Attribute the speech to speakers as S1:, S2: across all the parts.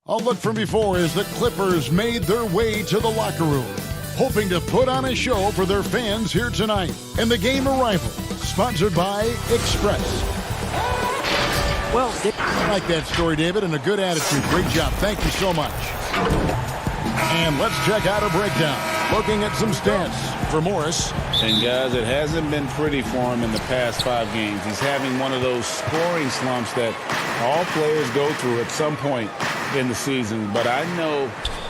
S1: A look from before as the Clippers made their way to the locker room, hoping to put on a show for their fans here tonight. And the game arrival, sponsored by Express. Well, I like that story, David, and a good attitude. Great job. Thank you so much. And let's check out a breakdown. Looking at some stats for Morris.
S2: And guys, it hasn't been pretty for him in the past 5 games. He's having one of those scoring slumps that all players go through at some point in the season. But I know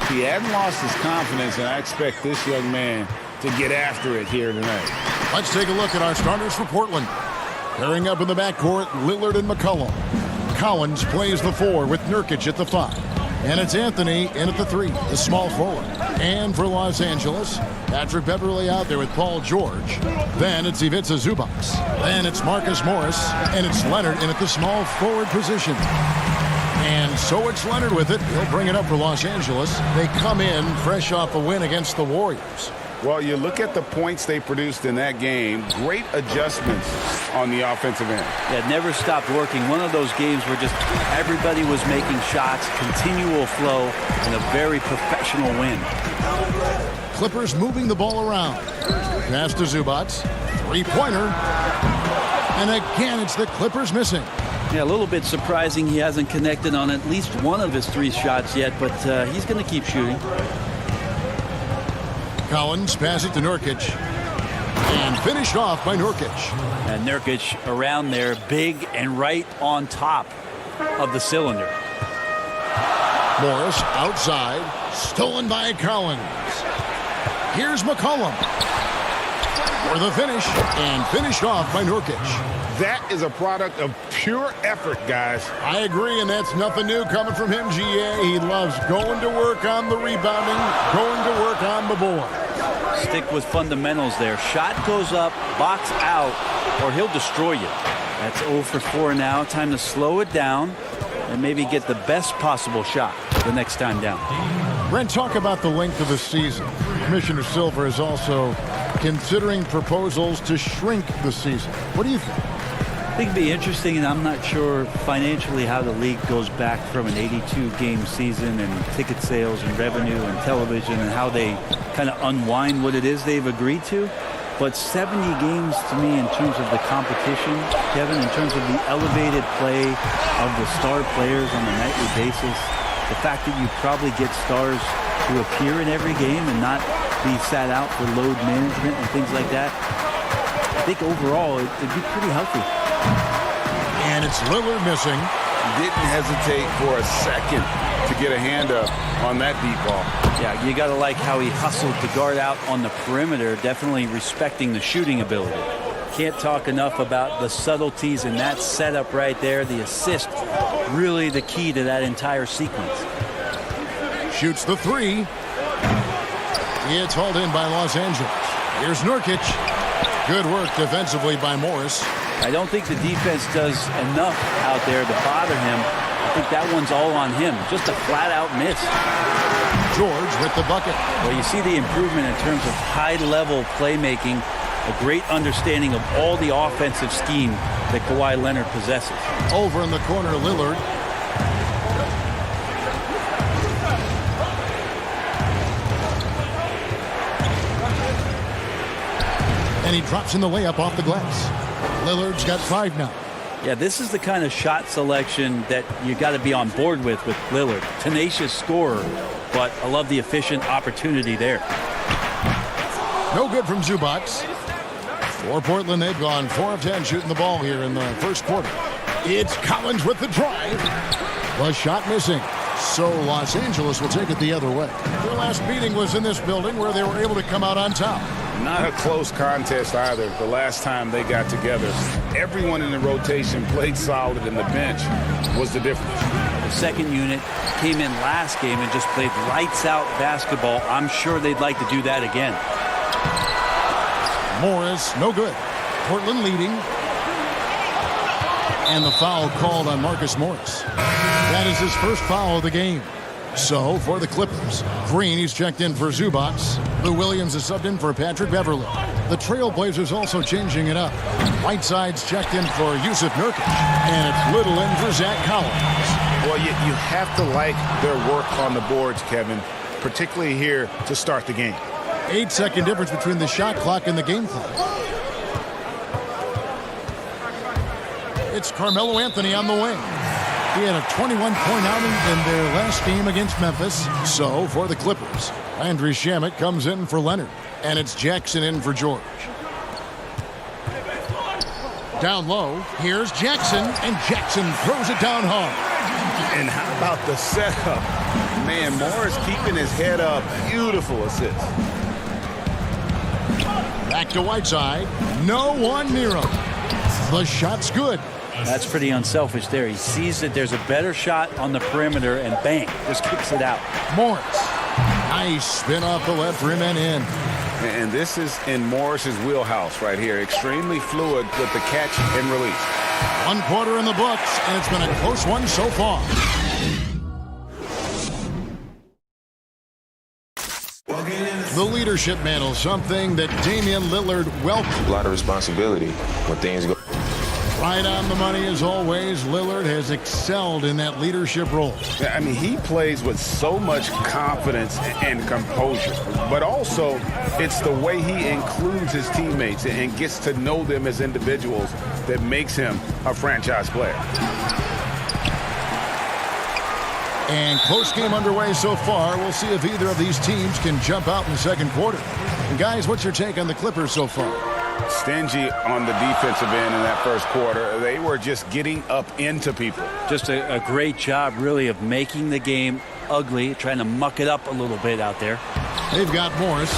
S2: he hadn't lost his confidence, and I expect this young man to get after it here tonight.
S1: Let's take a look at our starters for Portland. Pairing up in the backcourt, Lillard and McCollum. Collins plays the 4 with Nurkic at the 5. And it's Anthony in at the 3, the small forward. And for Los Angeles, Patrick Beverley out there with Paul George. Then it's Ivica Zubac. Then it's Marcus Morris. And it's Leonard in at the small forward position. And so it's Leonard with it. He'll bring it up for Los Angeles. They come in fresh off a win against the Warriors.
S2: Well, you look at the points they produced in that game. Great adjustments on the offensive end.
S3: Yeah, it never stopped working. One of those games where just everybody was making shots, continual flow, and a very professional win.
S1: Clippers moving the ball around. Pass to Zubac. Three-pointer. And again, it's the Clippers missing.
S3: Yeah, a little bit surprising he hasn't connected on at least one of his 3 shots yet, but he's going to keep shooting.
S1: Collins pass it to Nurkic. And finished off by Nurkic.
S3: And Nurkic around there, big and right on top of the cylinder.
S1: Morris outside. Stolen by Collins. Here's McCollum. For the finish. And finished off by Nurkic.
S2: That is a product of pure effort, guys.
S1: I agree, and that's nothing new coming from him, GA. He loves going to work on the rebounding, going to work on the board.
S3: Stick with fundamentals there. Shot goes up, box out, or he'll destroy you. That's 0 for 4 now. Time to slow it down and maybe get the best possible shot the next time down.
S1: Brent, talk about the length of the season. Commissioner Silver is also considering proposals to shrink the season. What do you think?
S3: I think it'd be interesting, and I'm not sure financially how the league goes back from an 82-game season and ticket sales and revenue and television and how they kind of unwind what it is they've agreed to. But 70 games to me in terms of the competition, Kevin, in terms of the elevated play of the star players on a nightly basis, the fact that you probably get stars to appear in every game and not be sat out for load management and things like that, I think overall it'd be pretty healthy.
S1: And it's Lillard missing.
S2: Didn't hesitate for a second to get a hand up on that deep ball.
S3: Yeah, you got to like how he hustled to guard out on the perimeter, definitely respecting the shooting ability. Can't talk enough about the subtleties in that setup right there. The assist, really the key to that entire sequence.
S1: Shoots the 3. It's hauled in by Los Angeles. Here's Nurkic. Good work defensively by Morris.
S3: I don't think the defense does enough out there to bother him. I think that one's all on him. Just a flat-out miss.
S1: George with the bucket.
S3: Well, you see the improvement in terms of high-level playmaking, a great understanding of all the offensive scheme that Kawhi Leonard possesses.
S1: Over in the corner, Lillard. And he drops in the layup off the glass. Lillard's got 5 now.
S3: Yeah, this is the kind of shot selection that you got to be on board with Lillard. Tenacious scorer, but I love the efficient opportunity there.
S1: No good from Zubac. For Portland, they've gone 4 of 10 shooting the ball here in the first quarter. It's Collins with the drive. The shot missing. So Los Angeles will take it the other way. Their last meeting was in this building where they were able to come out on top.
S2: Not a close contest either. The last time they got together, everyone in the rotation played solid, and the bench was the difference.
S3: The second unit came in last game and just played lights-out basketball. I'm sure they'd like to do that again.
S1: Morris, no good. Portland leading. And the foul called on Marcus Morris. That is his first foul of the game. So, for the Clippers, Green, he's checked in for Zubac. Lou Williams is subbed in for Patrick Beverley. The Trailblazers also changing it up. Whiteside's checked in for Yusuf Nurkic. And it's Little in for Zach Collins.
S2: Well, you have to like their work on the boards, Kevin, particularly here to start the game.
S1: 8-second difference between the shot clock and the game clock. It's Carmelo Anthony on the wing. He had a 21-point outing in their last game against Memphis. So, for the Clippers, Landry Shamet comes in for Leonard. And it's Jackson in for George. Down low, here's Jackson, and Jackson throws it down hard.
S2: And how about the setup? Man, Morris keeping his head up. Beautiful assist.
S1: Back to Whiteside. No one near him. The shot's good.
S3: That's pretty unselfish there. He sees that there's a better shot on the perimeter, and bang, just kicks it out.
S1: Morris. Nice spin off the left rim and in.
S2: And this is in Morris's wheelhouse right here. Extremely fluid with the catch and release.
S1: 1 quarter in the books, and it's been a close one so far. The leadership mantle, something that Damian Lillard welcomed.
S4: A lot of responsibility when things go.
S1: Right on the money as always. Lillard has excelled in that leadership role.
S2: Yeah, I mean, he plays with so much confidence and composure, but also it's the way he includes his teammates and gets to know them as individuals that makes him a franchise player.
S1: And close game underway so far. We'll see if either of these teams can jump out in the second quarter. And guys, what's your take on the Clippers so far?
S2: Stingy on the defensive end in that first quarter. They were just getting up into people.
S3: Just a great job, really, of making the game ugly, trying to muck it up a little bit out there.
S1: They've got Morris.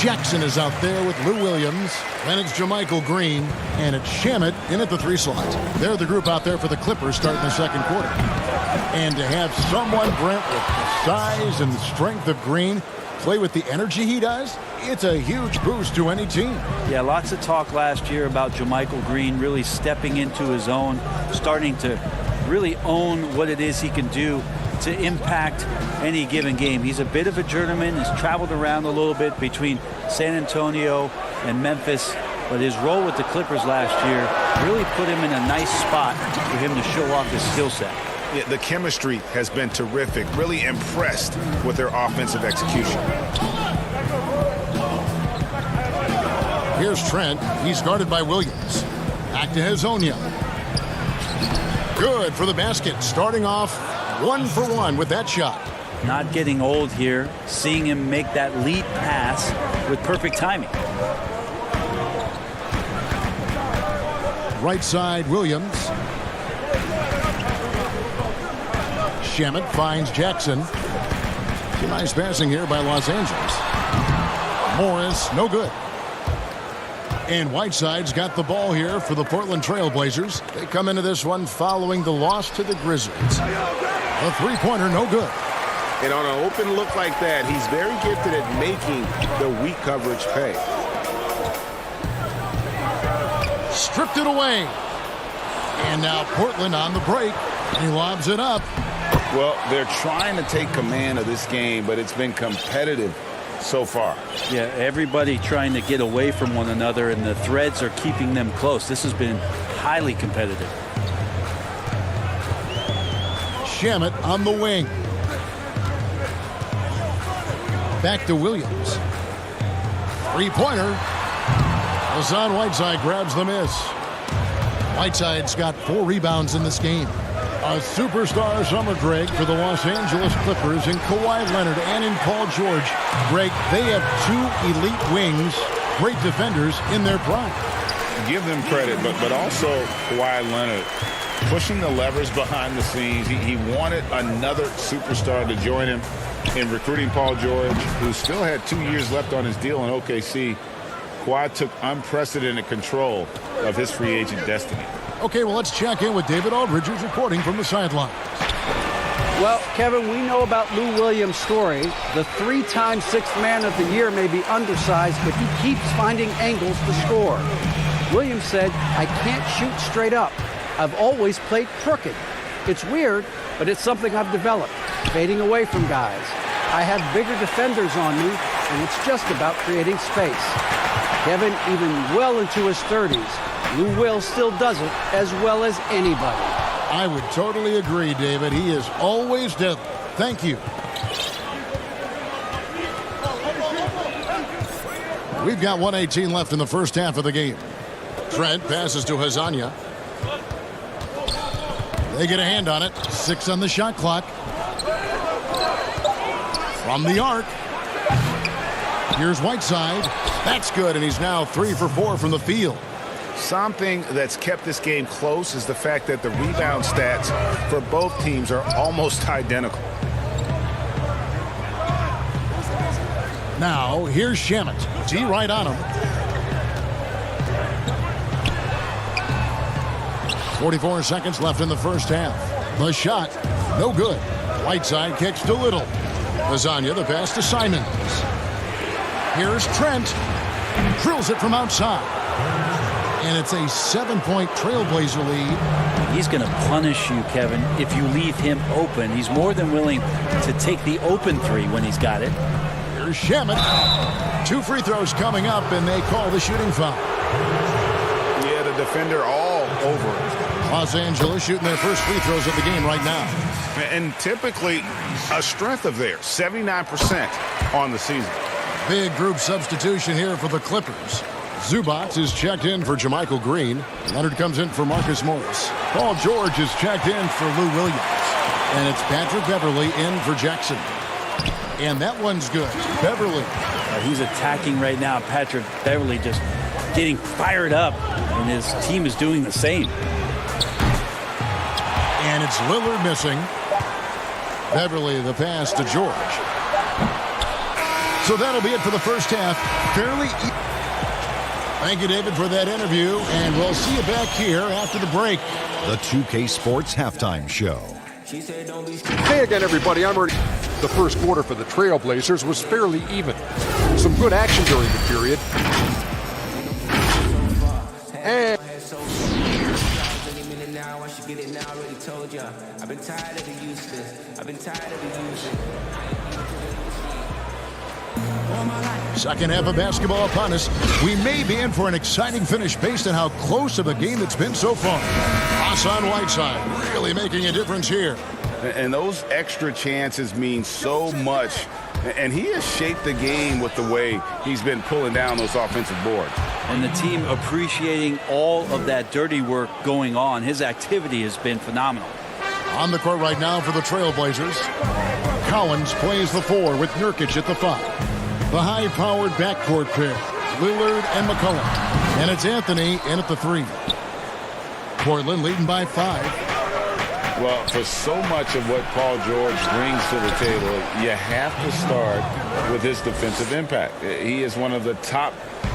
S1: Jackson is out there with Lou Williams. Then it's JaMychal Green. And it's Shamet in at the 3 slot. They're the group out there for the Clippers starting the second quarter. And to have someone, Brent, with the size and the strength of Green play with the energy he does, it's a huge boost to any team.
S3: Yeah, lots of talk last year about JaMychal Green really stepping into his own, starting to really own what it is he can do to impact any given game. He's a bit of a journeyman. He's traveled around a little bit between San Antonio and Memphis, but his role with the Clippers last year really put him in a nice spot for him to show off his skill set.
S2: Yeah, the chemistry has been terrific. Really impressed with their offensive execution.
S1: Here's Trent. He's guarded by Williams. Back to Hezonja. Good for the basket. Starting off 1 for 1 with that shot.
S3: Not getting old here. Seeing him make that lead pass with perfect timing.
S1: Right side, Williams. Shamet finds Jackson. Some nice passing here by Los Angeles. Morris, no good. And Whiteside's got the ball here for the Portland Trail Blazers. They come into this one following the loss to the Grizzlies. A three-pointer, no good.
S2: And on an open look like that, he's very gifted at making the weak coverage pay.
S1: Stripped it away. And now Portland on the break. He lobs it up.
S2: Well, they're trying to take command of this game, but it's been competitive so far.
S3: Yeah, everybody trying to get away from one another, and the threads are keeping them close. This has been highly competitive.
S1: Shamet on the wing. Back to Williams. Three-pointer. Hassan Whiteside grabs the miss. Whiteside's got 4 rebounds in this game. A superstar summer, Greg, for the Los Angeles Clippers in Kawhi Leonard and in Paul George. Greg, they have 2 elite wings, great defenders in their prime.
S2: Give them credit, but also Kawhi Leonard pushing the levers behind the scenes. He wanted another superstar to join him in recruiting Paul George, who still had 2 years left on his deal in OKC. Kawhi took unprecedented control of his free agent destiny.
S1: Okay, well, let's check in with David Aldridge, who's reporting from the sidelines.
S5: Well, Kevin, we know about Lou Williams' story. The 3-time Sixth Man of the Year may be undersized, but he keeps finding angles to score. Williams said, "I can't shoot straight up. I've always played crooked. It's weird, but it's something I've developed, fading away from guys. I have bigger defenders on me, and it's just about creating space." Kevin, even well into his 30s, Lou Will still does it as well as anybody.
S1: I would totally agree, David. He is always deadly. Thank you. We've got 1:18 left in the first half of the game. Trent passes to Hazanya. They get a hand on it. 6 on the shot clock. From the arc. Here's Whiteside. That's good, and he's now 3 for 4 from the field.
S2: Something that's kept this game close is the fact that the rebound stats for both teams are almost identical.
S1: Now, here's Shamet. D right on him. 44 seconds left in the first half. The shot, no good. Whiteside kicks to Little. Lasagna, the pass to Simons. Here's Trent. Drills it from outside. And it's a 7-point Trailblazer lead.
S3: He's going to punish you, Kevin, if you leave him open. He's more than willing to take the open three when he's got it.
S1: Here's Shamet. 2 free throws coming up, and they call the shooting foul.
S2: Yeah, the defender all over it.
S1: Los Angeles shooting their first free throws of the game right now.
S2: And typically a strength of theirs, 79% on the season.
S1: Big group substitution here for the Clippers. Zubac is checked in for Jermichael Green. Leonard comes in for Marcus Morris. Paul George is checked in for Lou Williams. And it's Patrick Beverly in for Jackson. And that one's good. Beverly.
S3: He's attacking right now. Patrick Beverly just getting fired up, and his team is doing the same.
S1: And it's Lillard missing. Beverly the pass to George. So that'll be it for the first half. Fairly Thank you, David, for that interview, and we'll see you back here after the break.
S6: The 2K Sports Halftime Show.
S7: Hey again, everybody. I'm ready. The first quarter for the Trailblazers was fairly even. Some good action during the period. And
S1: second half of basketball upon us. We may be in for an exciting finish based on how close of a game it's been so far. Hassan Whiteside really making a difference here.
S2: And those extra chances mean so much. And he has shaped the game with the way he's been pulling down those offensive boards.
S3: And the team appreciating all of that dirty work going on. His activity has been phenomenal.
S1: On the court right now for the Trailblazers. Collins plays the 4 with Nurkic at the 5. The high-powered backcourt pair, Lillard and McCollum. And it's Anthony in at the 3. Portland leading by 5.
S2: Well, for so much of what Paul George brings to the table, you have to start with his defensive impact. He is one of the top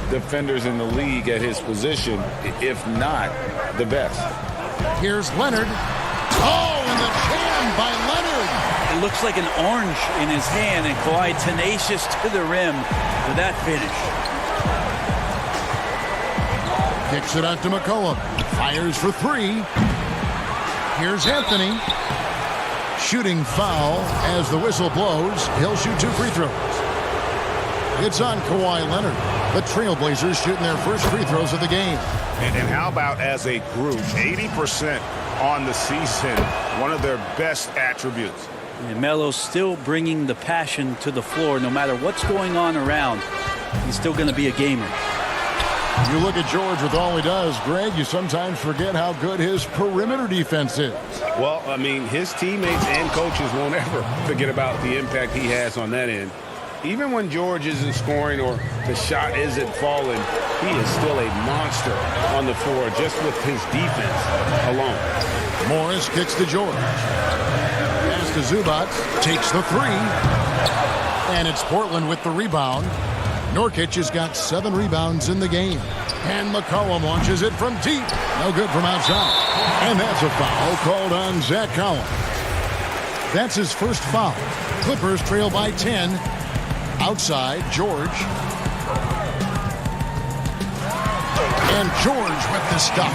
S2: defenders in the league at his position, if not the best.
S1: Here's Leonard. Oh, and the jam by Leonard.
S3: It looks like an orange in his hand, and Kawhi tenacious to the rim with that finish.
S1: Kicks it out to McCollum. Fires for 3. Here's Anthony. Shooting foul as the whistle blows. He'll shoot 2 free throws. It's on Kawhi Leonard. The Trailblazers shooting their first free throws of the game.
S2: And how about as a group, 80% on the season, one of their best attributes.
S3: And Melo's still bringing the passion to the floor no matter what's going on around. He's still going to be a gamer.
S1: You look at George with all he does, Greg, you sometimes forget how good his perimeter defense is.
S2: Well, I mean, his teammates and coaches won't ever forget about the impact he has on that end. Even when George isn't scoring or the shot isn't falling, he is still a monster on the floor just with his defense alone.
S1: Morris kicks to George. Pass to Zubac. Takes the 3. And it's Portland with the rebound. Nurkic has got 7 rebounds in the game. And McCollum launches it from deep. No good from outside. And that's a foul called on Zach Collins. That's his first foul. Clippers trail by 10. Outside, George. And George with the stuff.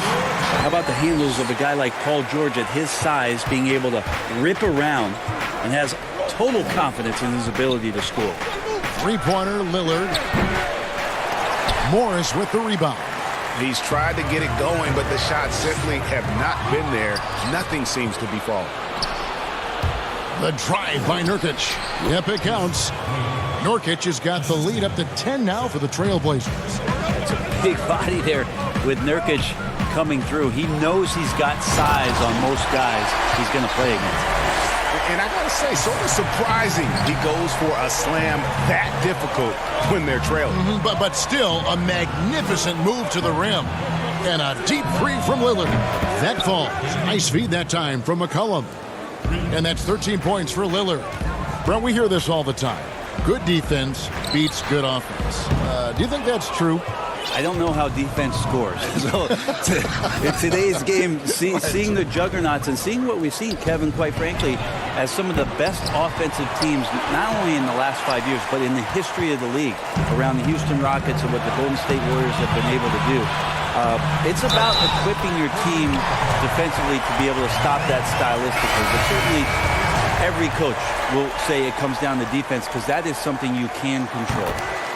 S3: How about the handles of a guy like Paul George at his size being able to rip around and has total confidence in his ability to score.
S1: 3-pointer, Lillard. Morris with the rebound.
S2: He's tried to get it going, but the shots simply have not been there. Nothing seems to be falling.
S1: The drive by Nurkic. Yep, it counts. Nurkic has got the lead up to 10 now for the Trailblazers.
S3: It's a big body there with Nurkic coming through. He knows he's got size on most guys he's going to play against.
S2: And I got to say, sort of surprising he goes for a slam that difficult when they're trailing.
S1: But still, a magnificent move to the rim. And a deep three from Lillard. That falls. Nice feed that time from McCollum. And that's 13 points for Lillard. Brent, we hear this all the time. Good defense beats good offense. Do you think that's true?
S3: I don't know how defense scores. So in today's game, seeing the juggernauts and seeing what we've seen, Kevin, quite frankly, as some of the best offensive teams, not only in the last 5 years, but in the history of the league, around the Houston Rockets and what the Golden State Warriors have been able to do. It's about equipping your team defensively to be able to stop that stylistically. But certainly, every coach will say it comes down to defense because that is something you can control.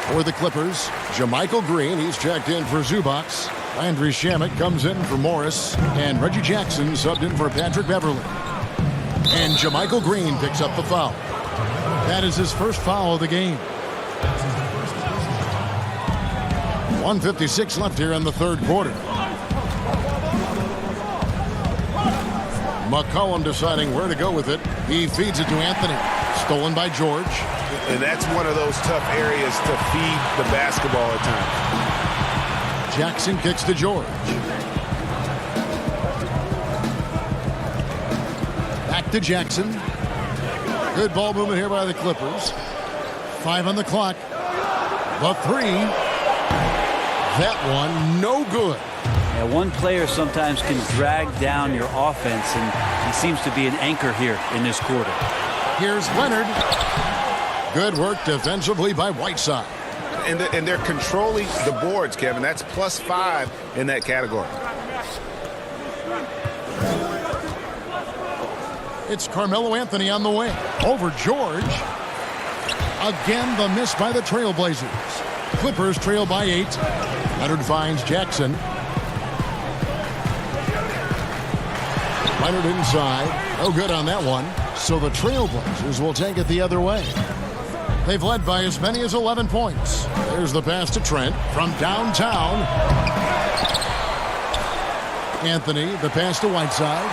S1: For the Clippers, JaMychal Green, he's checked in for Zubac. Landry Shamet comes in for Morris. And Reggie Jackson subbed in for Patrick Beverly. And JaMychal Green picks up the foul. That is his first foul of the game. 1:56 left here in the third quarter. McCollum deciding where to go with it. He feeds it to Anthony. Stolen by George.
S2: And that's one of those tough areas to feed the basketball at times.
S1: Jackson kicks to George. Back to Jackson. Good ball movement here by the Clippers. 5 on the clock. The three. That one, no good.
S3: Yeah, one player sometimes can drag down your offense, and he seems to be an anchor here in this quarter.
S1: Here's Leonard. Good work defensively by Whiteside.
S2: And they're controlling the boards, Kevin. That's +5 in that category.
S1: It's Carmelo Anthony on the way. Over George. Again, the miss by the Trailblazers. Clippers trail by 8. Leonard finds Jackson. Leonard inside. No good on that one. So the Trailblazers will take it the other way. They've led by as many as 11 points. There's the pass to Trent from downtown. Anthony, the pass to Whiteside.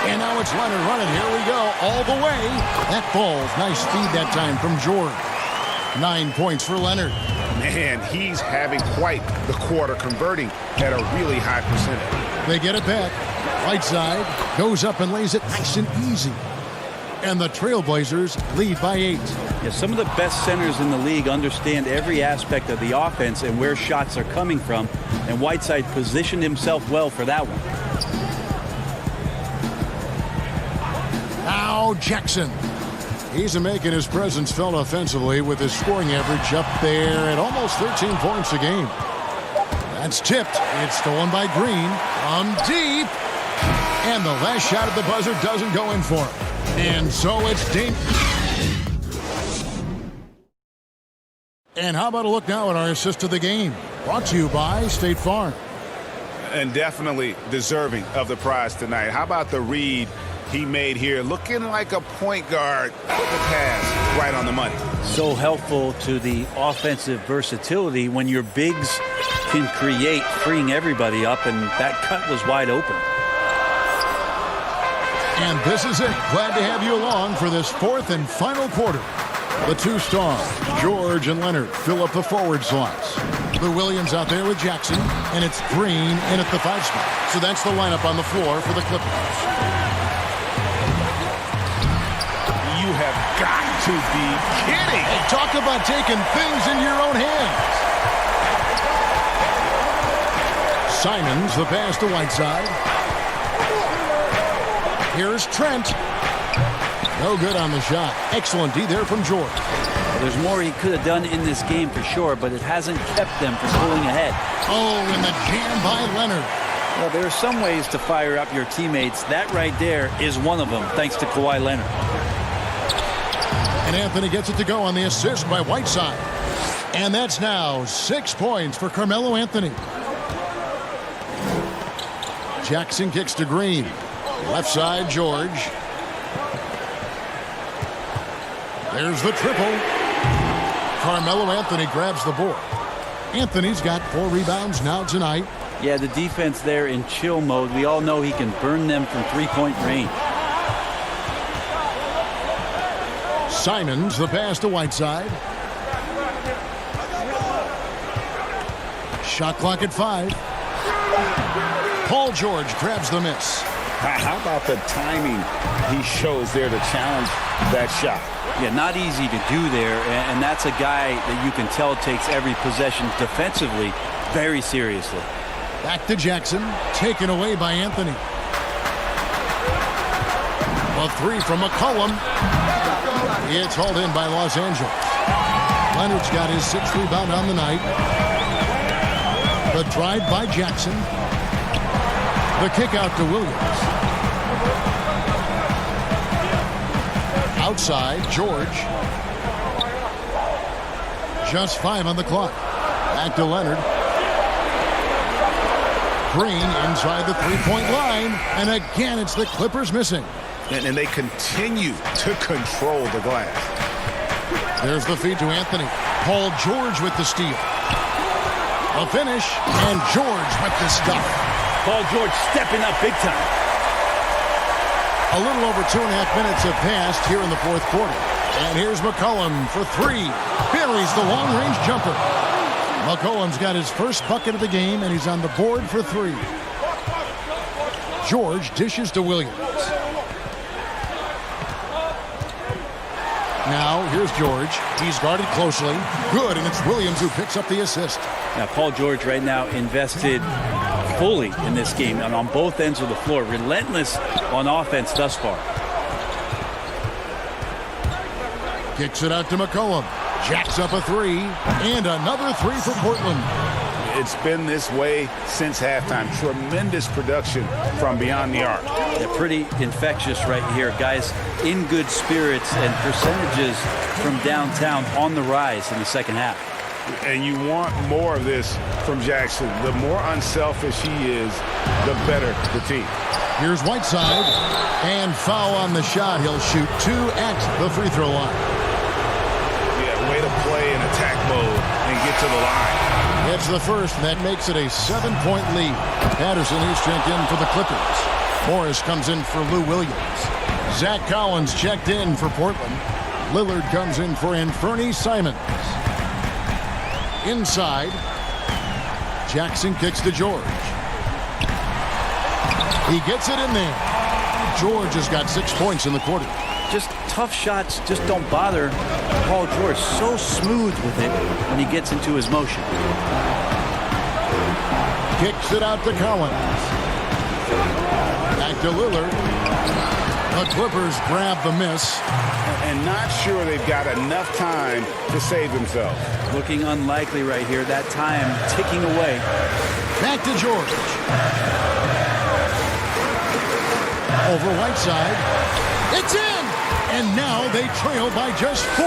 S1: And now it's Leonard running. Here we go. All the way. That falls. Nice feed that time from George. 9 points for Leonard.
S2: Man, he's having quite the quarter, converting at a really high percentage.
S1: They get it back. Whiteside goes up and lays it nice and easy. And the Trailblazers lead by 8.
S3: Yeah, some of the best centers in the league understand every aspect of the offense and where shots are coming from. And Whiteside positioned himself well for that one.
S1: Now Jackson. He's making his presence felt offensively with his scoring average up there at almost 13 points a game. That's tipped. It's stolen by Green from deep. And the last shot at the buzzer doesn't go in for him. And so it's Dame. And how about a look now at our assist of the game? Brought to you by State Farm.
S2: And definitely deserving of the prize tonight. How about the read he made here? Looking like a point guard. Put the pass right on the money.
S3: So helpful to the offensive versatility when your bigs can create, freeing everybody up, and that cut was wide open.
S1: And this is it. Glad to have you along for this fourth and final quarter. The two stars, George and Leonard, fill up the forward slots. Lou Williams out there with Jackson, and it's Green in at the 5 spot. So that's the lineup on the floor for the Clippers.
S2: You have got to be kidding.
S1: Hey, talk about taking things into your own hands. Simons, the pass to Whiteside. Here's Trent. No good on the shot. Excellent D there from George.
S3: Well, there's more he could have done in this game for sure, but it hasn't kept them from pulling ahead.
S1: Oh, and the jam by Leonard.
S3: Well, there are some ways to fire up your teammates. That right there is one of them, thanks to Kawhi Leonard.
S1: And Anthony gets it to go on the assist by Whiteside. And that's now 6 points for Carmelo Anthony. Jackson kicks to Green. Left side, George. There's the triple. Carmelo Anthony grabs the board. Anthony's got 4 rebounds now tonight.
S3: Yeah, the defense there in chill mode. We all know he can burn them from three-point range.
S1: Simons, the pass to Whiteside. Shot clock at 5. Paul George grabs the miss.
S2: How about the timing he shows there to challenge that shot?
S3: Yeah, not easy to do there, and that's a guy that you can tell takes every possession defensively very seriously.
S1: Back to Jackson, taken away by Anthony. A 3 from McCollum. It's hauled in by Los Angeles. Leonard's got his 6th rebound on the night. The drive by Jackson. The kick out to Williams. Outside, George. Just 5 on the clock. Back to Leonard. Green inside the 3-point line. And again, it's the Clippers missing.
S2: And they continue to control the glass.
S1: There's the feed to Anthony. Paul George with the steal. A finish, and George with the stuff.
S3: Paul George stepping up big time.
S1: A little over 2.5 minutes have passed here in the 4th quarter. And here's McCollum for 3. Buries the long-range jumper. McCollum's got his first bucket of the game, and he's on the board for 3. George dishes to Williams. Now, here's George. He's guarded closely. Good, and it's Williams who picks up the assist.
S3: Now, Paul George right now invested fully in this game and on both ends of the floor. Relentless on offense thus far.
S1: Kicks it out to McCollum. Jacks up a 3, and another 3 for Portland.
S2: It's been this way since halftime. Tremendous production from beyond the arc.
S3: Yeah, pretty infectious right here. Guys in good spirits and percentages from downtown on the rise in the second half.
S2: And you want more of this from Jackson. The more unselfish he is, the better the team.
S1: Here's Whiteside, and foul on the shot. He'll shoot 2 at the free throw line.
S2: Yeah, way to play in attack mode and get to the line.
S1: It's the first, and that makes it a 7-point lead. Patterson is checked in for the Clippers. Morris comes in for Lou Williams. Zach Collins checked in for Portland. Lillard comes in for Anthony Simons. Inside, Jackson kicks to George. He gets it in there. George has got 6 points in the quarter.
S3: Just tough shots just don't bother Paul George. So smooth with it when he gets into his motion.
S1: Kicks it out to Collins. Back to Lillard. The Clippers grab the miss.
S2: And not sure they've got enough time to save themselves.
S3: Looking unlikely right here. That time ticking away.
S1: Back to George. Over Whiteside. It's in! And now they trail by just 4.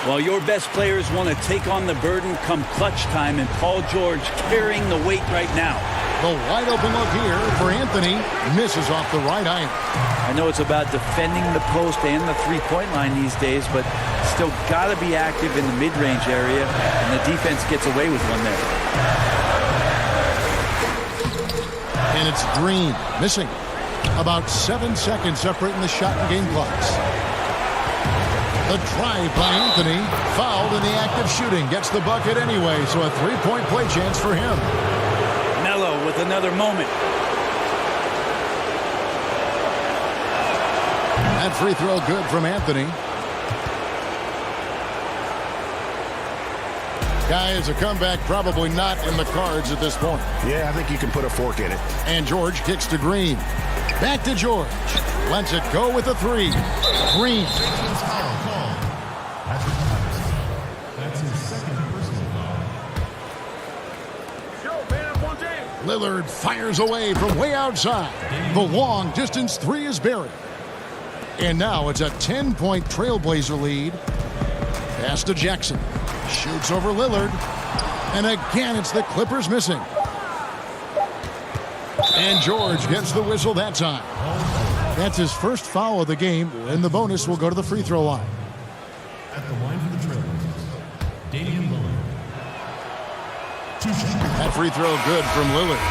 S3: Well, your best players want to take on the burden come clutch time, and Paul George carrying the weight right now.
S1: The wide open look here for Anthony. Misses off the right iron.
S3: I know it's about defending the post and the three-point line these days, but still got to be active in the mid-range area, and the defense gets away with one there.
S1: And it's Green missing. About 7 seconds separating the shot and game clocks. The drive by Anthony. Fouled in the act of shooting. Gets the bucket anyway, so a 3-point play chance for him.
S3: Melo with another moment.
S1: That free throw good from Anthony. Guys, a comeback probably not in the cards at this point.
S2: Yeah, I think you can put a fork in it.
S1: And George kicks to Green. Back to George. Lets it go with a 3. Green. Lillard fires away from way outside. The long distance 3 is buried. And now it's a 10-point Trailblazer lead. Pass to Jackson. Shoots over Lillard. And again, it's the Clippers missing. And George gets the whistle that time. That's his first foul of the game, and the bonus will go to the free throw line.
S8: At the line for the Trailblazers, Damian Lillard.
S1: That free throw good from Lillard.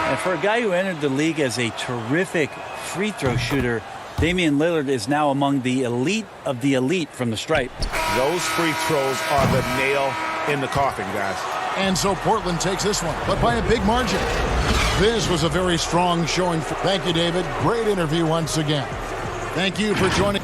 S3: And for a guy who entered the league as a terrific free throw shooter, Damian Lillard is now among the elite of the elite from the stripe.
S2: Those free throws are the nail in the coffin, guys.
S1: And so Portland takes this one, but by a big margin. This was a very strong showing. Thank you, David. Great interview once again. Thank you for joining.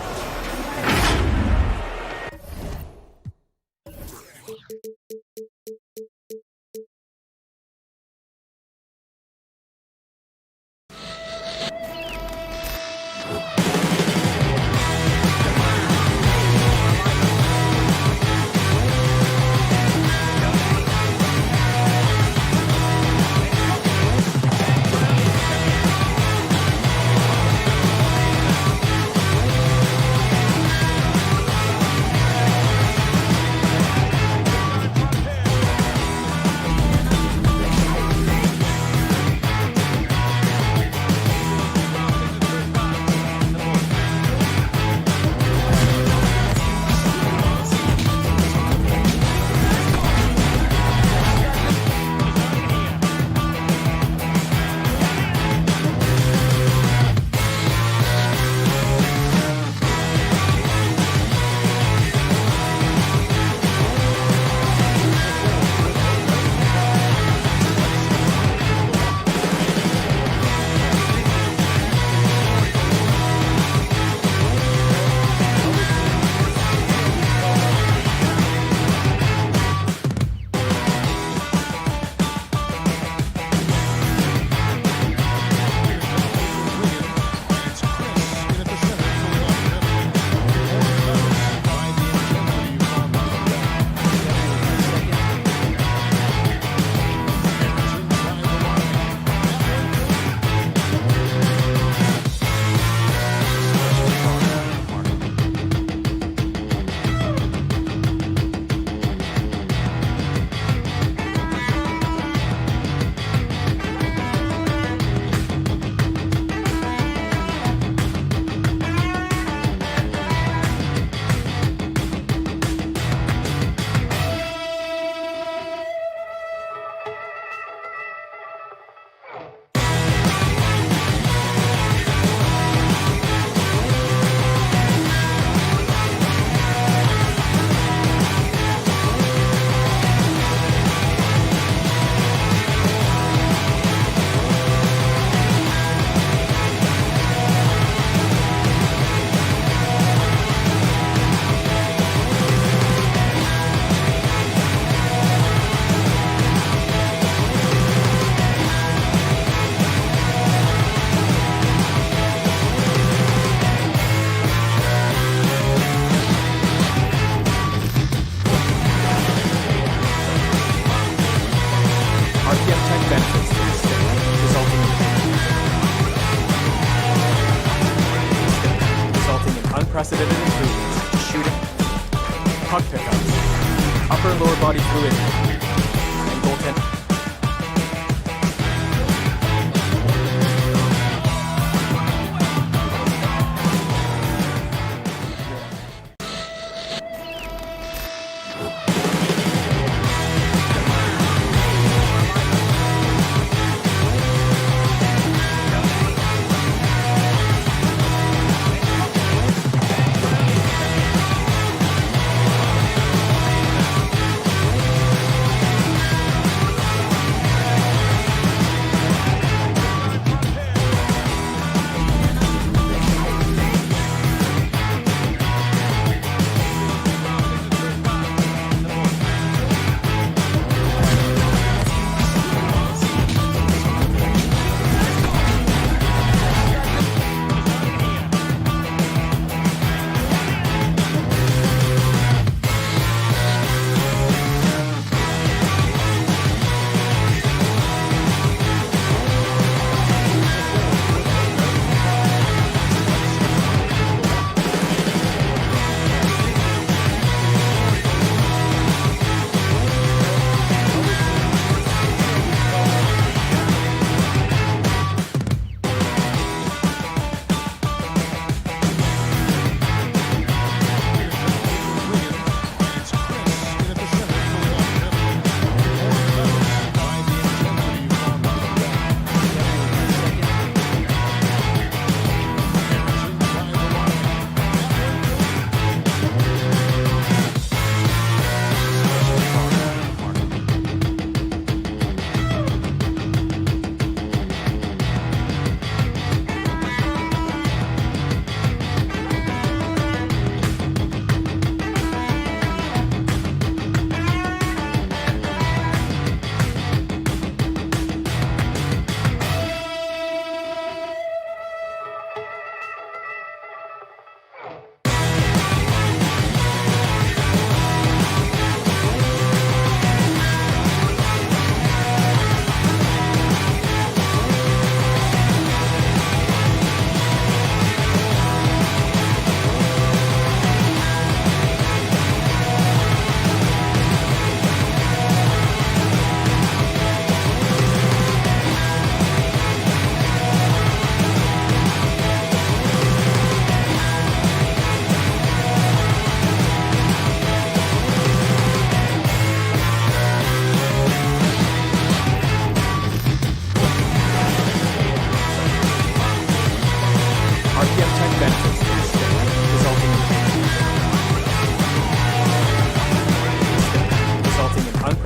S9: unprecedented improvements, shooting, puck pickups, upper and lower body fluidity, and goaltending.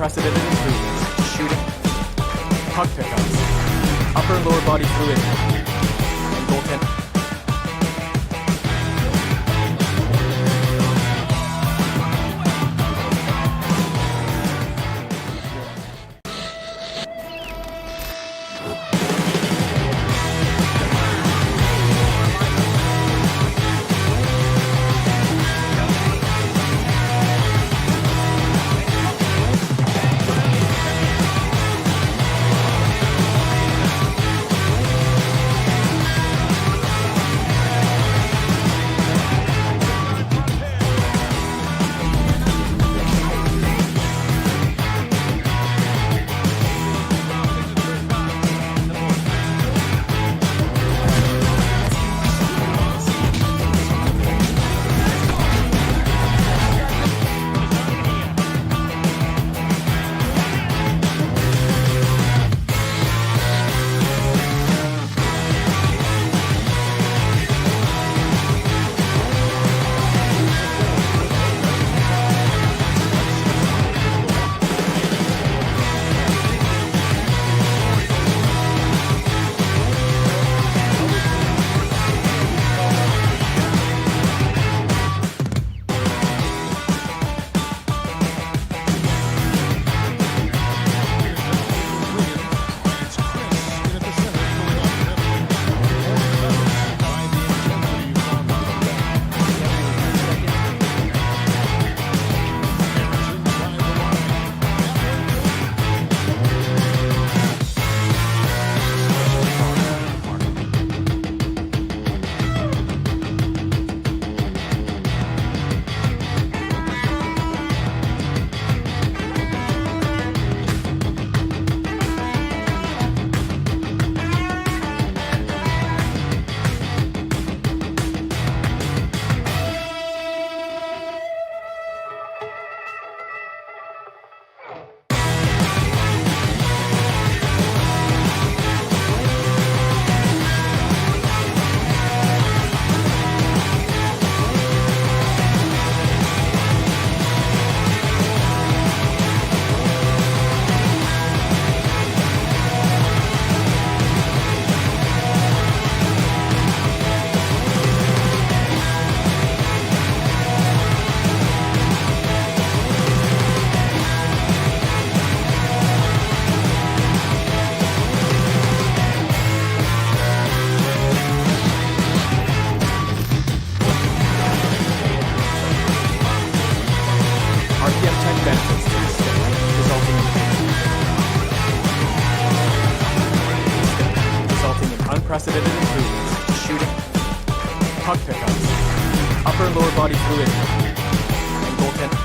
S9: unprecedented improvements. Shooting, puck pickups, upper and lower body fluidity, and goaltending. Unprecedented improvements. Shooting, puck pickups, upper and lower body fluidity, and goaltending.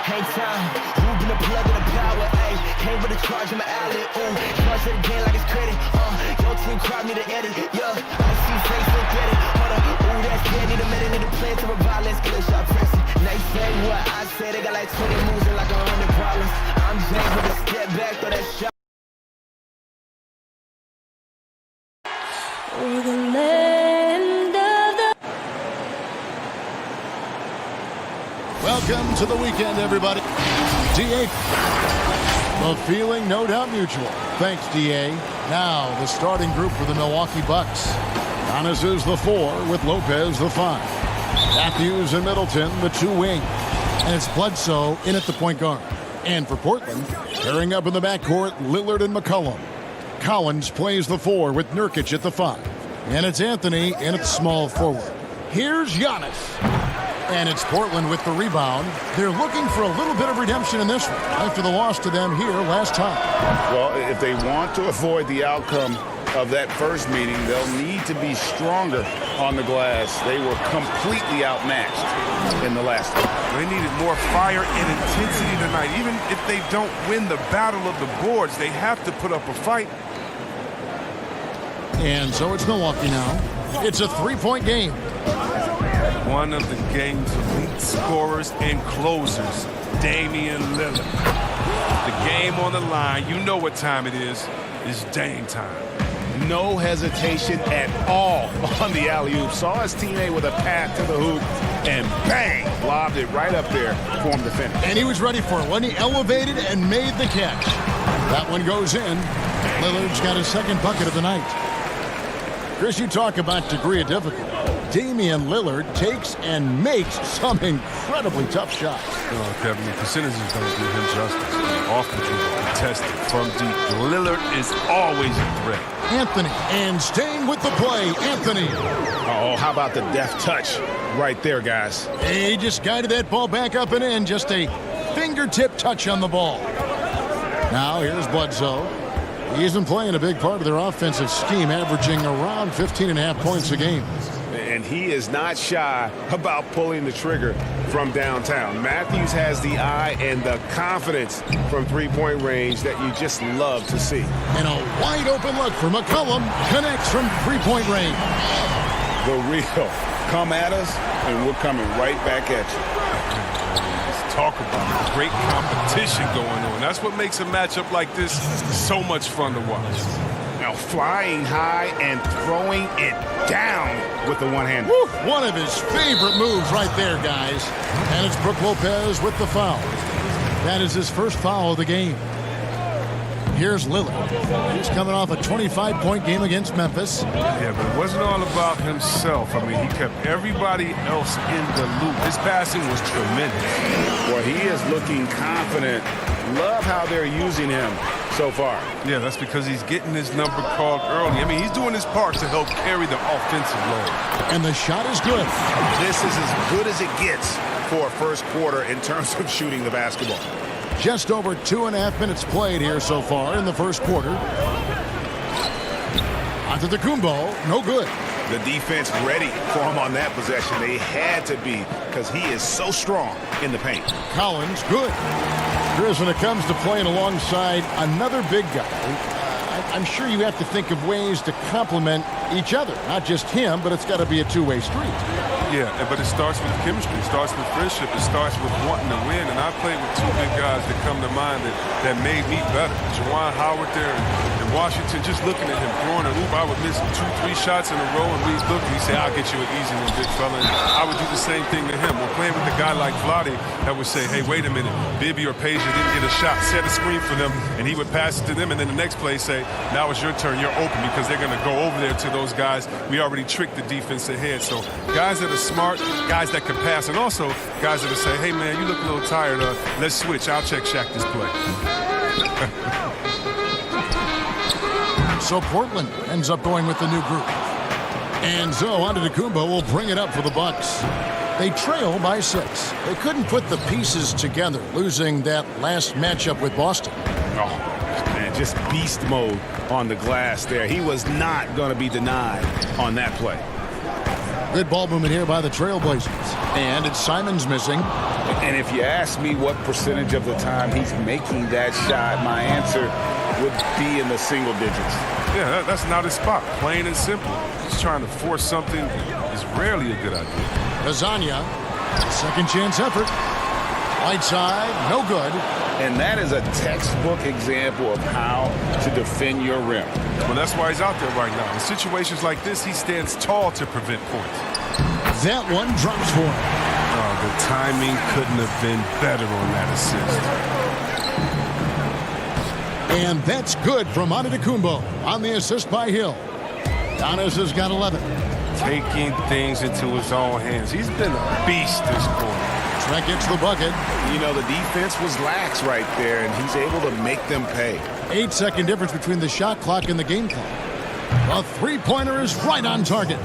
S10: Hang time, moving the plug in the power, ayy. Came with a charge in my alley, ooh. Charge to the game like it's credit, your team crowd need an edit, yeah. I see face, don't get it, hold up, ooh, that's dead. Need a minute, need a plan to revive, let's get a shot pressing. They say what I say, they got like 20 moves and like 100 problems. I'm James with a step back, throw that shot.
S11: Over the land of the...
S1: Welcome to the weekend, everybody. D.A. The feeling, no doubt, mutual. Thanks, D.A. Now, the starting group for the Milwaukee Bucks. Giannis is the 4 with Lopez the 5. Matthews and Middleton, the 2 wings. And it's Bledsoe in at the point guard. And for Portland, pairing up in the backcourt, Lillard and McCollum. Collins plays the 4 with Nurkic at the 5. And it's Anthony in at the small forward. Here's Giannis. And it's Portland with the rebound. They're looking for a little bit of redemption in this one after the loss to them here last time.
S2: Well, if they want to avoid the outcome of that first meeting. They'll need to be stronger on the glass. They were completely outmatched in the last one.
S12: They needed more fire and intensity tonight. Even if they don't win the battle of the boards, they have to put up a fight.
S1: And so it's Milwaukee now. It's a three-point game.
S12: One of the game's elite scorers and closers, Damian Lillard. The game on the line, you know what time it is. It's Dame time.
S2: No hesitation at all on the alley-oop. Saw his teammate with a path to the hoop, and bang, lobbed it right up there for him to finish.
S1: And he was ready for it when he elevated and made the catch. That one goes in. Lillard's got his second bucket of the night. Chris, you talk about degree of difficulty. Damian Lillard takes and makes some incredibly tough shots.
S12: Oh, Kevin, the percentages don't do him justice. Off the dribble, contested, from deep. Lillard is always a threat.
S1: Anthony, and staying with the play, Anthony.
S2: Oh, how about the deft touch right there, guys?
S1: He just guided that ball back up and in. Just a fingertip touch on the ball. Now here's Bledsoe. He's been playing a big part of their offensive scheme, averaging around 15.5 points a game.
S2: And he is not shy about pulling the trigger from downtown. Matthews has the eye and the confidence from three-point range that you just love to see.
S1: And a wide-open look for McCollum. Connects from three-point range.
S2: The real. Come at us, and we're coming right back at you.
S12: Talk about great competition going on. That's what makes a matchup like this so much fun to watch.
S2: Now flying high and throwing it down with the one hand.
S1: One of his favorite moves right there, guys. And it's Brook Lopez with the foul. That is his first foul of the game. Here's Lillard. He's coming off a 25-point game against Memphis.
S12: Yeah, but it wasn't all about himself. I mean, he kept everybody else in the loop. His passing was tremendous.
S2: Well, he is looking confident. Love how they're using him so far.
S12: Yeah, that's because he's getting his number called early. I mean, he's doing his part to help carry the offensive load.
S1: And the shot is good.
S2: This is as good as it gets for a first quarter in terms of shooting the basketball.
S1: Just over 2.5 minutes played here so far in the first quarter. Antetokounmpo, no good.
S2: The defense ready for him on that possession. They had to be because he is so strong in the paint.
S1: Collins, good. Chris, when it comes to playing alongside another big guy, I'm sure you have to think of ways to complement each other. Not just him, but it's got to be a two-way street.
S12: Yeah, but it starts with chemistry. It starts with friendship. It starts with wanting to win. And I played with two big guys that come to mind that made me better. Juwan Howard there in Washington, just looking at him throwing a hoop, I would miss 2-3 shots in a row, and we'd look and he'd say, I'll get you an easy one, big fella. And I would do the same thing to him. We're playing with a guy like Vlade that would say, hey, wait a minute, Bibby or Peja didn't get a shot. Set a screen for them, and he would pass it to them, and then the next play say, now it's your turn, you're open, because they're going to go over there to those guys. We already tricked the defense ahead. So guys that are smart, guys that can pass, and also guys that will say, hey, man, you look a little tired. Let's switch. I'll check Shaq this play.
S1: So Portland ends up going with the new group. And so Antetokounmpo will bring it up for the Bucks. They trail by 6. They couldn't put the pieces together, losing that last matchup with Boston.
S2: Oh, man, just beast mode on the glass there. He was not going to be denied on that play.
S1: Good ball movement here by the Trailblazers. And it's Simons missing.
S2: And if you ask me what percentage of the time he's making that shot, my answer would be in the single digits.
S12: Yeah, that's not his spot. Plain and simple. Just trying to force something is rarely a good idea.
S1: Lasagna, second chance effort. Right side, no good.
S2: And that is a textbook example of how to defend your rim.
S12: Well, that's why he's out there right now. In situations like this, he stands tall to prevent points.
S1: That one drops for him.
S12: Oh, the timing couldn't have been better on that assist.
S1: And that's good from Antetokounmpo on the assist by Hill. Giannis has got 11.
S12: Taking things into his own hands. He's been a beast this quarter.
S1: Trent gets the bucket.
S2: You know, the defense was lax right there, and he's able to make them pay.
S1: 8-second difference between the shot clock and the game clock. A three-pointer is right on target.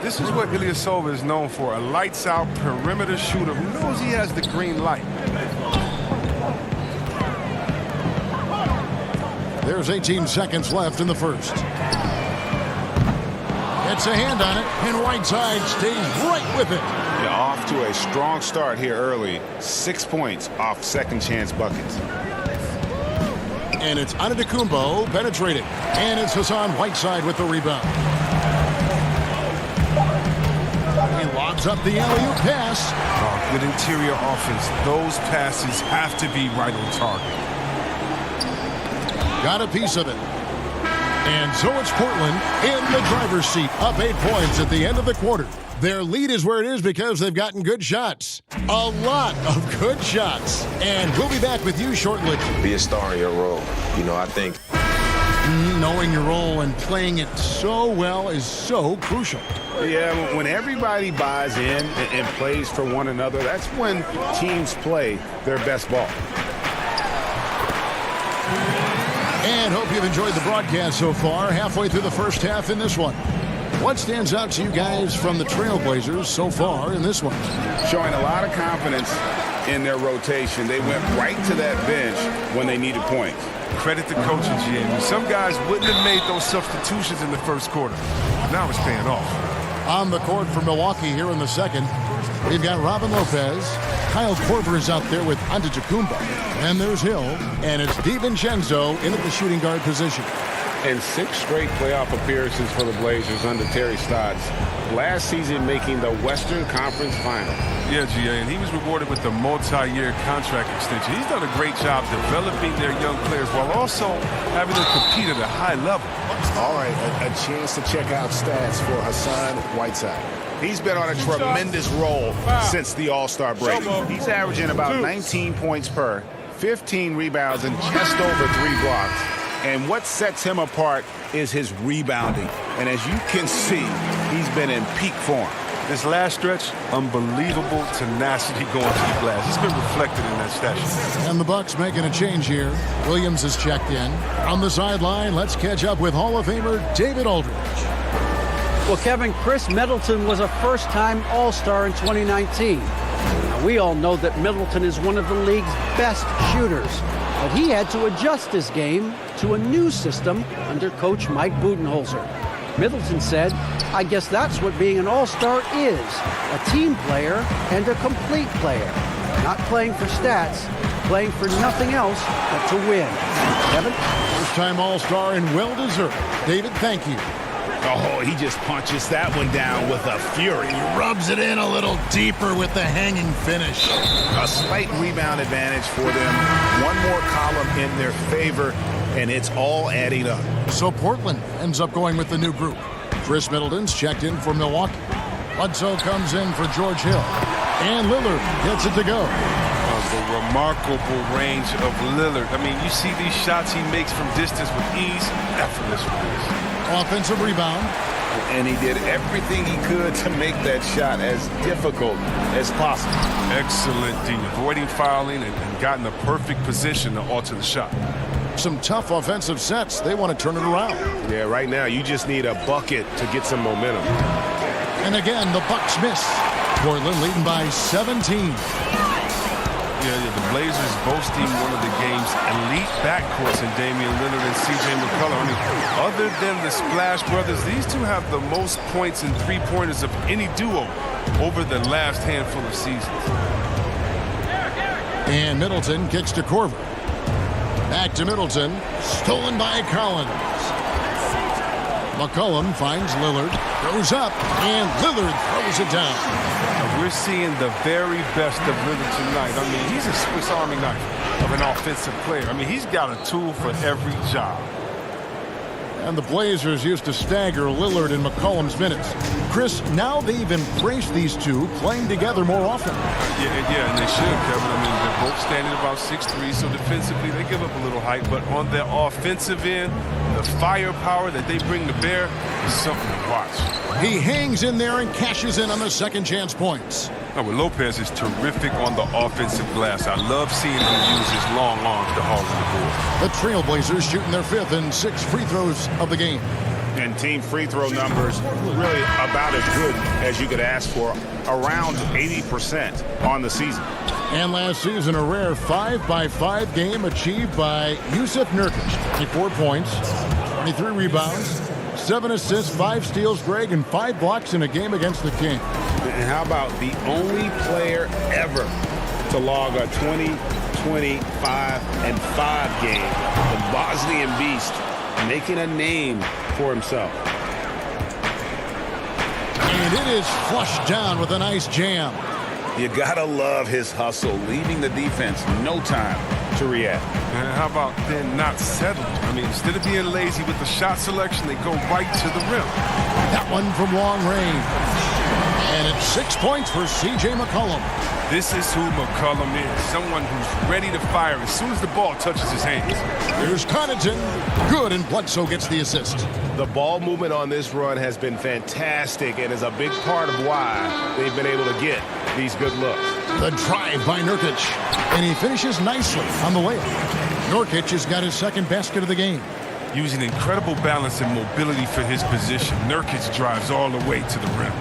S12: This is what Ilyasova is known for, a lights-out perimeter shooter who knows he has the green light.
S1: There's 18 seconds left in the first. Gets a hand on it, and Whiteside stays right with it.
S2: Yeah, off to a strong start here early. 6 points off second chance buckets.
S1: And it's Antetokounmpo penetrating. And it's Hassan Whiteside with the rebound. He lobs up the alley-oop pass.
S12: Good interior offense. Those passes have to be right on target.
S1: Got a piece of it. And so it's Portland in the driver's seat, up 8 points at the end of the quarter. Their lead is where it is because they've gotten good shots. A lot of good shots. And we'll be back with you shortly.
S4: Be a star in your role. You know, I think
S1: knowing your role and playing it so well is so crucial.
S2: Yeah, when everybody buys in and plays for one another, that's when teams play their best ball.
S1: And hope you've enjoyed the broadcast so far, halfway through the first half in this one. What stands out to you guys from the Trailblazers so far in this one?
S2: Showing a lot of confidence in their rotation. They went right to that bench when they needed points.
S12: Credit the coaching GM. Some guys wouldn't have made those substitutions in the first quarter. Now it's paying off.
S1: On the court for Milwaukee here in the second, we've got Robin Lopez. Kyle Korver is out there with Antetokounmpo. And there's Hill. And it's DiVincenzo in at the shooting guard position.
S2: And 6 straight playoff appearances for the Blazers under Terry Stotts. Last season making the Western Conference Final.
S12: Yeah, GA, and he was rewarded with a multi-year contract extension. He's done a great job developing their young players while also having them compete at a high level.
S2: All right, a chance to check out stats for Hassan Whiteside. He's been on a tremendous roll since the All-Star break. He's averaging about 19 points per, 15 rebounds, and just over 3 blocks. And what sets him apart is his rebounding. And as you can see, he's been in peak form.
S12: This last stretch, unbelievable tenacity going to the glass. It's been reflected in that stat sheet.
S1: And the Bucks making a change here. Williams is checked in. On the sideline, let's catch up with Hall of Famer David Aldridge.
S5: Well, Kevin, Chris Middleton was a first-time All-Star in 2019. Now, we all know that Middleton is one of the league's best shooters. But he had to adjust his game to a new system under coach Mike Budenholzer. Middleton said, I guess that's what being an all-star is, a team player and a complete player. Not playing for stats, playing for nothing else but to win. Kevin?
S1: First-time all-star and well-deserved. David, thank you.
S2: Oh, he just punches that one down with a fury.
S1: He rubs it in a little deeper with the hanging finish.
S2: A slight rebound advantage for them. One more column in their favor, and it's all adding up.
S1: So Portland ends up going with the new group. Chris Middleton's checked in for Milwaukee. Bledsoe comes in for George Hill. And Lillard gets it to go.
S12: The remarkable range of Lillard. I mean, you see these shots he makes from distance with ease, effortless release.
S1: Offensive rebound.
S2: And he did everything he could to make that shot as difficult as possible.
S12: Excellent D, avoiding fouling and got in the perfect position to alter the shot.
S1: Some tough offensive sets. They want to turn it around.
S2: Yeah, right now you just need a bucket to get some momentum.
S1: And again, the Bucks miss. Portland leading by 17.
S12: Yeah, the Blazers boasting one of the game's elite backcourts in Damian Lillard and C.J. McCollum. I mean, other than the Splash Brothers, these two have the most points and three-pointers of any duo over the last handful of seasons.
S1: And Middleton kicks to Korver. Back to Middleton. Stolen by Collins. McCollum finds Lillard. Goes up, and Lillard throws it down.
S12: We're seeing the very best of Lillard tonight. I mean, he's a Swiss Army knife of an offensive player. I mean, he's got a tool for every job.
S1: And the Blazers used to stagger Lillard and McCollum's minutes. Chris, now they've embraced these two playing together more often.
S12: Yeah, and they should, Kevin. I mean, they're both standing about 6'3", so defensively they give up a little height. But on their offensive end, the firepower that they bring to bear is something to watch.
S1: He hangs in there and cashes in on the second chance points.
S12: Now, Lopez is terrific on the offensive glass. I love seeing him use his long arms to haul the board.
S1: The Trailblazers shooting their 5th and 6th free throws of the game.
S2: And team free throw numbers really about as good as you could ask for, around 80% on the season.
S1: And last season, a rare 5-by-5 game achieved by Yusuf Nurkic. 24 points, 23 rebounds, 7 assists, 5 steals, Greg, and 5 blocks in a game against the Kings.
S2: And how about the only player ever to log a 20, 25, and 5 game, the Bosnian Beast, making a name for himself.
S1: And it is flushed down with a nice jam.
S2: You gotta love his hustle, leaving the defense no time to react.
S12: And how about then not settling? I mean, instead of being lazy with the shot selection, they go right to the rim.
S1: That one from long range. And it's 6 points for C.J. McCollum.
S12: This is who McCollum is, someone who's ready to fire as soon as the ball touches his hands.
S1: Here's Connaughton. Good, and Bledsoe gets the assist.
S4: The ball movement on this run has been fantastic and is a big part of why they've been able to get these good looks.
S1: The drive by Nurkic. And he finishes nicely on the layup. Nurkic has got his second basket of the game.
S12: Using incredible balance and mobility for his position, Nurkic drives all the way to the rim.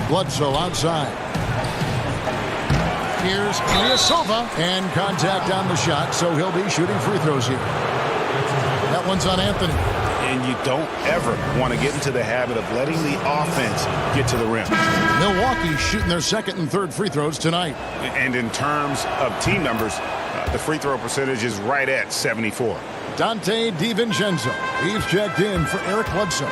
S1: Bledsoe outside. Here's Ilyasova, and contact on the shot, so he'll be shooting free throws here. That one's on Anthony.
S2: And you don't ever want to get into the habit of letting the offense get to the rim.
S1: Milwaukee shooting their second and third free throws tonight.
S2: And in terms of team numbers, the free throw percentage is right at 74.
S1: Dante DiVincenzo. He's checked in for Eric Bledsoe.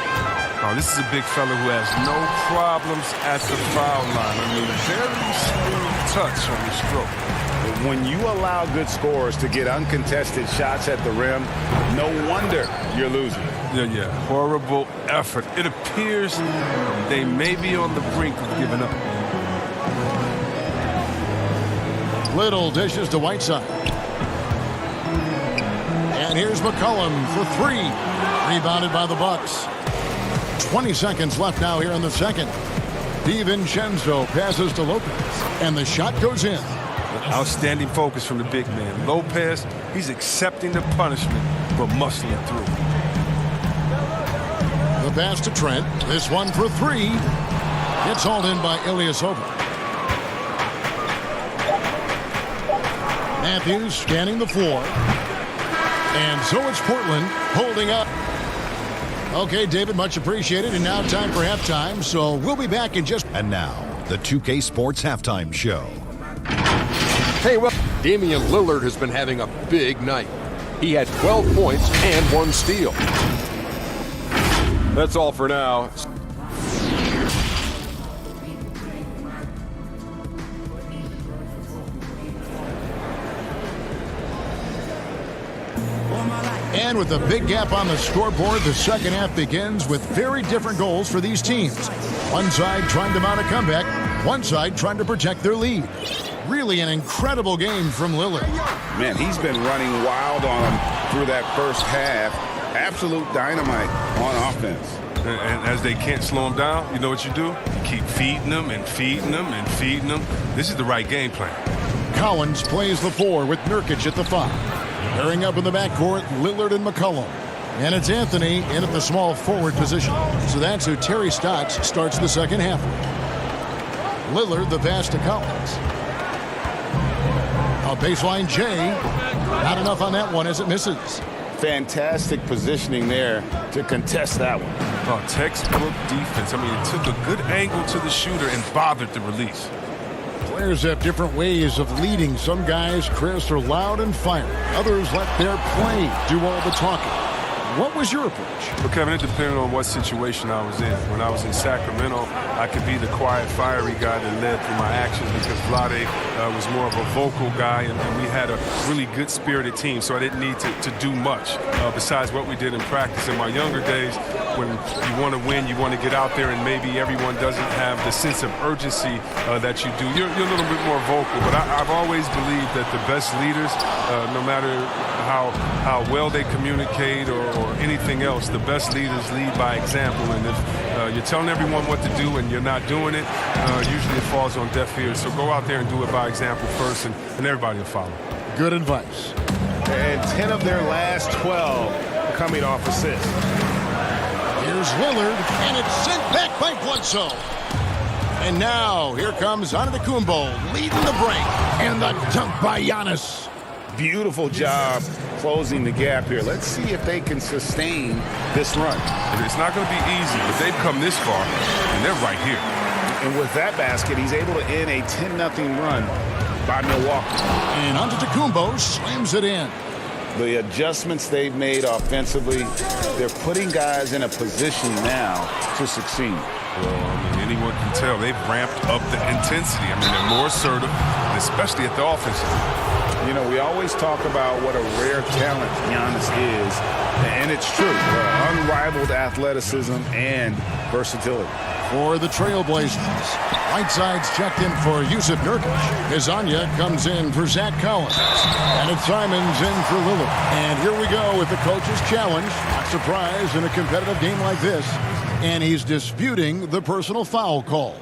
S12: Oh, this is a big fella who has no problems at the foul line. I mean, very smooth touch on the stroke.
S2: When you allow good scorers to get uncontested shots at the rim, no wonder you're losing.
S12: Yeah. Horrible effort. It appears they may be on the brink of giving up.
S1: Little dishes to Whiteside. And here's McCollum for 3. Rebounded by the Bucks. 20 seconds left now here in the second. DiVincenzo passes to Lopez, and the shot goes in.
S12: Outstanding focus from the big man. Lopez, he's accepting the punishment, but muscling through.
S1: The pass to Trent. This one for 3. It's hauled in by Ilyasova. Matthews scanning the floor. And so it's Portland holding up. Okay, David, much appreciated. And now time for halftime, so we'll be back in just...
S6: And now, the 2K Sports Halftime Show.
S7: Hey, well, Damian Lillard has been having a big night. He had 12 points and 1 steal. That's all for now.
S1: And with a big gap on the scoreboard, the second half begins with very different goals for these teams. One side trying to mount a comeback, one side trying to protect their lead. Really an incredible game from Lillard.
S2: Man, he's been running wild on him through that first half. Absolute dynamite on offense.
S12: And as they can't slow him down, you know what you do? You keep feeding them and feeding them and feeding them. This is the right game plan.
S1: Collins plays the 4 with Nurkic at the 5. Pairing up in the backcourt, Lillard and McCollum. And it's Anthony in at the small forward position. So that's who Terry Stotts starts the second half with. Lillard, the pass to Collins. A baseline J. Not enough on that one as it misses.
S2: Fantastic positioning there to contest that one.
S12: Oh, textbook defense. I mean, it took a good angle to the shooter and bothered the release.
S1: Players have different ways of leading. Some guys, Chris, are loud and fiery. Others let their play do all the talking. What was your approach?
S12: Well, Kevin, it depended on what situation I was in. When I was in Sacramento, I could be the quiet, fiery guy that led through my actions because Vlade was more of a vocal guy, and we had a really good spirited team, so I didn't need to do much besides what we did in practice. In my younger days, when you want to win, you want to get out there, and maybe everyone doesn't have the sense of urgency that you do. You're a little bit more vocal, but I've always believed that the best leaders, no matter how well they communicate or anything else, the best leaders lead by example. And if you're telling everyone what to do and you're not doing it, usually it falls on deaf ears. So go out there and do it by example first, and everybody will follow.
S1: Good advice.
S4: And 10 of their last 12 coming off assists.
S1: Here's Lillard, and it's sent back by Bledsoe. And now, here comes Antetokounmpo leading the break. And the dunk by Giannis.
S2: Beautiful job closing the gap here. Let's see if they can sustain this run.
S12: It's not going to be easy, but they've come this far, and they're right here.
S2: And with that basket, he's able to end a 10-0 run by Milwaukee.
S1: And Antetokounmpo slams it in.
S2: The adjustments they've made offensively, they're putting guys in a position now to succeed.
S12: Well, I mean, anyone can tell they've ramped up the intensity. I mean, they're more assertive, especially at the offensive end.
S2: You know, we always talk about what a rare talent Giannis is, and it's true. Unrivaled athleticism and versatility.
S1: For the Trailblazers, Whiteside's checked in for Yusuf Nurkic. Hezonja comes in for Zach Collins. And it's Simons in for Lillard. And here we go with the coach's challenge. Not surprised in a competitive game like this. And he's disputing the personal foul call.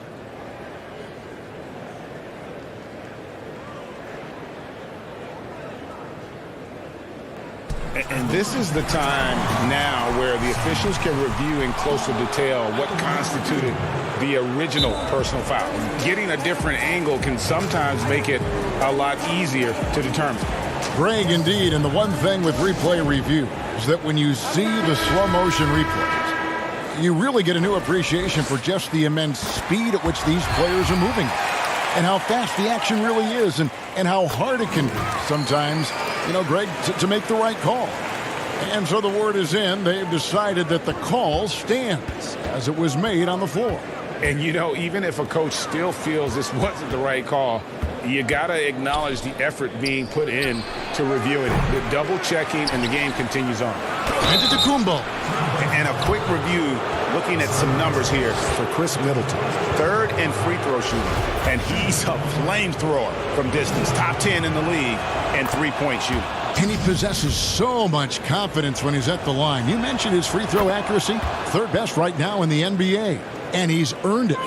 S2: And this is the time now where the officials can review in closer detail what constituted the original personal foul. Getting a different angle can sometimes make it a lot easier to determine.
S1: Greg, indeed, and the one thing with replay review is that when you see the slow motion replays, you really get a new appreciation for just the immense speed at which these players are moving and how fast the action really is and how hard it can sometimes, you know, Greg, to make the right call. And so the word is in. They've decided that the call stands as it was made on the floor.
S2: And, you know, even if a coach still feels this wasn't the right call, you got to acknowledge the effort being put in to reviewing it. The double checking, and the game continues on.
S1: Antetokounmpo.
S2: And a quick review looking at some numbers here for Chris Middleton. Third in free throw shooting, and he's a flamethrower from distance. Top 10 in the league and three-point shooting.
S1: And he possesses so much confidence when he's at the line. You mentioned his free throw accuracy, third best right now in the NBA, and he's earned it.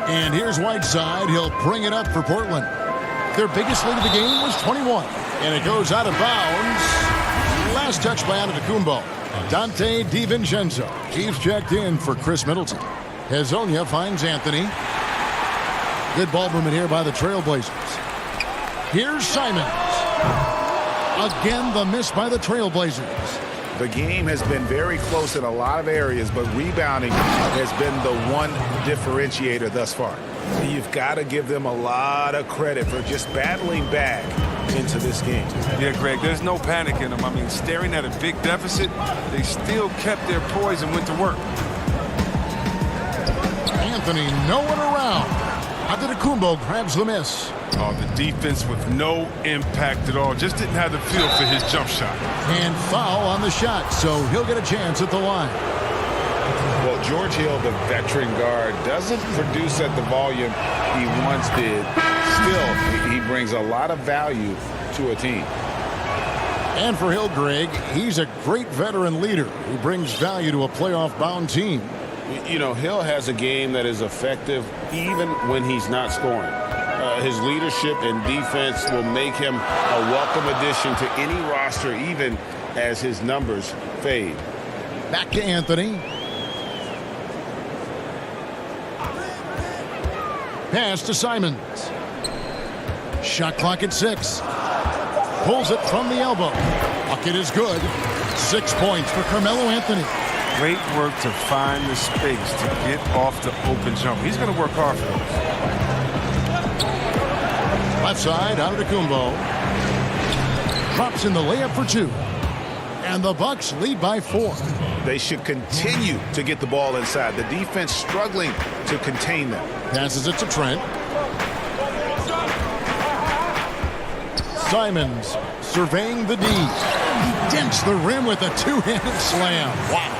S1: And here's Whiteside. He'll bring it up for Portland. Their biggest lead of the game was 21, and it goes out of bounds. Last touch by Antetokounmpo. Dante DiVincenzo. He's checked in for Chris Middleton. Hezonja finds Anthony. Good ball movement here by the Trailblazers. Here's Simons. Again, the miss by the Trailblazers.
S2: The game has been very close in a lot of areas, but rebounding has been the one differentiator thus far. You've got to give them a lot of credit for just battling back into this game.
S12: Yeah, Greg, there's no panic in them. I mean, staring at a big deficit, they still kept their poise and went to work.
S1: Anthony, no one around. Antetokounmpo grabs the miss.
S12: Oh, the defense with no impact at all. Just didn't have the feel for his jump shot.
S1: And foul on the shot, so he'll get a chance at the line.
S2: Well, George Hill, the veteran guard, doesn't produce at the volume he once did. Still, he brings a lot of value to a team.
S1: And for Hill, Greg, he's a great veteran leader who brings value to a playoff-bound team.
S2: You know, Hill has a game that is effective even when he's not scoring. His leadership and defense will make him a welcome addition to any roster, even as his numbers fade.
S1: Back to Anthony. Pass to Simons. Shot clock at 6. Pulls it from the elbow. Bucket is good. 6 points for Carmelo Anthony.
S12: Great work to find the space to get off the open jump. He's going to work hard for this.
S1: Left side, Antetokounmpo. Drops in the layup for 2. And the Bucks lead by 4.
S2: They should continue to get the ball inside. The defense struggling to contain them.
S1: Passes it to Trent. Simons surveying the D. He dents the rim with a two-handed slam. Wow.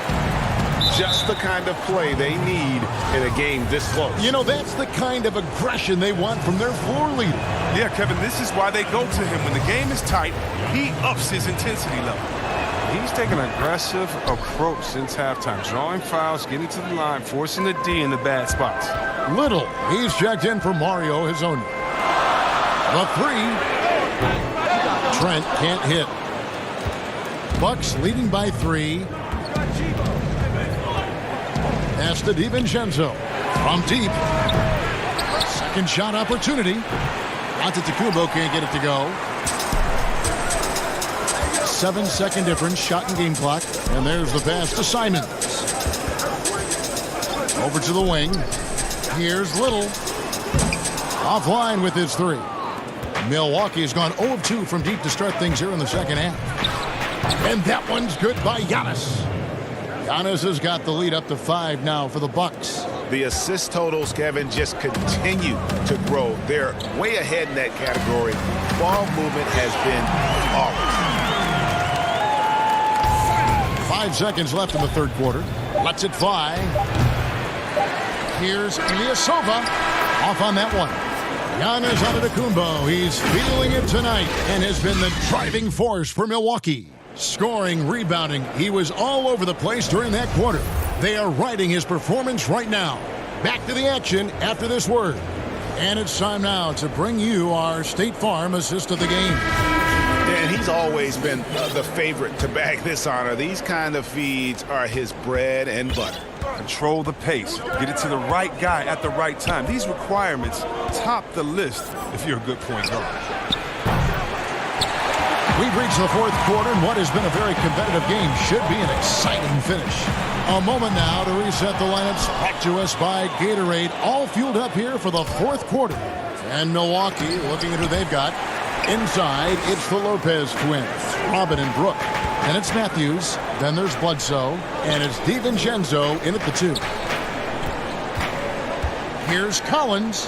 S2: Just the kind of play they need in a game this close.
S1: You know, that's the kind of aggression they want from their floor leader.
S12: Yeah, Kevin, this is why they go to him. When the game is tight, he ups his intensity level. He's taken an aggressive approach since halftime, drawing fouls, getting to the line, forcing the D in the bad spots.
S1: Little, he's checked in for Mario Hezonja. The 3. Trent can't hit. Bucks leading by 3. Pass to DiVincenzo from deep. Second shot opportunity. Antetokounmpo can't get it to go. 7-second difference, shot and game clock. And there's the pass to Simons. Over to the wing. Here's Little. Offline with his 3. Milwaukee has gone 0 of 2 from deep to start things here in the second half. And that one's good by Giannis. Giannis has got the lead up to 5 now for the Bucks.
S2: The assist totals, Kevin, just continue to grow. They're way ahead in that category. Ball movement has been flawless.
S1: 5 seconds left in the third quarter. Lets it fly. Here's Ilyasova. Off on that one. Giannis Antetokounmpo. He's feeling it tonight and has been the driving force for Milwaukee. Scoring, rebounding. He was all over the place during that quarter. They are riding his performance right now. Back to the action after this word. And it's time now to bring you our State Farm assist of the game.
S2: And he's always been the favorite to bag this honor. These kind of feeds are his bread and butter.
S12: Control the pace. Get it to the right guy at the right time. These requirements top the list if you're a good point guard.
S1: We've reached the fourth quarter, and what has been a very competitive game should be an exciting finish. A moment now to reset the lineups. Back to us by Gatorade, all fueled up here for the fourth quarter. And Milwaukee, looking at who they've got. Inside, it's the Lopez twins, Robin and Brooke. Then it's Matthews, then there's Bledsoe, and it's DiVincenzo in at the 2. Here's Collins.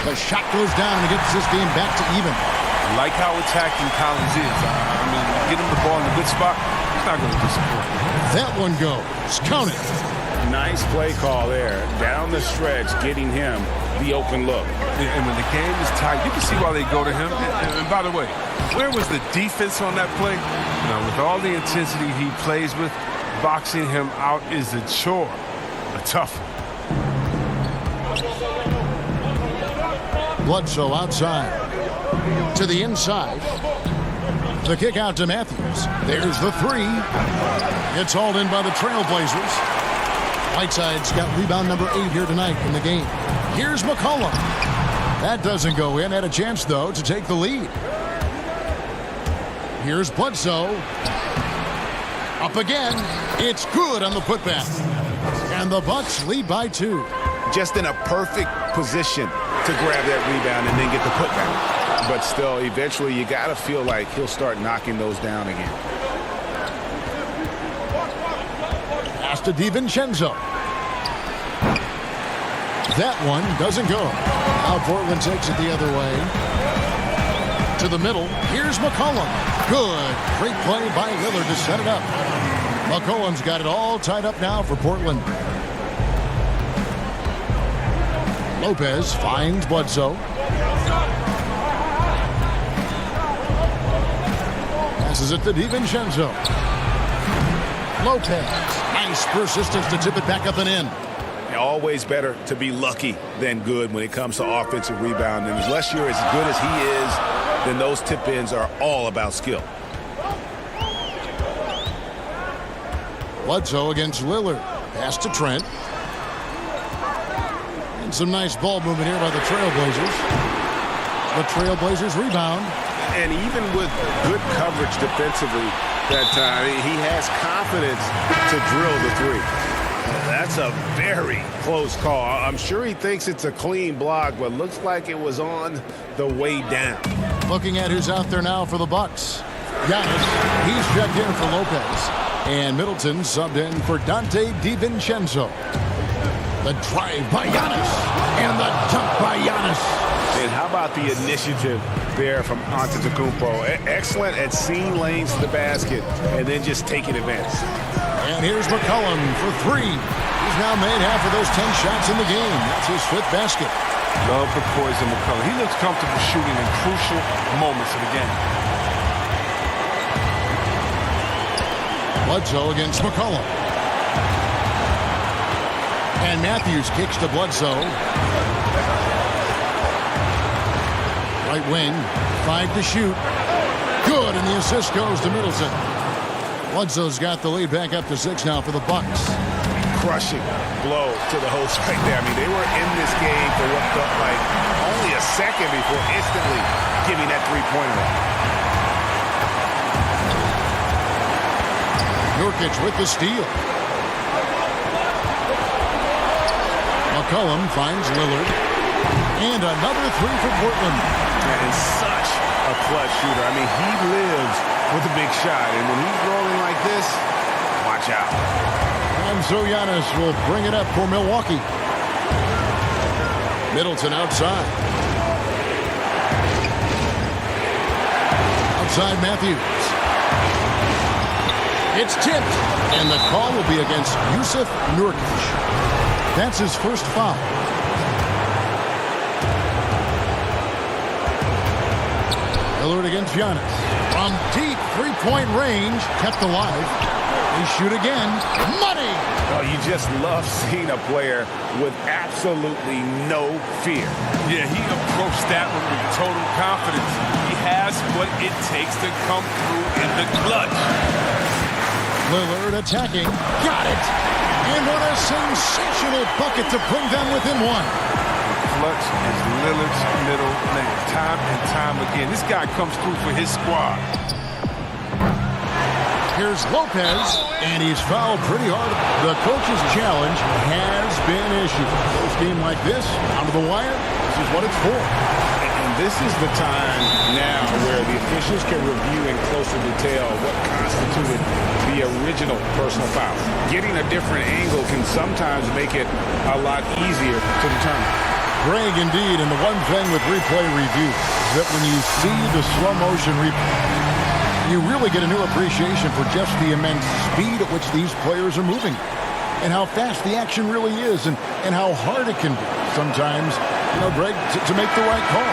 S1: The shot goes down and it gets this game back to even.
S12: I like how attacking Collins is. I mean, get him the ball in a good spot, he's not going to disappoint.
S1: That one goes. Count it.
S2: Nice play call there. Down the stretch, getting him the open look.
S12: And when the game is tight, you can see why they go to him. And by the way, where was the defense on that play? You know, with all the intensity he plays with, boxing him out is a chore, a tough one.
S1: Bledsoe outside. To the inside. The kick out to Matthews. There's the 3. It's hauled in by the Trailblazers. Whiteside's got rebound number 8 here tonight in the game. Here's McCollum. That doesn't go in. Had a chance, though, to take the lead. Here's Bledsoe. Up again. It's good on the putback. And the Bucks lead by 2.
S2: Just in a perfect position to grab that rebound and then get the putback. But still, eventually, you got to feel like he'll start knocking those down again.
S1: Pass to DiVincenzo. That one doesn't go. Now Portland takes it the other way. To the middle. Here's McCollum. Good. Great play by Lillard to set it up. McCollum's got it all tied up now for Portland. Lopez finds Bledsoe. Passes it to DiVincenzo. Lopez. Nice persistence to tip it back up and in.
S2: Always better to be lucky than good when it comes to offensive rebound. And unless you're as good as he is, then those tip-ins are all about skill.
S1: Bledsoe against Lillard. Pass to Trent. And some nice ball movement here by the Trailblazers. The Trailblazers rebound.
S2: And even with good coverage defensively that time, he has confidence to drill the 3. That's a very close call. I'm sure he thinks it's a clean block, but looks like it was on the way down.
S1: Looking at who's out there now for the Bucks. Giannis, he's checked in for Lopez. And Middleton subbed in for Dante DiVincenzo. The drive by Giannis. And the dunk by Giannis.
S2: And how about the initiative there from Antetokounmpo? Excellent at seeing lanes to the basket and then just taking advantage.
S1: And here's McCollum for 3. He's now made half of those 10 shots in the game. That's his 5th basket.
S12: Love the poise of McCollum. He looks comfortable shooting in crucial moments of the game.
S1: Bledsoe against McCollum. And Matthews kicks to Bledsoe. Right wing, 5 to shoot. Good, and the assist goes to Middleton. Bledsoe's got the lead back up to 6 now for the Bucks.
S2: Crushing blow to the host right there. I mean, they were in this game for what felt like only a second before instantly giving that 3-pointer.
S1: Nurkic with the steal. McCollum finds Lillard. And another three for Portland.
S4: That is such a clutch shooter. I mean, he lives with a big shot. And when he's rolling like this, watch out.
S1: And so Giannis will bring it up for Milwaukee. Middleton outside. Outside Matthews. It's tipped. And the call will be against Yusuf Nurkic. That's his first foul. Lillard against Giannis. From deep three-point range, kept alive. They shoot again. Money!
S4: Oh, you just love seeing a player with absolutely no fear.
S12: Yeah, he approached that one with total confidence. He has what it takes to come through in the clutch.
S1: Lillard attacking. Got it! And what a sensational bucket to bring them within one.
S12: Clutch is Lillard's middle name. Time and time again. This guy comes through for his squad.
S1: Here's Lopez, and he's fouled pretty hard. The coach's challenge has been issued. This game like this, out of the wire, this is what it's for.
S2: And this is the time now where the officials can review in closer detail what constituted the original personal foul. Getting a different angle can sometimes make it a lot easier to determine.
S1: Greg, indeed, and the one thing with replay review is that when you see the slow motion replay, you really get a new appreciation for just the immense speed at which these players are moving and how fast the action really is and how hard it can be sometimes, Greg, to make the right call.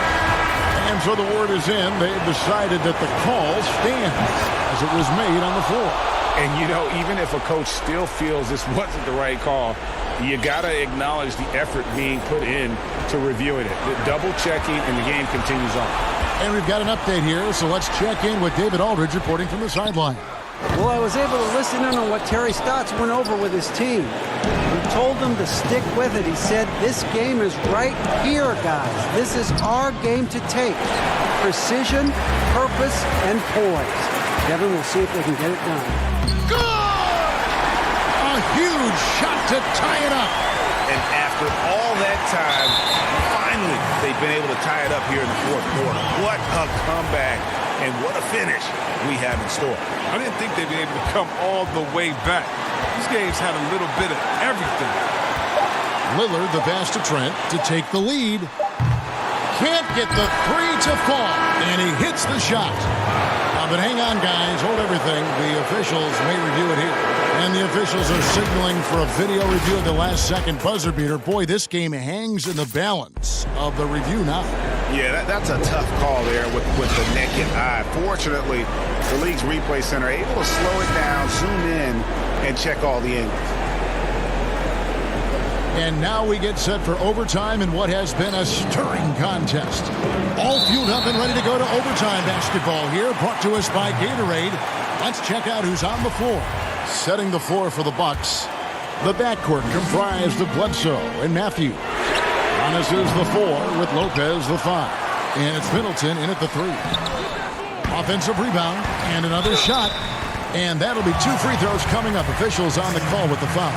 S1: And so the word is in. They've decided that the call stands as it was made on the floor.
S2: And, even if a coach still feels this wasn't the right call, you got to acknowledge the effort being put in to reviewing it. The double checking, and the game continues on.
S1: And we've got an update here, so let's check in with David Aldridge reporting from the sideline.
S5: Well, I was able to listen in on what Terry Stotts went over with his team. He told them to stick with it. He said, this game is right here, guys. This is our game to take. Precision, purpose, and poise. Kevin, we'll see if they can get it done.
S1: Good! A huge shot to tie it up.
S2: And after all that time, finally, they've been able to tie it up here in the fourth quarter. What a comeback and what a finish we have in store.
S12: I didn't think they'd be able to come all the way back. This game's had a little bit of everything.
S1: Lillard, the pass to Trent to take the lead. Can't get the three to fall, and he hits the shot. But hang on, guys. Hold everything. The officials may review it here. And the officials are signaling for a video review of the last-second buzzer beater. Boy, this game hangs in the balance of the review now.
S2: Yeah, that's a tough call there with the naked eye. Fortunately, the league's replay center able to slow it down, zoom in, and check all the angles.
S1: And now we get set for overtime in what has been a stirring contest. All fueled up and ready to go to overtime basketball here, brought to us by Gatorade. Let's check out who's on the floor. Setting the floor for the Bucks, the backcourt comprised of Bledsoe and Matthews. Giannis is the 4 with Lopez the 5. And it's Middleton in at the 3. Offensive rebound and another shot. And that'll be 2 free throws coming up. Officials on the call with the foul.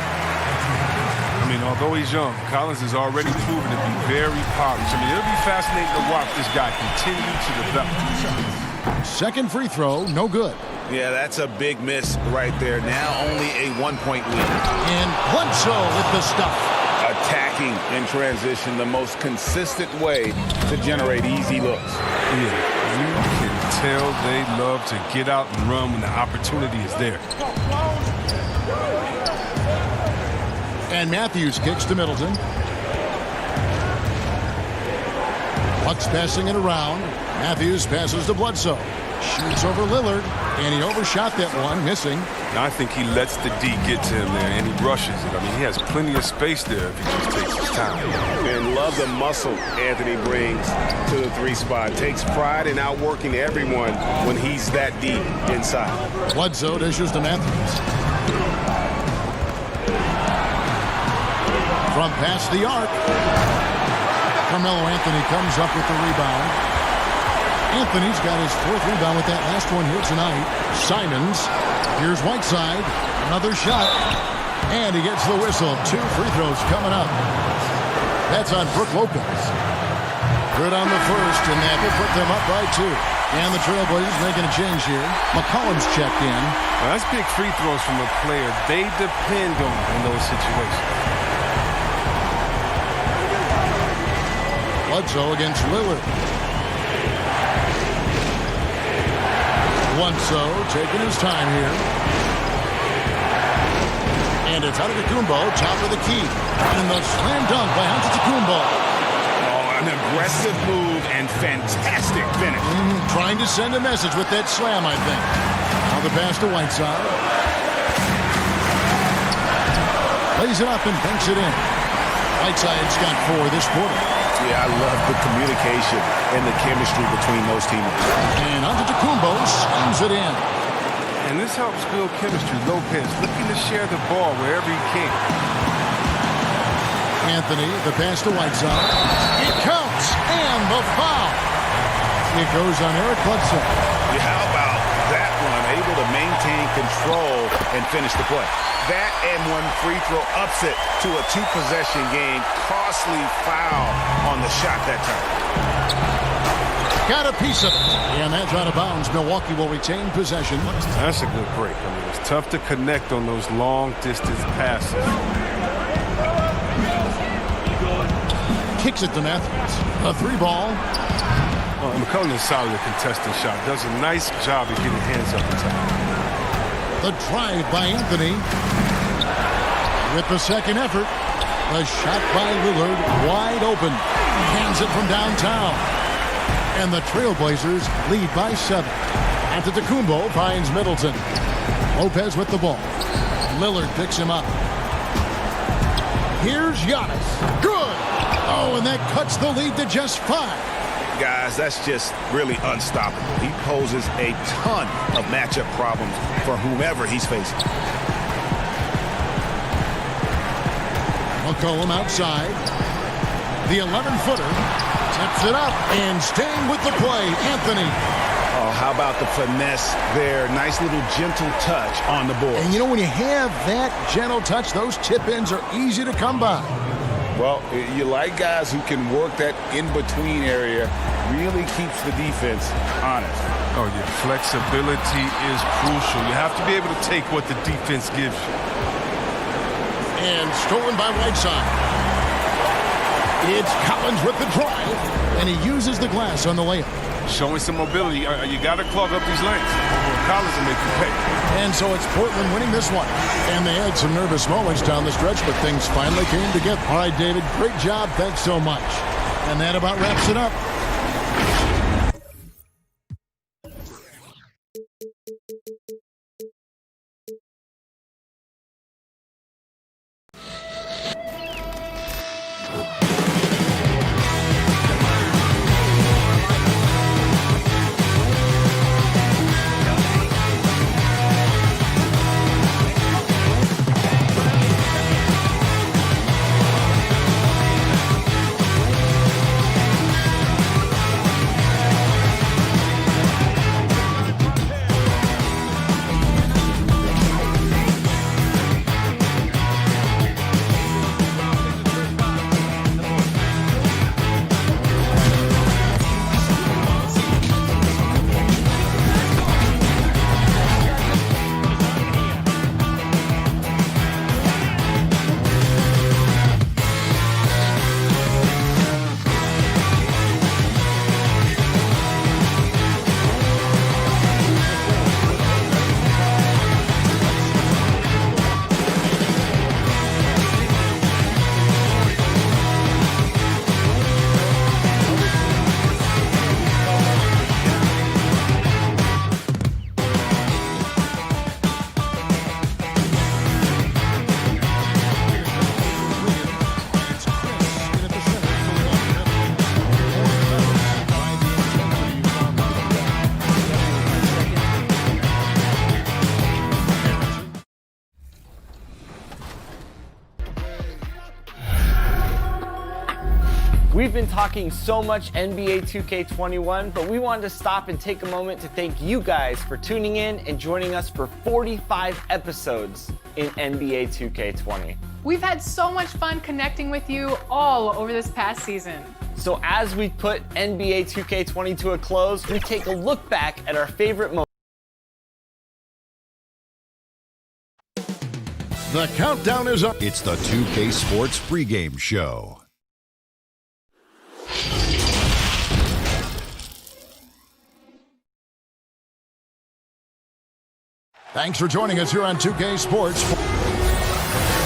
S12: I mean, although he's young, Collins has already proven to be very polished. I mean, it'll be fascinating to watch this guy continue to develop.
S1: Second free throw, no good.
S2: Yeah, that's a big miss right there. Now only a 1-point lead.
S1: And Bledsoe with the stuff.
S2: Attacking in transition, the most consistent way to generate easy looks.
S12: Yeah, you can tell they love to get out and run when the opportunity is there.
S1: And Matthews kicks to Middleton. Bucks passing it around. Matthews passes to Bledsoe. Shoots over Lillard, and he overshot that one, missing.
S12: I think he lets the D get to him there, and he rushes it. I mean, he has plenty of space there if he just takes his time.
S4: And love the muscle Anthony brings to the 3 spot. Takes pride in outworking everyone when he's that deep inside.
S1: Bledsoe dishes to Matthews. From past the arc. Carmelo Anthony comes up with the rebound. Anthony's got his 4th rebound with that last one here tonight. Simons. Here's Whiteside. Another shot. And he gets the whistle. 2 free throws coming up. That's on Brook Lopez. Good on the first, and that will put them up by 2. And the Trailblazers making a change here. McCollum's checked in.
S12: Well, that's big free throws from a player. They depend on in those situations.
S1: Bledsoe against Lillard. Bledsoe taking his time here. And it's Antetokounmpo, top of the key. And the slam dunk by Antetokounmpo.
S2: Oh, an aggressive move and fantastic finish.
S1: Trying to send a message with that slam, I think. Now the pass to Whiteside. Lays it up and banks it in. Whiteside's got 4 this quarter.
S2: Yeah, I love the communication and the chemistry between those teammates.
S1: And Antetokounmpo slams it in.
S12: And this helps build chemistry. Lopez looking to share the ball wherever he can.
S1: Anthony, the pass to Whiteside. It counts, and the foul. It goes on Eric Bledsoe.
S2: Yeah, how about that one? Able to maintain control and finish the play. That and one free throw ups it to a 2-possession game. Costly foul on the shot that time.
S1: Got a piece of it. And that's out of bounds. Milwaukee will retain possession.
S12: That's a good break. I mean, it's tough to connect on those long-distance passes.
S1: Kicks it to Matthews. A 3-ball.
S12: McCollum is solid at contesting shot. Does a nice job of getting hands up the top.
S1: The drive by Anthony. With the second effort. The shot by Lillard. Wide open. Hands it from downtown. And the Trailblazers lead by 7. Antetokounmpo finds Middleton. Lopez with the ball. Lillard picks him up. Here's Giannis. Good. Oh, and that cuts the lead to just 5.
S2: Guys, that's just really unstoppable. He poses a ton of matchup problems for whomever he's facing.
S1: McCollum outside. The 11-footer tips it up and staying with the play, Anthony.
S2: Oh, how about the finesse there? Nice little gentle touch on the board.
S1: And you know, when you have that gentle touch, those tip-ins are easy to come by.
S2: Well, you like guys who can work that in-between area. Really keeps the defense honest.
S12: Oh, yeah. Flexibility is crucial. You have to be able to take what the defense gives you.
S1: And stolen by Whiteside. It's Collins with the drive, and he uses the glass on the layup.
S12: Showing some mobility. You got to clog up these lanes. Collins will make you pay.
S1: And so it's Portland winning this one. And they had some nervous moments down the stretch, but things finally came together. All right, David, great job. Thanks so much. And that about wraps it up.
S13: We've been talking so much NBA 2K21, but we wanted to stop and take a moment to thank you guys for tuning in and joining us for 45 episodes in NBA 2K20.
S14: We've had so much fun connecting with you all over this past season.
S13: So as we put NBA 2K20 to a close, we take a look back at our favorite moments.
S1: The countdown is up.
S6: It's the 2K Sports pregame show.
S1: Thanks for joining us here on 2K Sports.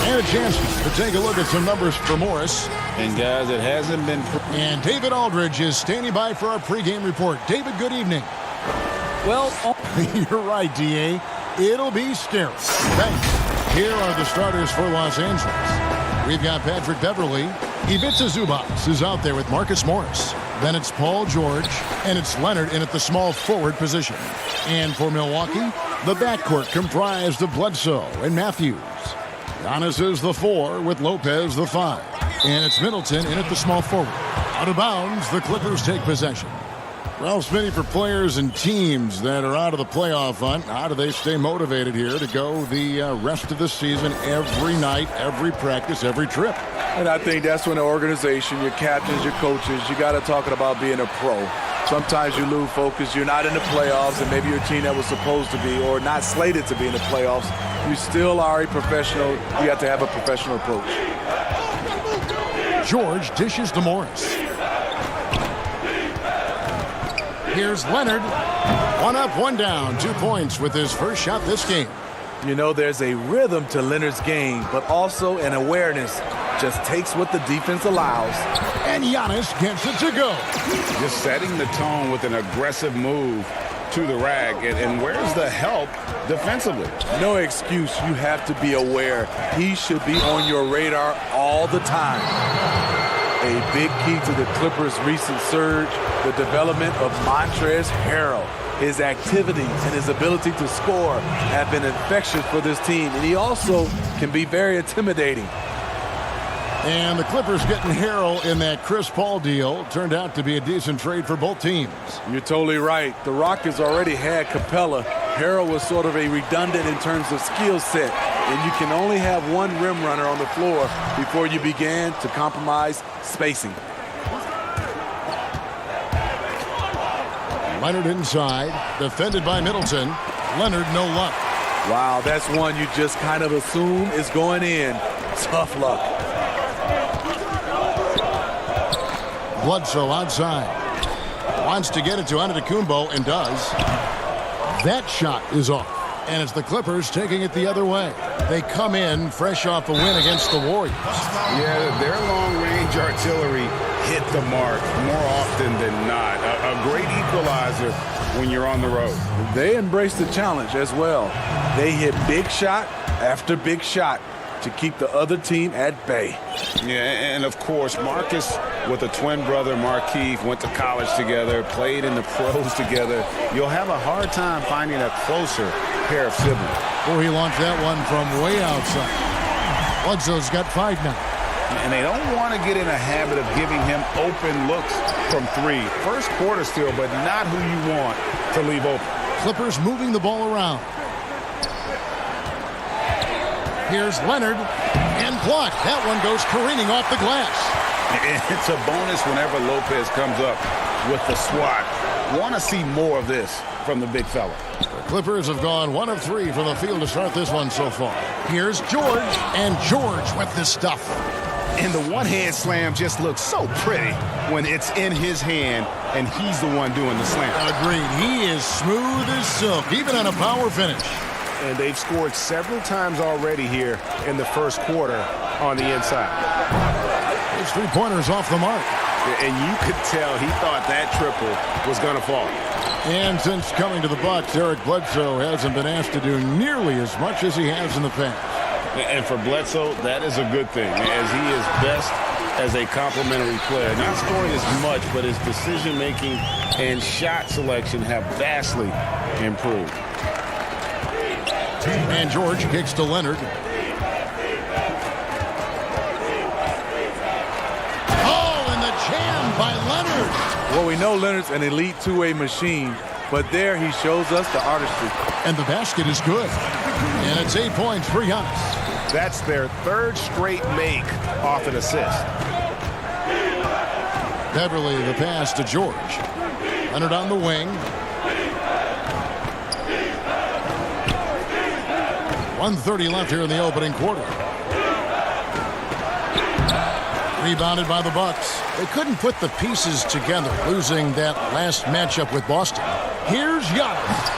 S1: And a chance to take a look at some numbers for Morris.
S2: And guys, it hasn't been...
S1: And David Aldridge is standing by for our pregame report. David, good evening.
S5: Well,
S1: you're right, D.A. It'll be scary. Thanks. Here are the starters for Los Angeles. We've got Patrick Beverly. Ivica Zubac is out there with Marcus Morris. Then it's Paul George, and it's Leonard in at the small forward position. And for Milwaukee, the backcourt comprised of Bledsoe and Matthews. Giannis is the 4 with Lopez the 5. And it's Middleton in at the small forward. Out of bounds, the Clippers take possession. Well, Smitty, for players and teams that are out of the playoff hunt, how do they stay motivated here to go the rest of the season every night, every practice, every trip?
S15: And I think that's when the organization, your captains, your coaches, you got to talk about being a pro. Sometimes you lose focus. You're not in the playoffs, and maybe your team that was supposed to be or not slated to be in the playoffs, you still are a professional. You have to have a professional approach.
S1: George dishes to Morris. Here's Leonard. 1 up, 1 down. 2 points with his first shot this game.
S15: You know, there's a rhythm to Leonard's game, but also an awareness. Just takes what the defense allows.
S1: And Giannis gets it to go.
S2: Just setting the tone with an aggressive move to the rack. And where's the help defensively?
S15: No excuse. You have to be aware. He should be on your radar all the time. A big key to the Clippers' recent surge, the development of Montrezl Harrell. His activity and his ability to score have been infectious for this team, and he also can be very intimidating.
S1: And the Clippers getting Harrell in that Chris Paul deal turned out to be a decent trade for both teams.
S15: You're totally right. The Rockets already had Capella. Harrell was sort of a redundant in terms of skill set, and you can only have one rim runner on the floor before you began to compromise spacing.
S1: Leonard inside, defended by Middleton. Leonard, no luck.
S15: Wow, that's one you just kind of assume is going in. Tough luck.
S1: Bledsoe outside. Wants to get it to Antetokounmpo and does. That shot is off. And it's the Clippers taking it the other way. They come in fresh off a win against the Warriors.
S2: Yeah, their long-range artillery hit the mark more often than not. A great equalizer when you're on the road.
S15: They embrace the challenge as well. They hit big shot after big shot to keep the other team at bay.
S2: Yeah, and of course, Marcus with a twin brother, Markieff, went to college together, played in the pros together. You'll have a hard time finding a closer pair of siblings.
S1: Oh, he launched that one from way outside. Bledsoe's got 5 now.
S2: And they don't want to get in a habit of giving him open looks from 3. First quarter still, but not who you want to leave open.
S1: Clippers moving the ball around. Here's Leonard, and blocked. That one goes careening off the glass.
S2: It's a bonus whenever Lopez comes up with the swat. Want to see more of this from the big fella.
S1: The Clippers have gone 1 of 3 from the field to start this one so far. Here's George, and George with the stuff.
S2: And the one-hand slam just looks so pretty when it's in his hand and he's the one doing the slam.
S1: Agreed. He is smooth as silk, even on a power finish.
S4: And they've scored several times already here in the first quarter on the inside.
S1: His 3-pointers off the mark.
S4: And you could tell he thought that triple was going to fall.
S1: And since coming to the Bucks, Eric Bledsoe hasn't been asked to do nearly as much as he has in the past.
S2: And for Bledsoe, that is a good thing, as he is best as a complementary player. Not scoring as much, but his decision-making and shot selection have vastly improved.
S1: And George kicks to Leonard. Oh, and the chance
S15: Well, we know Leonard's an elite two-way machine, but there he shows us the artistry.
S1: And the basket is good. And it's 8 points for Giannis.
S4: That's their third straight make off an assist.
S1: Beverly the pass to George. Leonard on the wing. 1:30 left here in the opening quarter. Rebounded by the Bucks. They couldn't put the pieces together, losing that last matchup with Boston. Here's Giannis.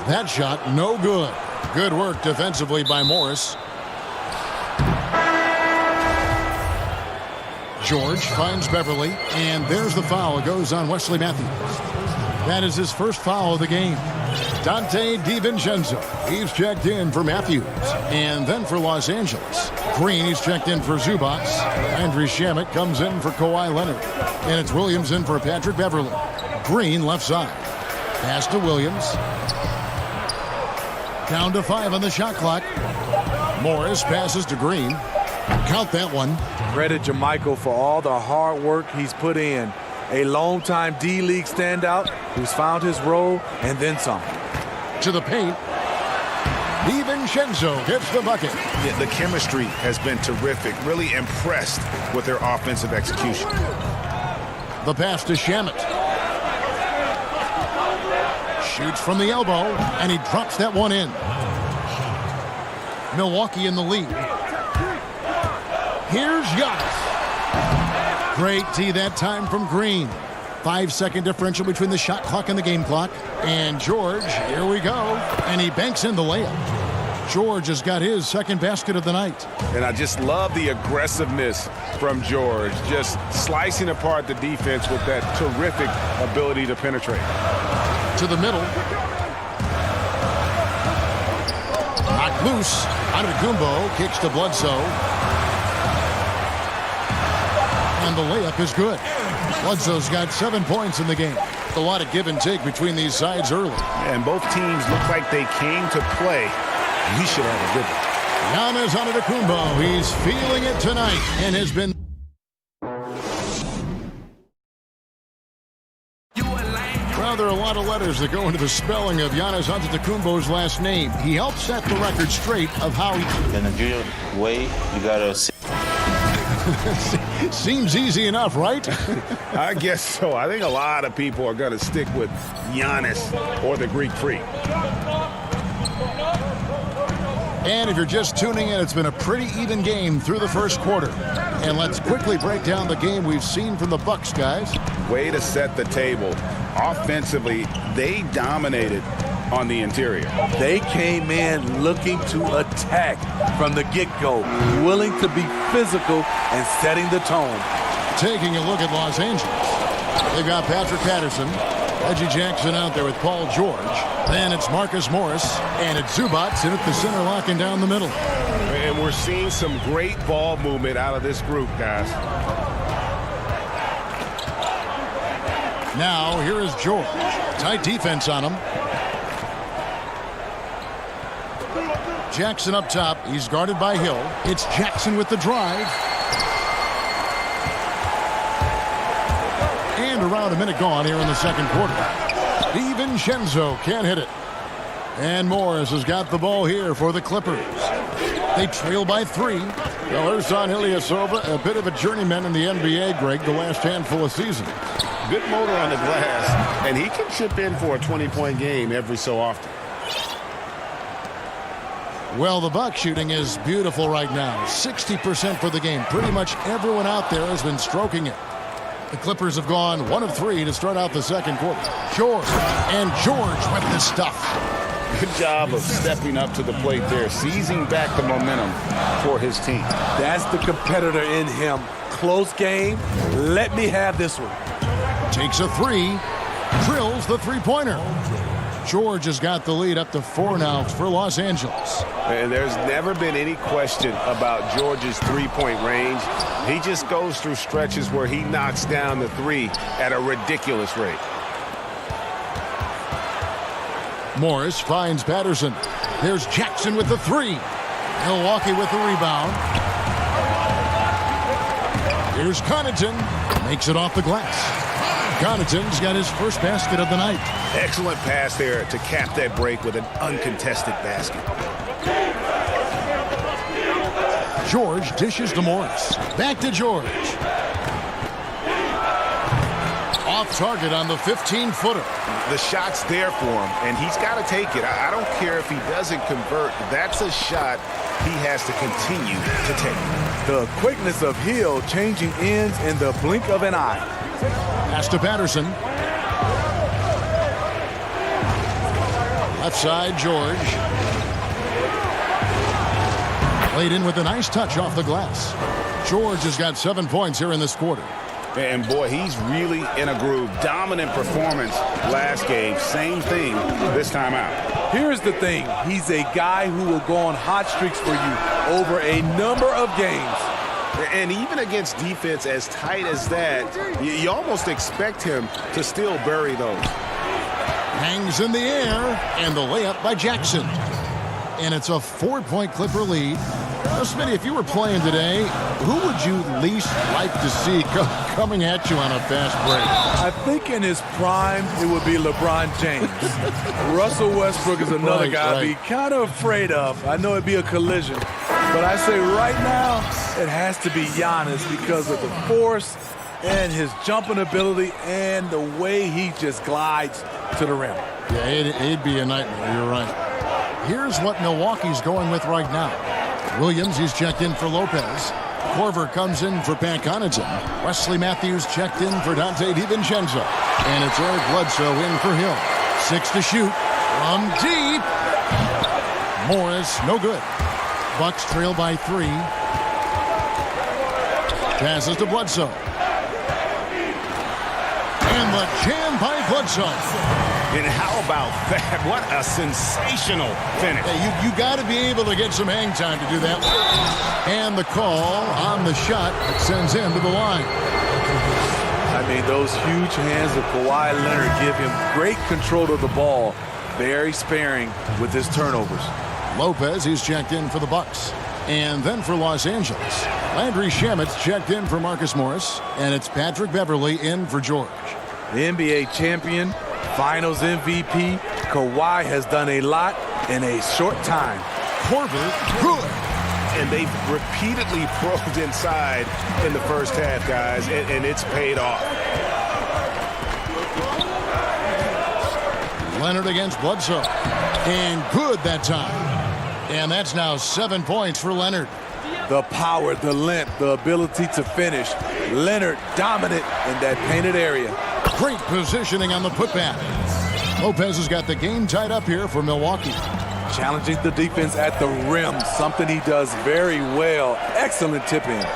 S1: That shot, no good. Good work defensively by Morris. George finds Beverly, and there's the foul. It goes on Wesley Matthews. That is his first foul of the game. Dante DiVincenzo, he's checked in for Matthews. And then for Los Angeles, Green, he's checked in for Zubac. Andrew Shamet comes in for Kawhi Leonard. And it's Williams in for Patrick Beverly. Green left side. Pass to Williams. Down to 5 on the shot clock. Morris passes to Green. Count that one.
S15: Credit Jermichael for all the hard work he's put in. A longtime D-League standout who's found his role and then some.
S1: To the paint. DiVincenzo gets the bucket.
S4: Yeah, the chemistry has been terrific. Really impressed with their offensive execution.
S1: The pass to Shamet. Shoots from the elbow, and he drops that one in. Milwaukee in the lead. Here's Giannis. Great D that time from Green. 5-second differential between the shot clock and the game clock. And George, here we go. And he banks in the layup. George has got his second basket of the night.
S4: And I just love the aggressiveness from George. Just slicing apart the defense with that terrific ability to penetrate.
S1: To the middle. Knocked loose. Antetokounmpo kicks to Bledsoe. And the layup is good. Bledsoe's got 7 points in the game. A lot of give and take between these sides early.
S4: And both teams look like they came to play. He should have a good one.
S1: Giannis Antetokounmpo, he's feeling it tonight and has been. Well, there are a lot of letters that go into the spelling of Giannis Antetokounmpo's last name. He helped set the record straight of how he.
S16: In a good way, you gotta.
S1: Seems easy enough, right?
S4: I guess so. I think a lot of people are going to stick with Giannis or the Greek Freak.
S1: And if you're just tuning in, it's been a pretty even game through the first quarter. And let's quickly break down the game we've seen from the Bucks, guys.
S4: Way to set the table. Offensively, they dominated on the interior.
S15: They came in looking to attack from the get-go, willing to be physical and setting the tone.
S1: Taking a look at Los Angeles. They've got Patrick Patterson, Reggie Jackson out there with Paul George. Then it's Marcus Morris, and it's Zubac in at the center, locking down the middle.
S4: And we're seeing some great ball movement out of this group, guys.
S1: Now, here is George. Tight defense on him. Jackson up top. He's guarded by Hill. It's Jackson with the drive. And around a minute gone here in the second quarter. DiVincenzo can't hit it. And Morris has got the ball here for the Clippers. They trail by 3. Well, there's Son Ilyasova, a bit of a journeyman in the NBA, Greg, the last handful of seasons.
S4: Good motor on the glass, and he can chip in for a 20-point game every so often.
S1: Well, the Bucks shooting is beautiful right now. 60% for the game. Pretty much everyone out there has been stroking it. The Clippers have gone 1 of 3 to start out the second quarter. George with the stuff.
S4: Good job of stepping up to the plate there, seizing back the momentum for his team.
S15: That's the competitor in him. Close game. Let me have this one.
S1: Takes a 3. Drills the three-pointer. George has got the lead up to 4 now for Los Angeles.
S4: And there's never been any question about George's three-point range. He just goes through stretches where he knocks down the 3 at a ridiculous rate.
S1: Morris finds Patterson. There's Jackson with the 3. Milwaukee with the rebound. Here's Connaughton. Makes it off the glass. Connaughton's got his first basket of the night.
S4: Excellent pass there to cap that break with an uncontested basket.
S1: George dishes to Morris. Back to George. Off target on the 15-footer.
S4: The shot's there for him, and he's got to take it. I don't care if he doesn't convert. That's a shot he has to continue to take.
S15: The quickness of Hill changing ends in the blink of an eye.
S1: Pass to Patterson. Left side, George. Played in with a nice touch off the glass. George has got 7 points here in this quarter.
S4: And boy, he's really in a groove. Dominant performance last game. Same thing this time out.
S15: Here's the thing. He's a guy who will go on hot streaks for you over a number of games.
S4: And even against defense as tight as that, you almost expect him to still bury those.
S1: Hangs in the air, and the layup by Jackson. And it's a 4-point Clipper lead. Now, Smitty, if you were playing today, who would you least like to see coming at you on a fast break?
S15: I think in his prime, it would be LeBron James. Russell Westbrook is another guy I'd be kind of afraid of. I know it'd be a collision. But I say right now, it has to be Giannis because of the force and his jumping ability and the way he just glides to the rim.
S1: Yeah, it'd be a nightmare. You're right. Here's what Milwaukee's going with right now. Williams, he's checked in for Lopez. Korver comes in for Pat Connaughton. Wesley Matthews checked in for Dante DiVincenzo. And it's Eric Bledsoe in for Hill. 6 to shoot from deep. Morris, no good. Bucks trail by 3. Passes to Bledsoe. And the jam by Bledsoe.
S4: And how about that? What a sensational finish.
S1: Hey, you got to be able to get some hang time to do that. And the call on the shot that sends him to the line.
S15: I mean, those huge hands of Kawhi Leonard give him great control of the ball. Very sparing with his turnovers.
S1: Lopez, he's checked in for the Bucks. And then for Los Angeles, Landry Shamet's checked in for Marcus Morris. And it's Patrick Beverley in for George.
S15: The NBA champion, Finals MVP, Kawhi has done a lot in a short time.
S1: Korver, good.
S4: And they've repeatedly probed inside in the first half, guys, and it's paid off.
S1: Leonard against Bledsoe. And good that time. And that's now 7 points for Leonard.
S15: The power, the length, the ability to finish. Leonard dominant in that painted area.
S1: Great positioning on the putback. Lopez has got the game tied up here for Milwaukee.
S15: Challenging the defense at the rim, something he does very well. Excellent tip in.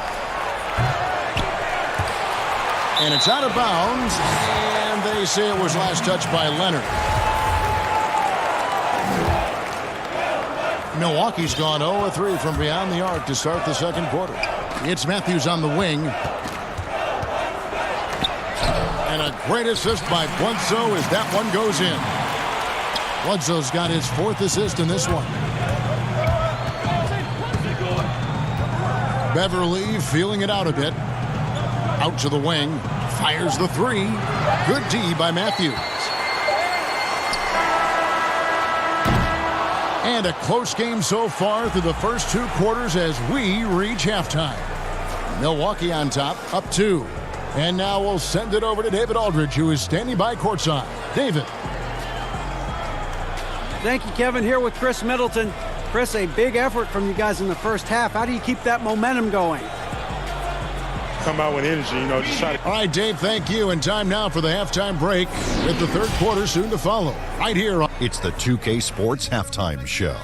S1: And it's out of bounds, and they say it was last touched by Leonard. Milwaukee's gone 0-3 from beyond the arc to start the second quarter. It's Matthews on the wing. And a great assist by Bledsoe as that one goes in. Bledsoe's got his 4th assist in this one. Beverley feeling it out a bit. Out to the wing. Fires the 3. Good D by Matthews. And a close game so far through the first 2 quarters as we reach halftime. Milwaukee on top, up 2. And now we'll send it over to David Aldridge, who is standing by courtside. David.
S5: Thank you, Kevin. Here with Chris Middleton. Chris, a big effort from you guys in the first half. How do you keep that momentum going?
S17: Come out with energy, just try to...
S1: All right, Dave, thank you. And time now for the halftime break with the third quarter soon to follow. Right here.
S6: It's the 2K Sports Halftime Show.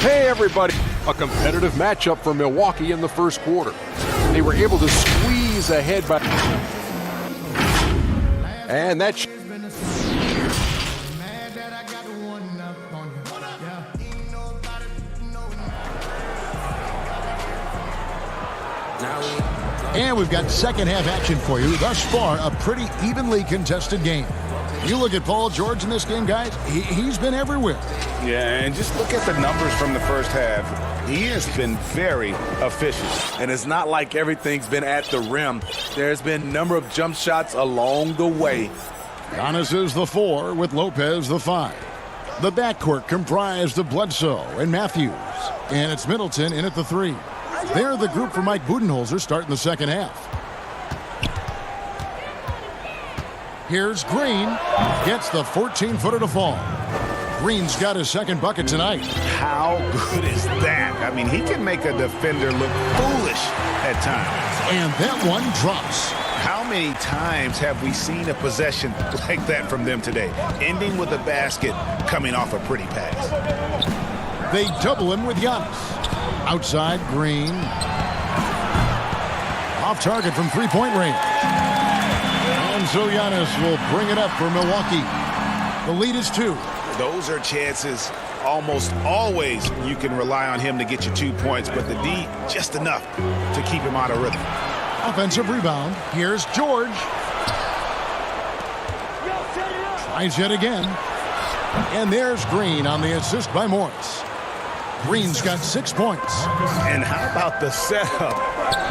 S7: Hey, everybody. A competitive matchup for Milwaukee in the first quarter. They were able to squeeze ahead by... And that...
S1: And we've got second half action for you. Thus far, a pretty evenly contested game. You look at Paul George in this game, guys, he's been everywhere.
S2: Yeah, and just look at the numbers from the first half. He has been very efficient.
S15: And it's not like everything's been at the rim. There's been a number of jump shots along the way.
S1: Giannis is the 4 with Lopez the 5. The backcourt comprised of Bledsoe and Matthews. And it's Middleton in at the 3. They're the group for Mike Budenholzer starting the second half. Here's Green. Gets the 14-footer to fall. Green's got his second bucket tonight.
S2: How good is that? I mean, he can make a defender look foolish at times.
S1: And that one drops.
S2: How many times have we seen a possession like that from them today? Ending with a basket, coming off a pretty pass.
S1: They double him with Giannis. Outside, Green. Off target from three-point range. And so Giannis will bring it up for Milwaukee. The lead is 2.
S2: Those are chances almost always you can rely on him to get you 2 points, but the D just enough to keep him out of rhythm.
S1: Offensive rebound. Here's George. Tries yet again. And there's Green on the assist by Morris. Green's got 6 points.
S2: And how about the setup?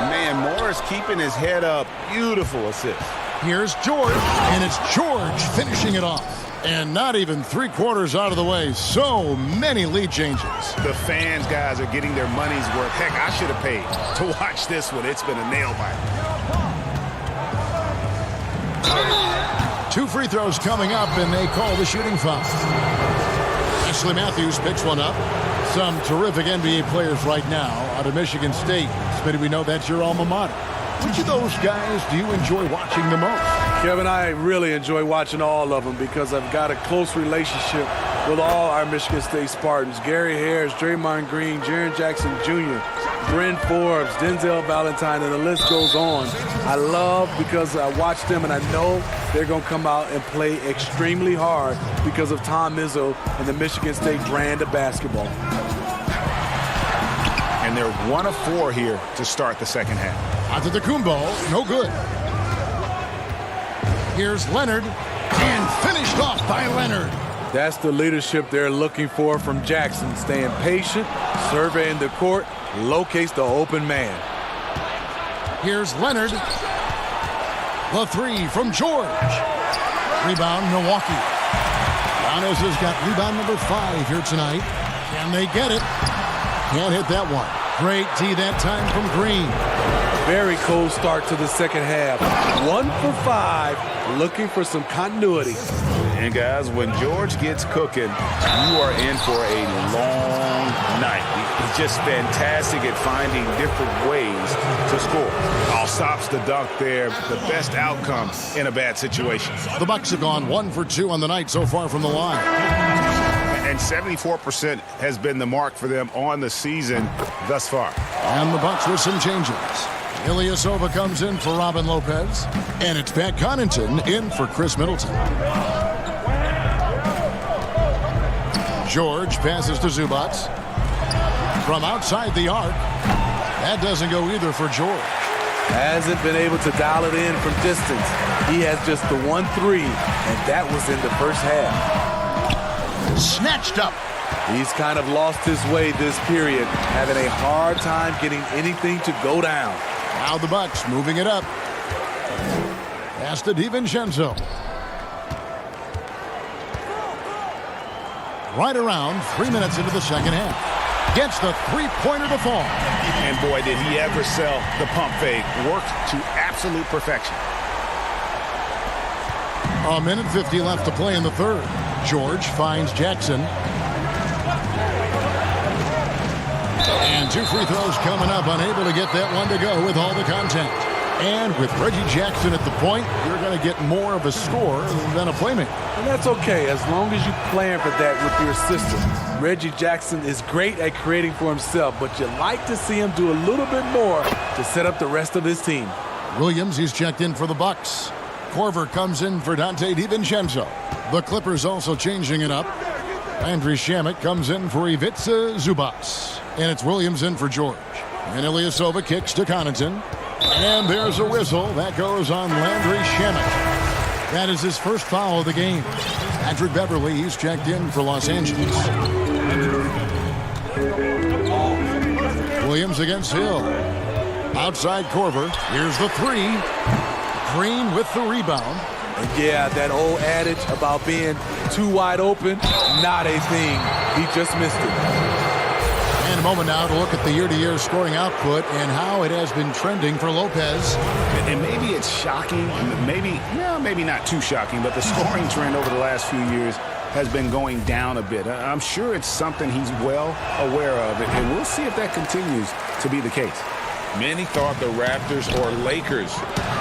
S2: Man, Morris keeping his head up. Beautiful assist.
S1: Here's George, and it's George finishing it off. And not even 3/4 out of the way. So many lead changes.
S2: The fans, guys, are getting their money's worth. Heck, I should have paid to watch this one. It's been a nail-biter.
S1: 2 free throws coming up, and they call the shooting foul. Ashley Matthews picks one up. Some terrific NBA players right now out of Michigan State. Smitty, we know that's your alma mater. Which of those guys do you enjoy watching the most?
S15: Kevin, I really enjoy watching all of them because I've got a close relationship with all our Michigan State Spartans. Gary Harris, Draymond Green, Jaren Jackson Jr., Bryn Forbes, Denzel Valentine, and the list goes on. I love because I watch them and I know they're going to come out and play extremely hard because of Tom Izzo and the Michigan State brand of basketball.
S2: And they're 1 of 4 here to start the second half.
S1: Antetokounmpo, no good. Here's Leonard, and finished off by Leonard.
S15: That's the leadership they're looking for from Jackson. Staying patient, surveying the court, locates the open man.
S1: Here's Leonard. The 3 from George. Rebound, Milwaukee. Giannis has got rebound number 5 here tonight. Can they get it? Can't hit that one. Great D that time from Green.
S15: Very cold start to the second half. 1 for 5, looking for some continuity.
S2: And guys, when George gets cooking, you are in for a long night. He's just fantastic at finding different ways to score. All stops the dunk there, the best outcome in a bad situation.
S1: The Bucks have gone 1 for 2 on the night so far from the line.
S2: And 74% has been the mark for them on the season thus far.
S1: And the Bucks with some changes. Ilyasova comes in for Robin Lopez. And it's Pat Connaughton in for Chris Middleton. George passes to Zubac. From outside the arc. That doesn't go either for George.
S15: Hasn't been able to dial it in from distance. He has just the 1-3, and that was in the first half.
S1: Snatched up.
S15: He's kind of lost his way this period, having a hard time getting anything to go down.
S1: Now the Bucks moving it up. Pass to DiVincenzo. Right around 3 minutes into the second half. Gets the 3-pointer to fall.
S2: And boy, did he ever sell the pump fake. Worked to absolute perfection.
S1: 1:50 left to play in the third. George finds Jackson. And 2 free throws coming up, unable to get that one to go with all the contact. And with Reggie Jackson at the point, you're going to get more of a score than a playmaker.
S15: And that's okay, as long as you plan for that with your system. Reggie Jackson is great at creating for himself, but you like to see him do a little bit more to set up the rest of his team.
S1: Williams, he's checked in for the Bucks. Korver comes in for Dante DiVincenzo. The Clippers also changing it up. Landry Shamet comes in for Ivica Zubac. And it's Williams in for George. And Ilyasova kicks to Connaughton. And there's a whistle. That goes on Landry Shamet. That is his first foul of the game. Patrick Beverly, he's checked in for Los Angeles. Williams against Hill. Outside Korver. Here's the three. Green with the rebound.
S15: And yeah, that old adage about being too wide open, not a thing. He just missed it.
S1: And a moment now to look at the year-to-year scoring output and how it has been trending for Lopez.
S2: And maybe it's shocking, maybe not too shocking, but the scoring trend over the last few years has been going down a bit. I'm sure it's something he's well aware of, and we'll see if that continues to be the case. Many thought the Raptors or Lakers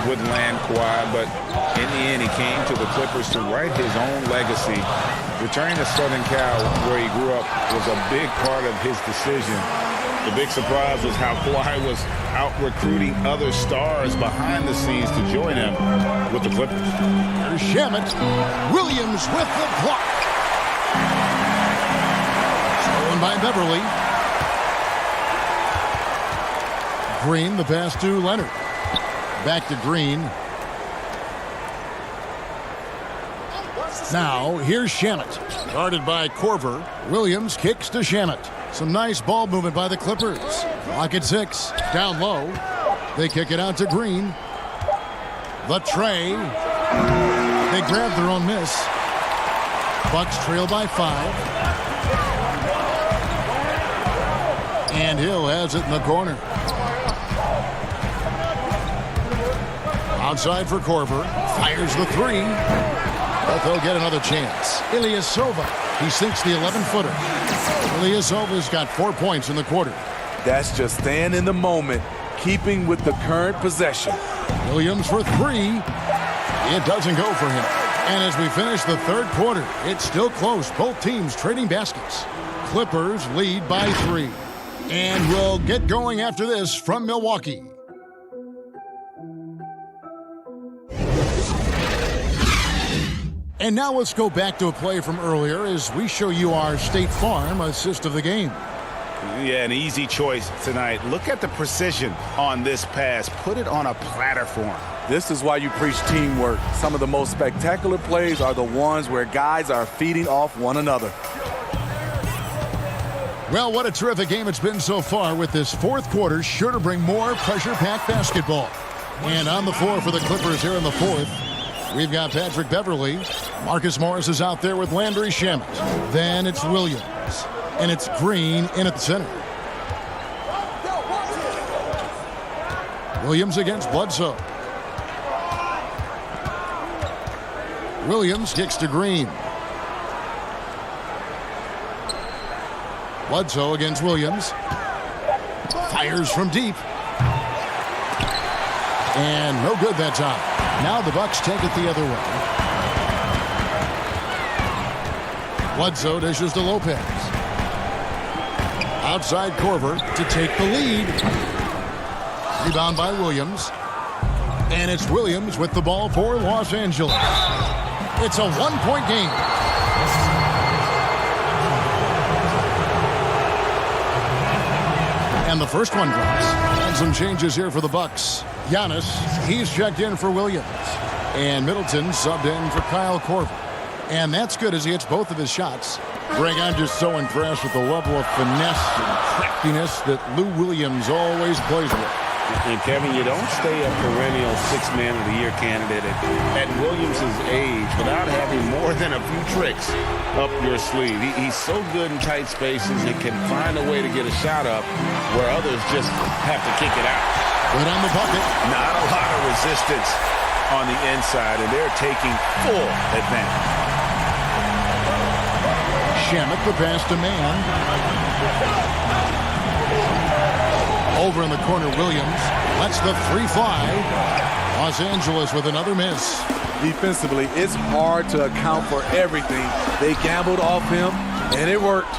S2: would land Kawhi, but in the end he came to the Clippers to write his own legacy. Returning to Southern Cal, where he grew up, was a big part of his decision. The big surprise was how Kawhi was out recruiting other stars behind the scenes to join him with the Clippers.
S1: There's Shamet. Williams with the block. Stolen by Beverly. Green, the pass to Leonard. Back to Green. Now, here's Shamet. Guarded by Korver. Williams kicks to Shamet. Some nice ball movement by the Clippers. Clock at 6. Down low. They kick it out to Green. The tray. They grab their own miss. Bucks trail by 5. And Hill has it in the corner. Outside for Korver. Fires the three. But they'll get another chance. Ilyasova. He sinks the 11-footer. Ilyasova's got 4 points in the quarter.
S15: That's just staying in the moment, keeping with the current possession.
S1: Williams for three. It doesn't go for him. And as we finish the third quarter, it's still close. Both teams trading baskets. Clippers lead by 3. And we'll get going after this from Milwaukee. And now let's go back to a play from earlier as we show you our State Farm assist of the game.
S2: Yeah, an easy choice tonight. Look at the precision on this pass. Put it on a platter form.
S15: This is why you preach teamwork. Some of the most spectacular plays are the ones where guys are feeding off one another.
S1: Well, what a terrific game it's been so far, with this fourth quarter sure to bring more pressure-packed basketball. And on the floor for the Clippers here in the fourth, we've got Patrick Beverly. Marcus Morris is out there with Landry Shamet. Then it's Williams. And it's Green in at the center. Williams against Bledsoe. Williams kicks to Green. Bledsoe against Williams. Fires from deep. And no good that time. Now the Bucks take it the other way. Bledsoe dishes to Lopez. Outside Korver to take the lead. Rebound by Williams. And it's Williams with the ball for Los Angeles. It's a one-point game. And the first one drops. And some changes here for the Bucks. Giannis, he's checked in for Williams. And Middleton subbed in for Kyle Korver. And that's good as he hits both of his shots. Greg, I'm just so impressed with the level of finesse and craftiness that Lou Williams always plays with.
S2: And Kevin, you don't stay a perennial six-man of the year candidate at Williams' age without having more than a few tricks up your sleeve. He's so good in tight spaces and can find a way to get a shot up where others just have to kick it out.
S1: Good on the bucket.
S2: Not a lot of resistance on the inside, and they're taking full advantage.
S1: Shamet, the pass to man. Over in the corner, Williams lets the three fly. Los Angeles with another miss.
S15: Defensively, it's hard to account for everything. They gambled off him, and it worked.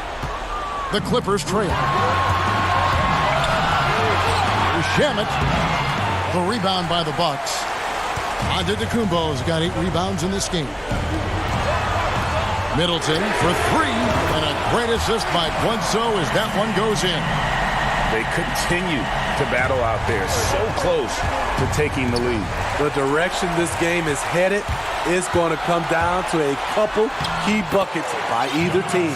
S1: The Clippers trail. Shamet, the rebound by the Bucks. Antetokounmpo's got 8 rebounds in this game. Middleton for 3, and a great assist by Bledsoe as that one goes in.
S2: They continue to battle out there, so close to taking the lead.
S15: The direction this game is headed is going to come down to a couple key buckets by either team.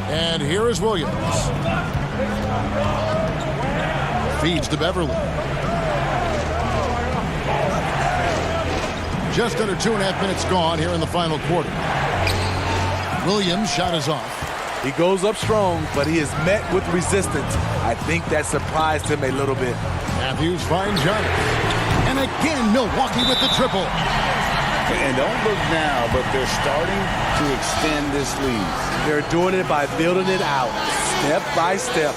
S1: And here is Williams. Feeds to Beverly. Just under 2.5 minutes gone here in the final quarter. Williams' shot is off.
S15: He goes up strong, but he is met with resistance. I think that surprised him a little bit.
S1: Matthews finds Giannis. And again, Milwaukee with the triple.
S2: And don't look now, but they're starting to extend this lead.
S15: They're doing it by building it out, step by step,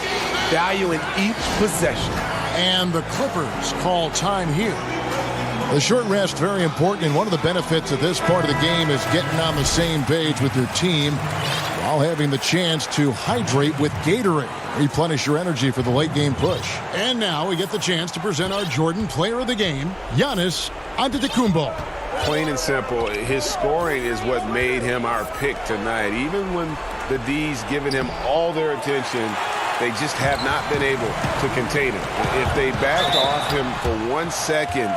S15: valuing each possession.
S1: And the Clippers call time here. The short rest, very important, and one of the benefits of this part of the game is getting on the same page with your team while having the chance to hydrate with Gatorade. Replenish your energy for the late game push. And now we get the chance to present our Jordan Player of the Game, Giannis Antetokounmpo.
S4: Plain and simple, his scoring is what made him our pick tonight. Even when the D's given him all their attention, they just have not been able to contain him. If they backed off him for 1 second,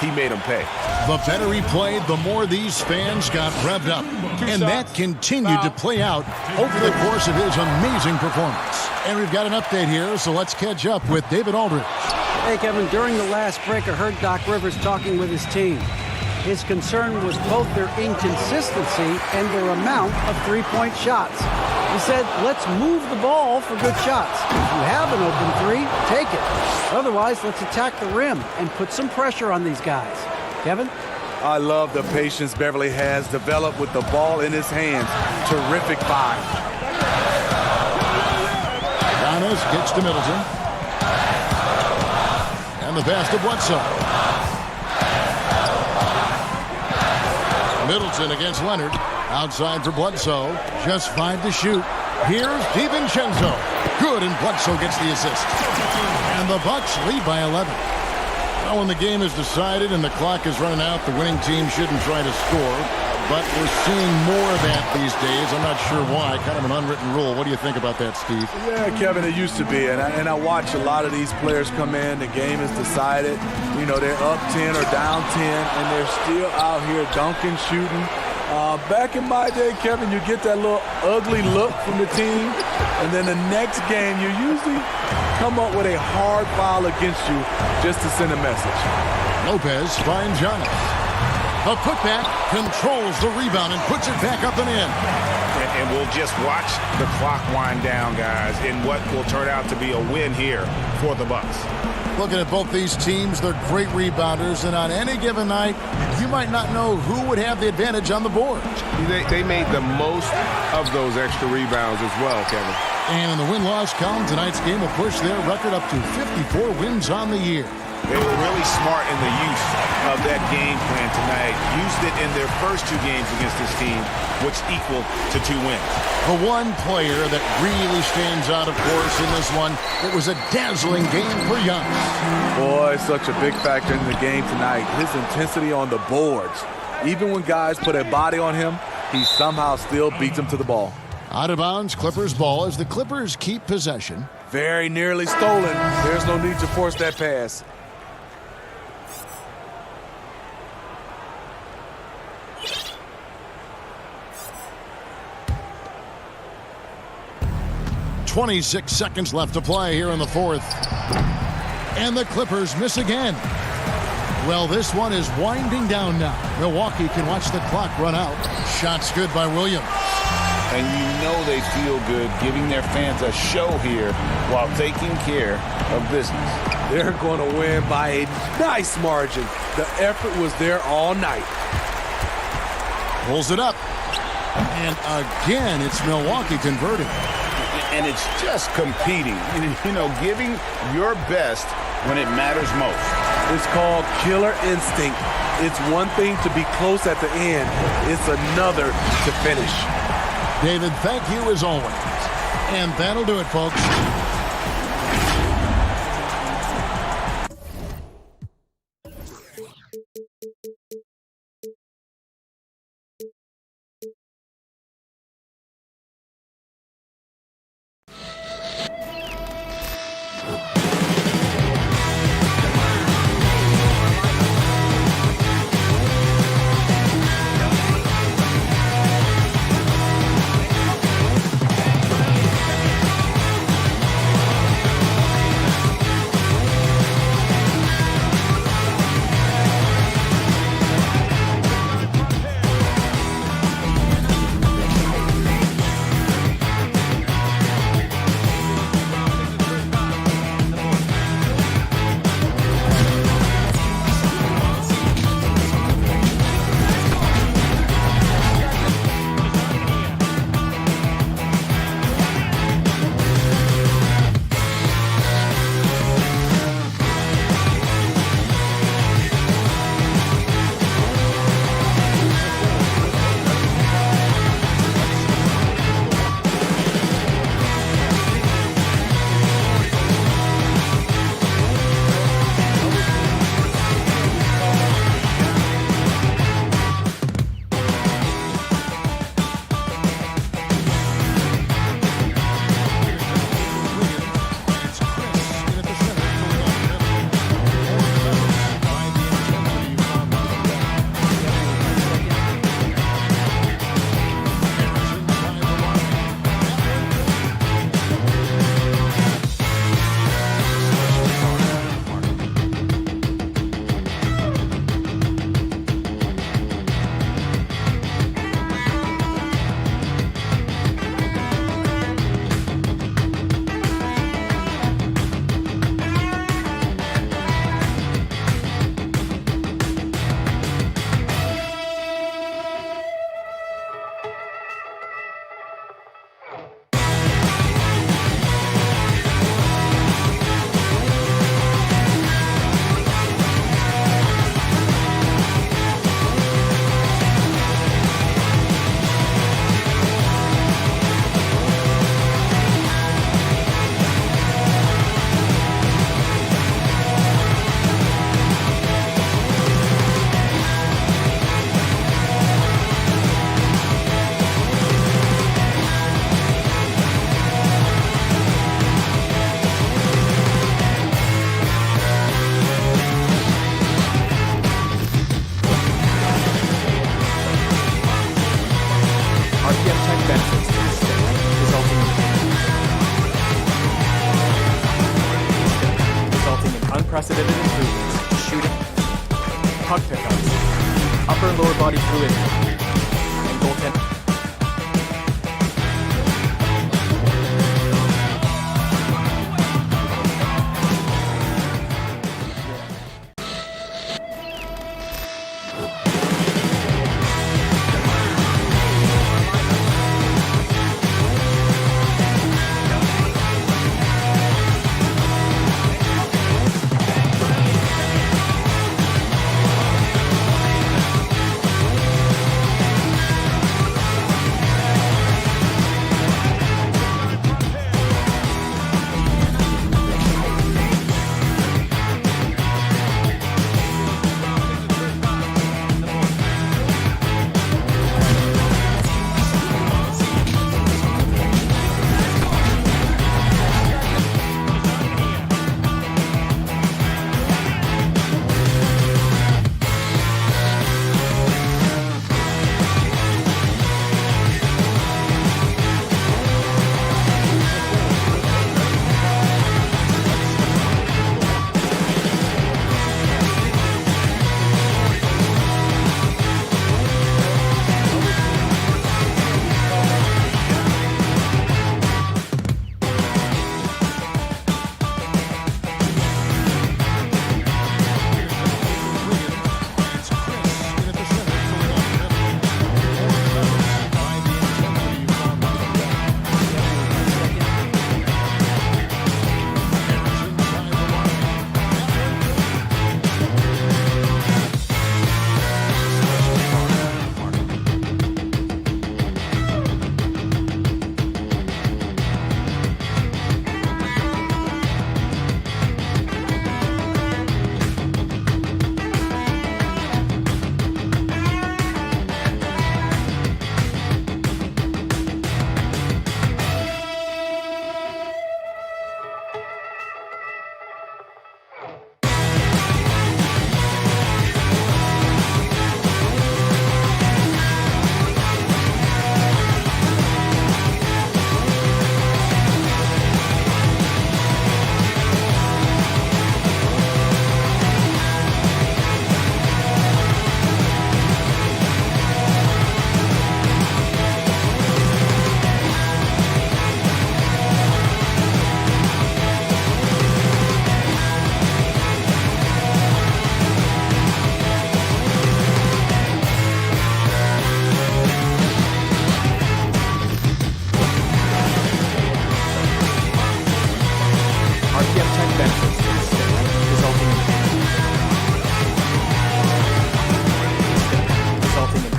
S4: he made them pay.
S1: The better he played, the more these fans got revved up. And that continued to play out over the course of his amazing performance. And we've got an update here, so let's catch up with David Aldridge.
S5: Hey, Kevin, during the last break, I heard Doc Rivers talking with his team. His concern was both their inconsistency and their amount of three-point shots. He said, let's move the ball for good shots. If you have an open three, take it. Otherwise, let's attack the rim and put some pressure on these guys. Kevin?
S15: I love the patience Beverly has developed with the ball in his hands. Terrific find.
S1: Giannis gets to Middleton. And the pass to Bledsoe. Middleton against Leonard. Outside for Bledsoe. Just 5 to shoot. Here's DiVincenzo. Good, and Bledsoe gets the assist. And the Bucks lead by 11. Now when the game is decided and the clock is running out, the winning team shouldn't try to score. But we're seeing more of that these days. I'm not sure why. Kind of an unwritten rule. What do you think about that, Steve?
S15: Yeah, Kevin, it used to be. And I watch a lot of these players come in. The game is decided. You know, they're up 10 or down 10, and they're still out here dunking, shooting. Back in my day, Kevin, you get that little ugly look from the team. And then the next game, you usually come up with a hard foul against you just to send a message.
S1: Lopez finds Giannis. A putback, controls the rebound and puts it back up and in.
S2: And we'll just watch the clock wind down, guys, in what will turn out to be a win here for the Bucks.
S1: Looking at both these teams, they're great rebounders, and on any given night, you might not know who would have the advantage on the board.
S4: They made the most of those extra rebounds as well, Kevin.
S1: And in the win-loss column, tonight's game will push their record up to 54 wins on the year.
S2: They were really smart in the use of that game plan tonight. Used it in their first 2 games against this team, which equaled to 2 wins.
S1: The one player that really stands out, of course, in this one, it was a dazzling game for Giannis.
S15: Boy, such a big factor in the game tonight. His intensity on the boards. Even when guys put a body on him, he somehow still beats them to the ball.
S1: Out of bounds, Clippers ball as the Clippers keep possession.
S15: Very nearly stolen. There's no need to force that pass.
S1: .26 seconds left to play here in the fourth. And the Clippers miss again. Well, this one is winding down now. Milwaukee can watch the clock run out. Shots good by Williams.
S2: And you know they feel good giving their fans a show here while taking care of business.
S15: They're going to win by a nice margin. The effort was there all night.
S1: Pulls it up. And again, it's Milwaukee converting.
S2: And it's just competing, you know, giving your best when it matters most.
S15: It's called killer instinct. It's one thing to be close at the end. It's another to finish.
S1: David, thank you as always. And that'll do it, folks.
S9: unprecedented improvements. Shooting, puck pickups, upper and lower body fluidity, and goaltending.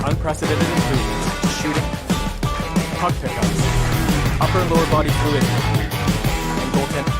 S9: Unprecedented improvements. Shooting, puck pickups, upper and lower body fluidity, and goaltending.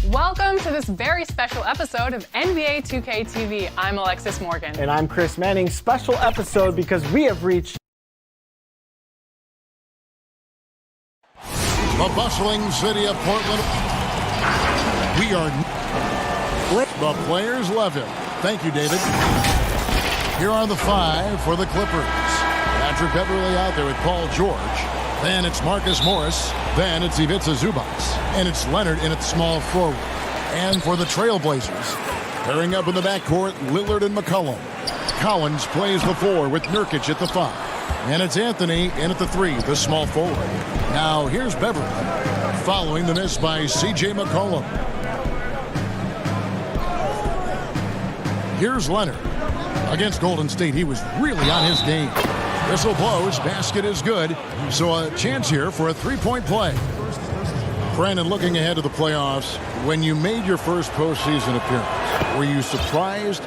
S14: Welcome to this very special episode of NBA 2K TV. I'm Alexis Morgan.
S13: And I'm Chris Manning. Special episode because we have reached
S1: the bustling city of Portland. We are the players love him. Thank you, David. Here are the five for the Clippers. Patrick Beverley out there with Paul George. Then it's Marcus Morris. Then it's Ivica Zubac. And it's Leonard in its small forward. And for the Trailblazers, pairing up in the backcourt, Lillard and McCollum. Collins plays the 4 with Nurkic at the 5. And it's Anthony in at the 3, the small forward. Now here's Beverley. following the miss by C.J. McCollum. Here's Leonard. Against Golden State, he was really on his game. Whistle blows, basket is good, so a chance here for a three-point play. Brandon, looking ahead to the playoffs, when you made your first postseason appearance, were you surprised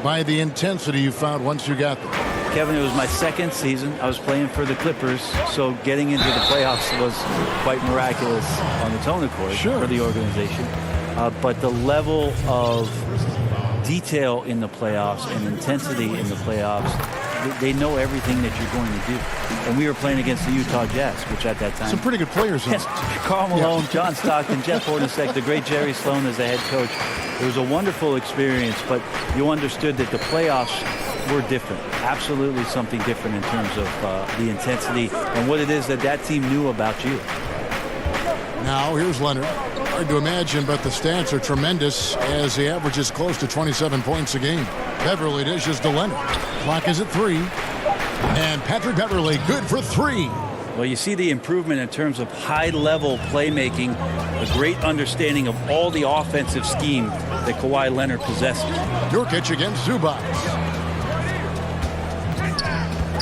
S1: by the intensity you found once you got there?
S3: Kevin, it was my second season. I was playing for the Clippers, so getting into the playoffs was quite miraculous on the Tona court for the organization. But the level of detail in the playoffs and intensity in the playoffs, they know everything that you're going to do. And we were playing against the Utah Jazz, which at that time...
S1: Some pretty good players.
S3: Yes, Karl Malone, John Stockton, Jeff Hornacek, the great Jerry Sloan as the head coach. It was a wonderful experience, but you understood that the playoffs were different. Absolutely something different in terms of the intensity and what it is that that team knew about you.
S1: Now, here's Leonard. Hard to imagine, but the stats are tremendous as he averages close to 27 points a game. Beverly dishes to Leonard. Clock is at 3. And Patrick Beverly good for 3.
S3: Well, you see the improvement in terms of high-level playmaking, a great understanding of all the offensive scheme that Kawhi Leonard possesses.
S1: Nurkic against Zubac.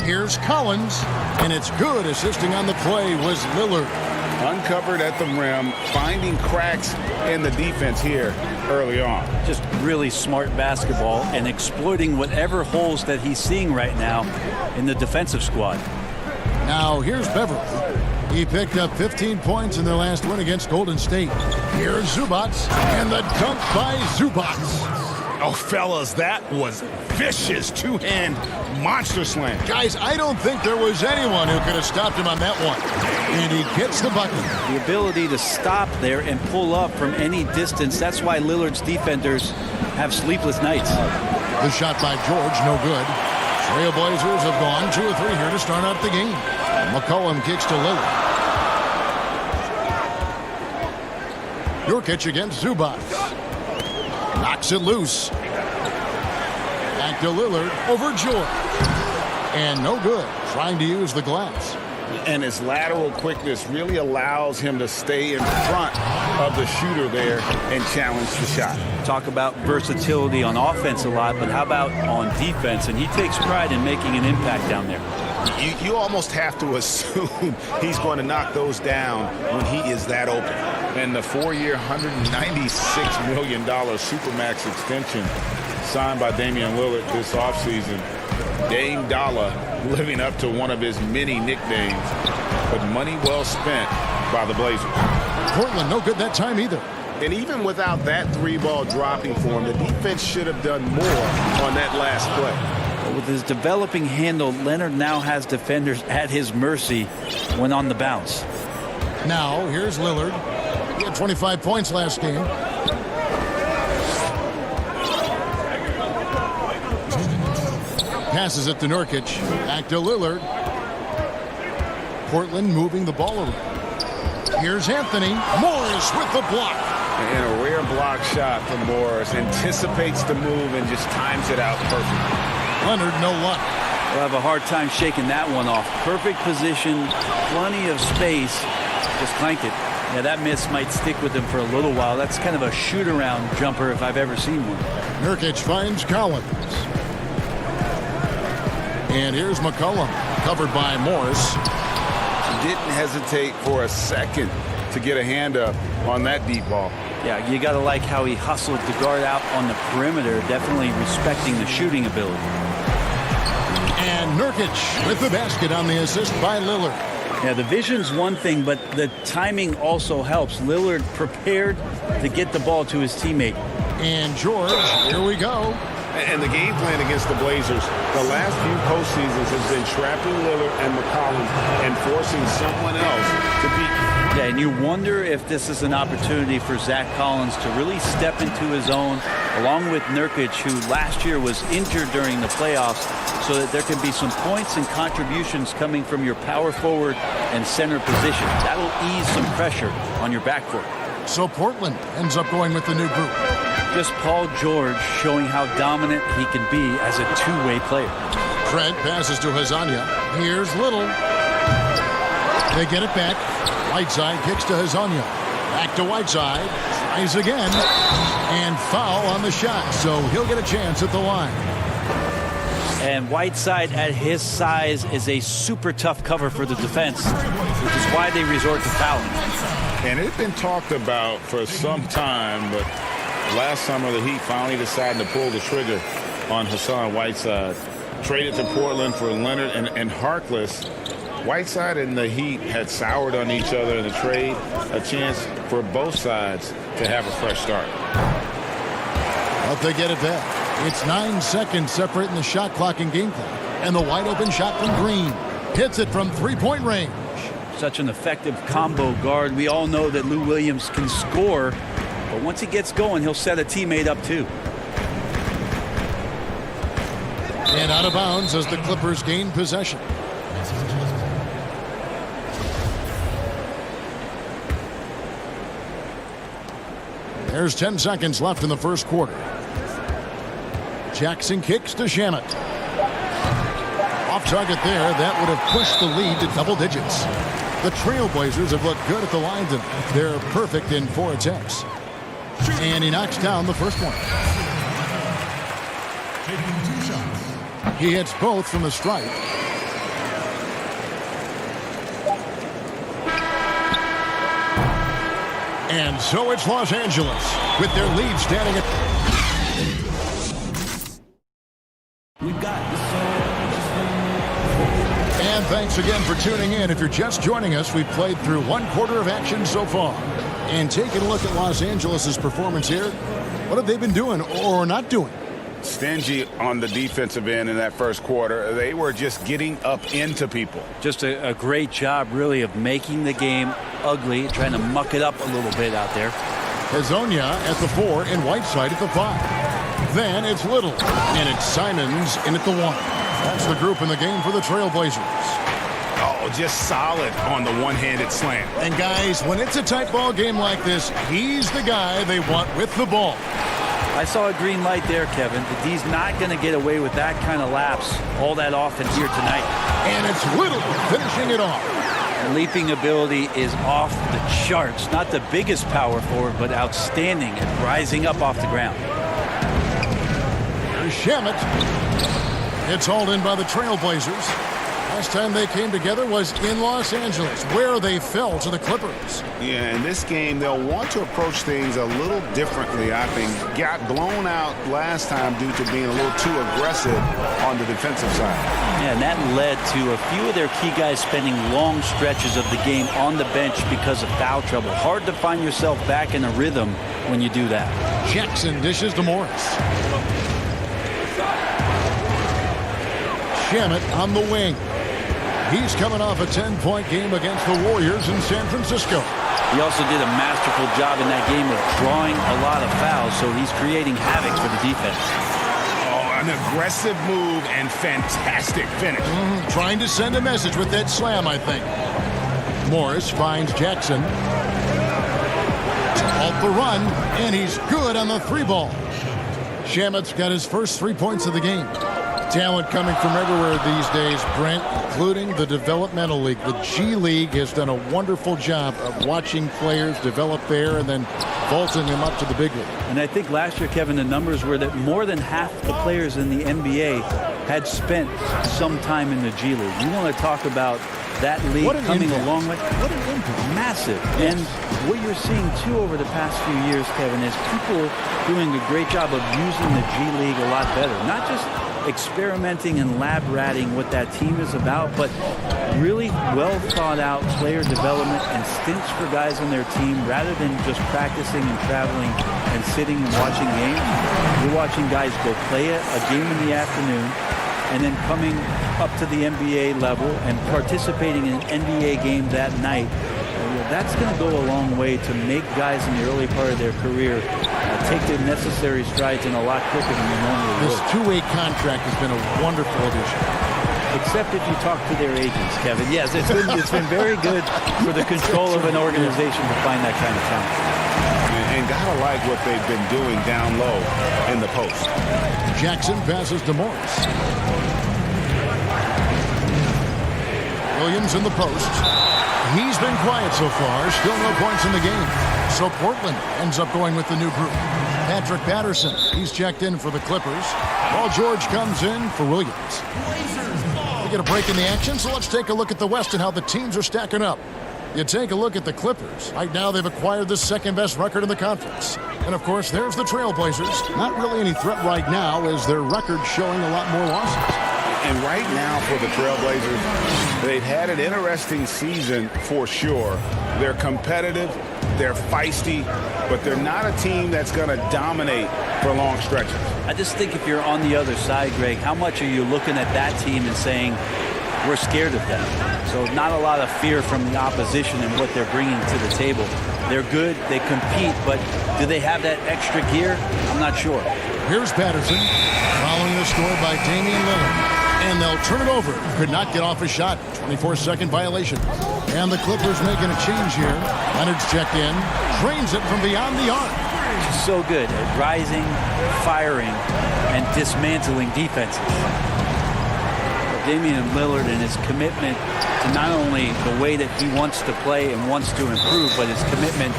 S1: Here's Collins, and it's good. Assisting on the play was Lillard.
S2: Uncovered at the rim, finding cracks in the defense here early on.
S3: Just really smart basketball and exploiting whatever holes that he's seeing right now in the defensive squad.
S1: Now here's Beverly. He picked up 15 points in their last win against Golden State. Here's Zubac, and the dunk by Zubac.
S2: Oh, fellas, that was vicious two-hand monster slam.
S1: Guys, I don't think there was anyone who could have stopped him on that one. And he gets the bucket.
S3: The ability to stop there and pull up from any distance, that's why Lillard's defenders have sleepless nights.
S1: The shot by George, no good. Trailblazers have gone 2 or 3 here to start out the game. McCollum kicks to Lillard. Nurkic against Zubac. Knocks it loose. Back to Lillard over George. And no good. Trying to use the glass.
S2: And his lateral quickness really allows him to stay in front of the shooter there and challenge the shot.
S3: Talk about versatility on offense a lot, but how about on defense? And he takes pride in making an impact down there.
S2: You almost have to assume he's going to knock those down when he is that open. And the 4-year, $196 million Supermax extension signed by Damian Lillard this offseason. Dame Dollar living up to one of his many nicknames, but money well spent by the Blazers.
S1: Portland no good that time either.
S2: And even without that 3-ball dropping for him, the defense should have done more on that last play.
S3: With his developing handle, Leonard now has defenders at his mercy when on the bounce.
S1: Now, here's Lillard. He had 25 points last game. Passes it to Nurkic. Back to Lillard. Portland moving the ball around. Here's Anthony. Morris with the block.
S2: And a rare block shot from Morris. Anticipates the move and just times it out perfectly.
S1: Leonard, no luck.
S3: We'll have a hard time shaking that one off. Perfect position, plenty of space. Just clanked it. Yeah, that miss might stick with him for a little while. That's kind of a shoot-around jumper if I've ever seen one.
S1: Nurkic finds Collins. And here's McCollum, covered by Morris.
S2: He didn't hesitate for a second to get a hand up on that deep ball.
S3: Yeah, you got to like how he hustled the guard out on the perimeter, definitely respecting the shooting ability.
S1: And Nurkic with the basket on the assist by Lillard.
S3: Yeah, the vision's one thing, but the timing also helps. Lillard prepared to get the ball to his teammate.
S1: And George, here we go.
S2: And the game plan against the Blazers, the last few postseasons has been trapping Lillard and McCollum and forcing someone else to beat.
S3: Yeah, and you wonder if this is an opportunity for Zach Collins to really step into his own, along with Nurkic, who last year was injured during the playoffs, so that there can be some points and contributions coming from your power forward and center position. That'll ease some pressure on your backcourt.
S1: So Portland ends up going with the new group.
S3: Just Paul George showing how dominant he can be as a two-way player.
S1: Trent passes to Hazania. Here's Little. They get it back. Right side kicks to Hazania. Back to Whiteside. Tries again. And foul on the shot. So he'll get a chance at the line.
S3: And Whiteside at his size is a super tough cover for the defense, which is why they resort to fouling.
S2: And it's been talked about for some time, but last summer the Heat finally decided to pull the trigger on Hassan Whiteside. Traded to Portland for Leonard and Harkless. Whiteside and the Heat had soured on each other in the trade, a chance for both sides to have a fresh start.
S1: But they get it back. It's 9 seconds separating the shot clock and game clock. And the wide open shot from Green. Hits it from three-point range.
S3: Such an effective combo guard. We all know that Lou Williams can score, but once he gets going, he'll set a teammate up too.
S1: And out of bounds as the Clippers gain possession. There's 10 seconds left in the first quarter. Jackson kicks to Shamet. Off target there. That would have pushed the lead to double digits. The Trailblazers have looked good at the line tonight. They're perfect in 4 attempts. And he knocks down the first one.
S8: Taking 2 shots.
S1: He hits both from the stripe. And so it's Los Angeles with their lead standing at... And thanks again for tuning in. If you're just joining us, we've played through 1 quarter of action so far. And taking a look at Los Angeles' performance here, what have they been doing or not doing?
S2: Stingy on the defensive end in that first quarter. They were just getting up into people.
S3: Just a great job, really, of making the game ugly, trying to muck it up a little bit out there.
S1: Hazonia at the 4 and Whiteside at the 5. Then it's Little, and it's Simons in at the 1. That's the group in the game for the Trailblazers.
S2: Oh, just solid on the one-handed slam.
S1: And guys, when it's a tight ball game like this, he's the guy they want with the ball.
S3: I saw a green light there, Kevin. The D's not going to get away with that kind of lapse all that often here tonight.
S1: And it's Little finishing it off.
S3: Leaping ability is off the charts. Not the biggest power forward, but outstanding at rising up off the ground.
S1: Here's Shamet. It's hauled in by the Trailblazers. Last time they came together was in Los Angeles, where they fell to the Clippers.
S2: Yeah, in this game, they'll want to approach things a little differently, I think. Got blown out last time due to being a little too aggressive on the defensive side.
S3: Yeah, and that led to a few of their key guys spending long stretches of the game on the bench because of foul trouble. Hard to find yourself back in a rhythm when you do that.
S1: Jackson dishes to Morris. Shamet on the wing. He's coming off a 10-point game against the Warriors in San Francisco.
S3: He also did a masterful job in that game of drawing a lot of fouls, so he's creating havoc for the defense.
S2: Oh, an aggressive move and fantastic finish.
S1: Trying to send a message with that slam, I think. Morris finds Jackson. Off the run, and he's good on the 3-ball. Shamet's got his first 3 points of the game. Talent coming from everywhere these days, Brent, including the developmental league. The G League has done a wonderful job of watching players develop there and then vaulting them up to the big league.
S3: And I think last year, Kevin, the numbers were that more than half the players in the NBA had spent some time in the G League. You want to talk about that league coming a long way?
S1: What an impact.
S3: Massive. Yes. And what you're seeing, too, over the past few years, Kevin, is people doing a great job of using the G League a lot better. Not just experimenting and lab ratting what that team is about, but really well thought out player development and stints for guys on their team rather than just practicing and traveling and sitting and watching games. You're watching guys go play a game in the afternoon and then coming up to the NBA level and participating in an NBA game that night. That's going to go a long way to make guys in the early part of their career take the necessary strides in a lot quicker than they normally would.
S1: This two-way contract has been a wonderful addition.
S3: Except if you talk to their agents, Kevin. Yes, it's been very good for the control of an organization to find that kind of talent.
S2: And gotta like what they've been doing down low in the post.
S1: Jackson passes to Morris. Williams in the post. He's been quiet so far. Still no points in the game. So Portland ends up going with the new group. Patrick Patterson, he's checked in for the Clippers, while George comes in for Williams. We get a break in the action, so let's take a look at the West and how the teams are stacking up. You take a look at the Clippers. Right now, they've acquired the second-best record in the conference. And, of course, there's the Trailblazers. Not really any threat right now, as their record's showing a lot more losses.
S2: And right now for the Trailblazers, they've had an interesting season for sure. They're competitive, they're feisty, but they're not a team that's going to dominate for long stretches.
S3: I just think if you're on the other side, Greg, how much are you looking at that team and saying, we're scared of them? So not a lot of fear from the opposition and what they're bringing to the table. They're good, they compete, but do they have that extra gear? I'm not sure.
S1: Here's Patterson, following the score by Damian Lillard. And they'll turn it over. Could not get off a shot. 24-second violation. And the Clippers making a change here. Leonard's checked in. Drains it from beyond the arc.
S3: So good at rising, firing, and dismantling defenses. Damian Lillard and his commitment to not only the way that he wants to play and wants to improve, but his commitment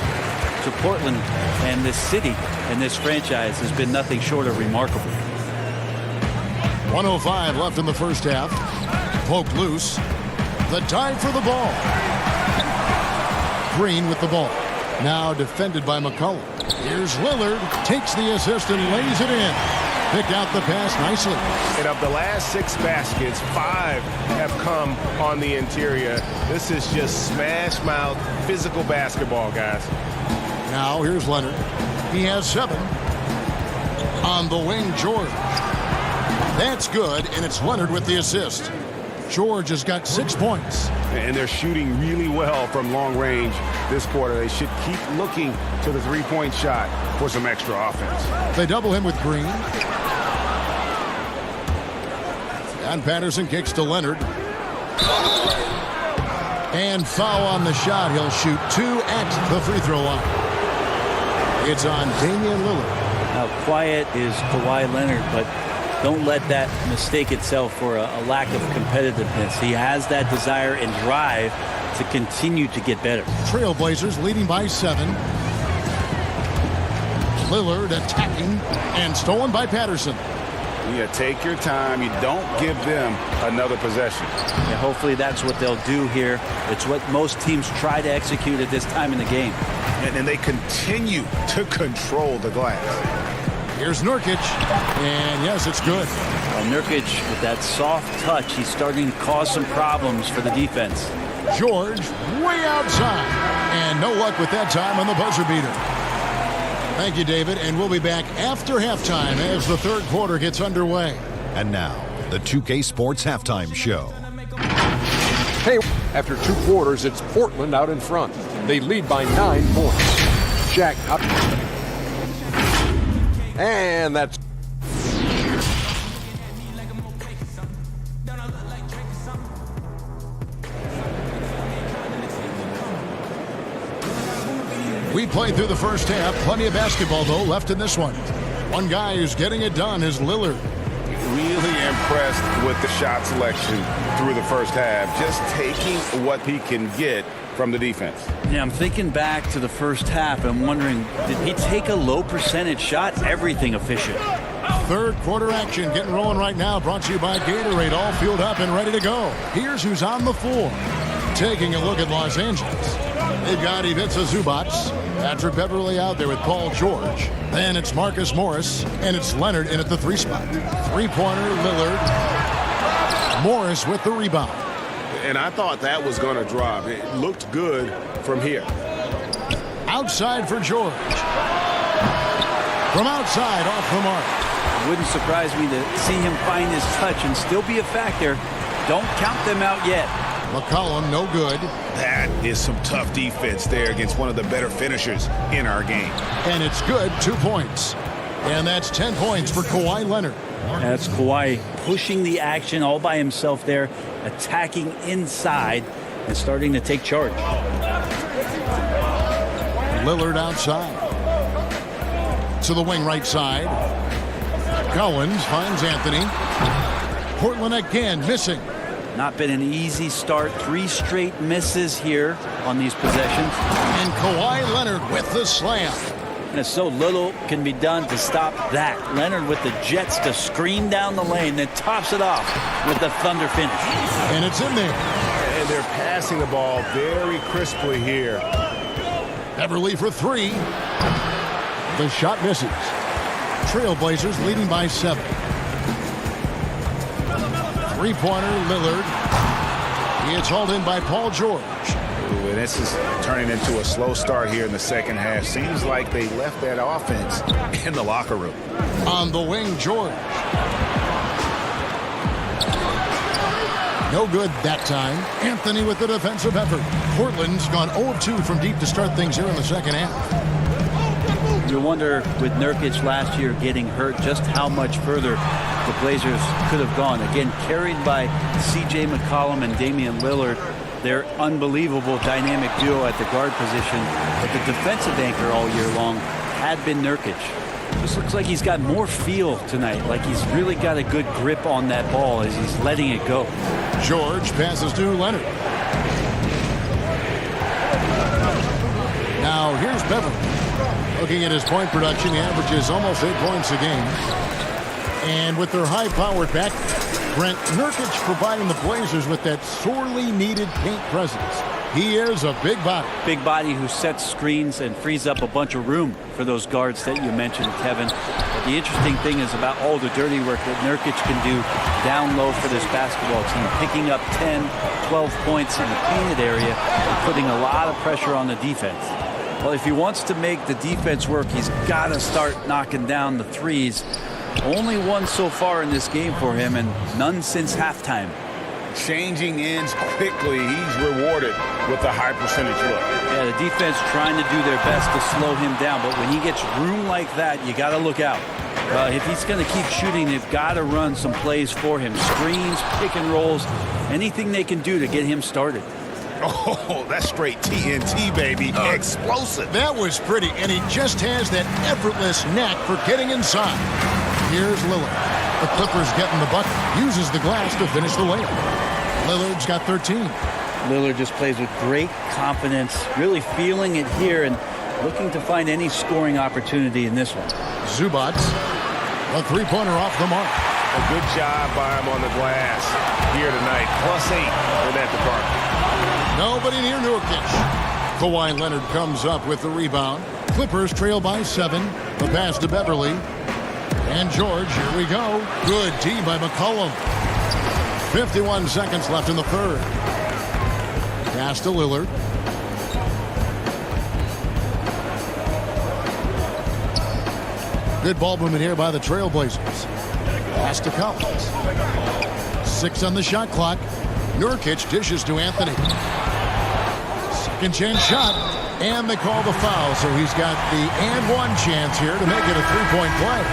S3: to Portland and this city and this franchise has been nothing short of remarkable.
S1: 1:05 left in the first half. Poked loose. The dive for the ball. Green with the ball. Now defended by McCollum. Here's Lillard. Takes the assist and lays it in. Picked out the pass nicely.
S4: And of the last 6 baskets, 5 have come on the interior. This is just smash mouth physical basketball, guys.
S1: Now here's Leonard. He has 7. On the wing, George. That's good, and it's Leonard with the assist. George has got 6 points.
S4: And they're shooting really well from long range this quarter. They should keep looking to the three-point shot for some extra offense.
S1: They double him with Green. And Patterson kicks to Leonard. And foul on the shot. He'll shoot 2 at the free throw line. It's on Damian Lillard.
S3: Now, quiet is Kawhi Leonard, but don't let that mistake itself for a lack of competitiveness. He has that desire and drive to continue to get better.
S1: Trailblazers leading by 7. Lillard attacking and stolen by Patterson.
S2: You take your time. You don't give them another possession.
S3: Yeah, hopefully that's what they'll do here. It's what most teams try to execute at this time in the game.
S2: And they continue to control the glass.
S1: Here's Nurkic, and yes, it's good.
S3: Well, Nurkic, with that soft touch, he's starting to cause some problems for the defense.
S1: George, way outside, and no luck with that time on the buzzer beater. Thank you, David, and we'll be back after halftime as the third quarter gets underway.
S6: And now, the 2K Sports Halftime Show.
S7: Hey, after 2 quarters, it's Portland out in front. They lead by 9 points. Shaq up. And that's...
S1: We played through the first half. Plenty of basketball, though, left in this one. One guy who's getting it done is Lillard.
S2: Really impressed with the shot selection through the first half. Just taking what he can get from the defense.
S3: Yeah, I'm thinking back to the first half. I'm wondering, did he take a low percentage shot? Everything efficient.
S1: Third quarter action getting rolling right now. Brought to you by Gatorade. All fueled up and ready to go. Here's who's on the floor. Taking a look at Los Angeles. They've got Ivica Zubac, Patrick Beverly out there with Paul George. Then it's Marcus Morris, and it's Leonard in at the 3 spot. Three-pointer, Lillard. Morris with the rebound.
S2: And I thought that was going to drop. It looked good from here.
S1: Outside for George. From outside, off the mark.
S3: It wouldn't surprise me to see him find his touch and still be a factor. Don't count them out yet.
S1: McCollum, no good.
S2: That is some tough defense there against one of the better finishers in our game.
S1: And it's good, 2 points. And that's 10 points for Kawhi Leonard.
S3: That's Kawhi pushing the action all by himself there, attacking inside and starting to take charge.
S1: Lillard outside. To the wing right side. Collins finds Anthony. Portland again missing.
S3: Not been an easy start. 3 straight misses here on these possessions.
S1: And Kawhi Leonard with the slam.
S3: And so little can be done to stop that. Leonard with the jets to screen down the lane, then tops it off with the thunder finish.
S1: And it's in there.
S2: And they're passing the ball very crisply here.
S1: Beverly for 3. The shot misses. Trailblazers leading by 7. Three-pointer, Lillard. It's hauled in by Paul George.
S2: Ooh, and this is turning into a slow start here in the second half. Seems like they left that offense in the locker room.
S1: On the wing, George. No good that time. Anthony with the defensive effort. Portland's gone 0 of 2 from deep to start things here in the second half.
S3: You wonder, with Nurkic last year getting hurt, just how much further the Blazers could have gone. Again, carried by C.J. McCollum and Damian Lillard. Their unbelievable dynamic duo at the guard position. But the defensive anchor all year long had been Nurkic. Just looks like he's got more feel tonight, like he's really got a good grip on that ball as he's letting it go.
S1: George passes to Leonard. Now here's Beverly. Looking at his point production, he averages almost 8 points a game. And with their high-powered back, Brent, Nurkic providing the Blazers with that sorely needed paint presence. He is a big body.
S3: Big body who sets screens and frees up a bunch of room for those guards that you mentioned, Kevin. But the interesting thing is about all the dirty work that Nurkic can do down low for this basketball team, picking up 10, 12 points in the painted area and putting a lot of pressure on the defense. Well, if he wants to make the defense work, he's got to start knocking down the threes. Only one so far in this game for him, and none since halftime.
S2: Changing ends quickly. He's rewarded with a high percentage look.
S3: Yeah, the defense trying to do their best to slow him down, but when he gets room like that, you got to look out. If he's going to keep shooting, they've got to run some plays for him. Screens, pick and rolls, anything they can do to get him started.
S2: Oh, that's straight TNT, baby. Explosive.
S1: That was pretty, and he just has that effortless knack for getting inside. Here's Lillard. The Clippers getting the bucket. Uses the glass to finish the layup. Lillard's got 13.
S3: Lillard just plays with great confidence, really feeling it here and looking to find any scoring opportunity in this one.
S1: Zubac, a three-pointer off the mark.
S2: A good job by him on the glass here tonight. +8 in that department.
S1: Nobody near Nurkic. Kawhi Leonard comes up with the rebound. Clippers trail by 7. The pass to Beverly. And George, here we go. Good D by McCollum. 51 seconds left in the third. Pass to Lillard. Good ball movement here by the Trailblazers. Pass to Collins. 6 on the shot clock. Nurkic dishes to Anthony. Second chance shot. And they call the foul, so he's got the and one chance here to make it a three-point play.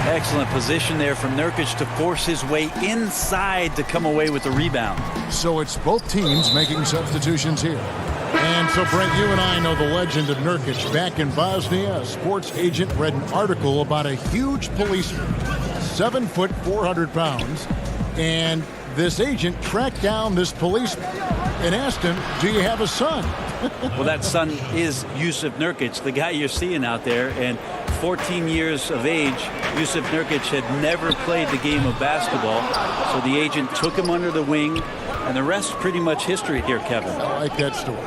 S3: Excellent position there from Nurkic to force his way inside to come away with the rebound.
S1: So it's both teams making substitutions here. And so, Brent, you and I know the legend of Nurkic. Back in Bosnia, a sports agent read an article about a huge policeman, 7 foot, 400 pounds, and this agent tracked down this policeman and asked him, do you have a son?
S3: Well, that son is Jusuf Nurkic, the guy you're seeing out there. And 14 years of age, Jusuf Nurkic had never played the game of basketball. So the agent took him under the wing, and the rest pretty much history here, Kevin.
S1: I like that story.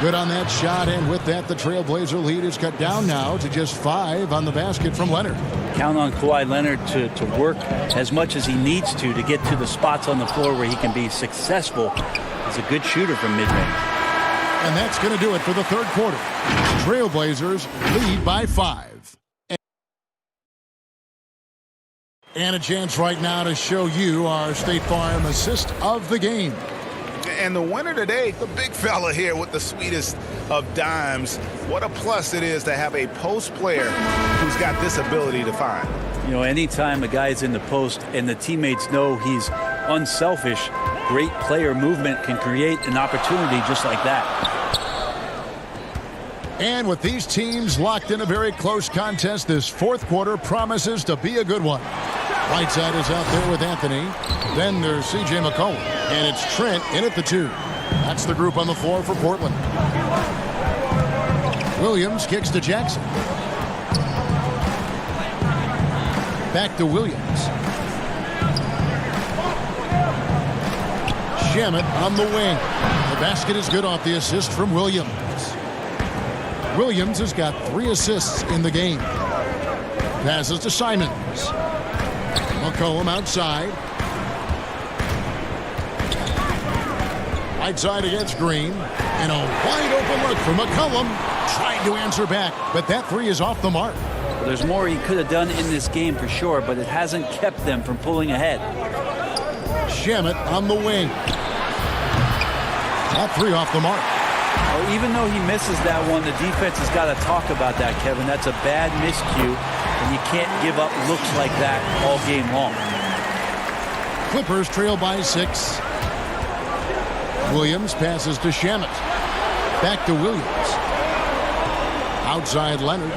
S1: Good on that shot, and with that, the Trailblazer lead is cut down now to just 5 on the basket from Leonard.
S3: Count on Kawhi Leonard to work as much as he needs to get to the spots on the floor where he can be successful. He's a good shooter from mid-range.
S1: And that's going to do it for the third quarter. Trailblazers lead by 5. And a chance right now to show you our State Farm assist of the game.
S2: And the winner today, the big fella here with the sweetest of dimes. What a plus it is to have a post player who's got this ability to find.
S3: You know, anytime a guy's in the post and the teammates know he's unselfish, great player movement can create an opportunity just like that.
S1: And with these teams locked in a very close contest, this fourth quarter promises to be a good one. Whiteside is out there with Anthony. Then there's C.J. McCollum. And it's Trent in at the 2. That's the group on the floor for Portland. Williams kicks to Jackson. Back to Williams. Shamet on the wing. The basket is good off the assist from Williams. Williams has got 3 assists in the game. Passes to Simons. McCollum outside. Whiteside against Green. And a wide open look for McCollum. Trying to answer back, but that 3 is off the mark.
S3: Well, there's more he could have done in this game for sure, but it hasn't kept them from pulling ahead.
S1: Shamet on the wing. That 3 off the mark.
S3: Well, even though he misses that one, the defense has got to talk about that, Kevin. That's a bad miscue, and you can't give up looks like that all game long.
S1: Clippers trail by 6. Williams passes to Shamet. Back to Williams. Outside Leonard.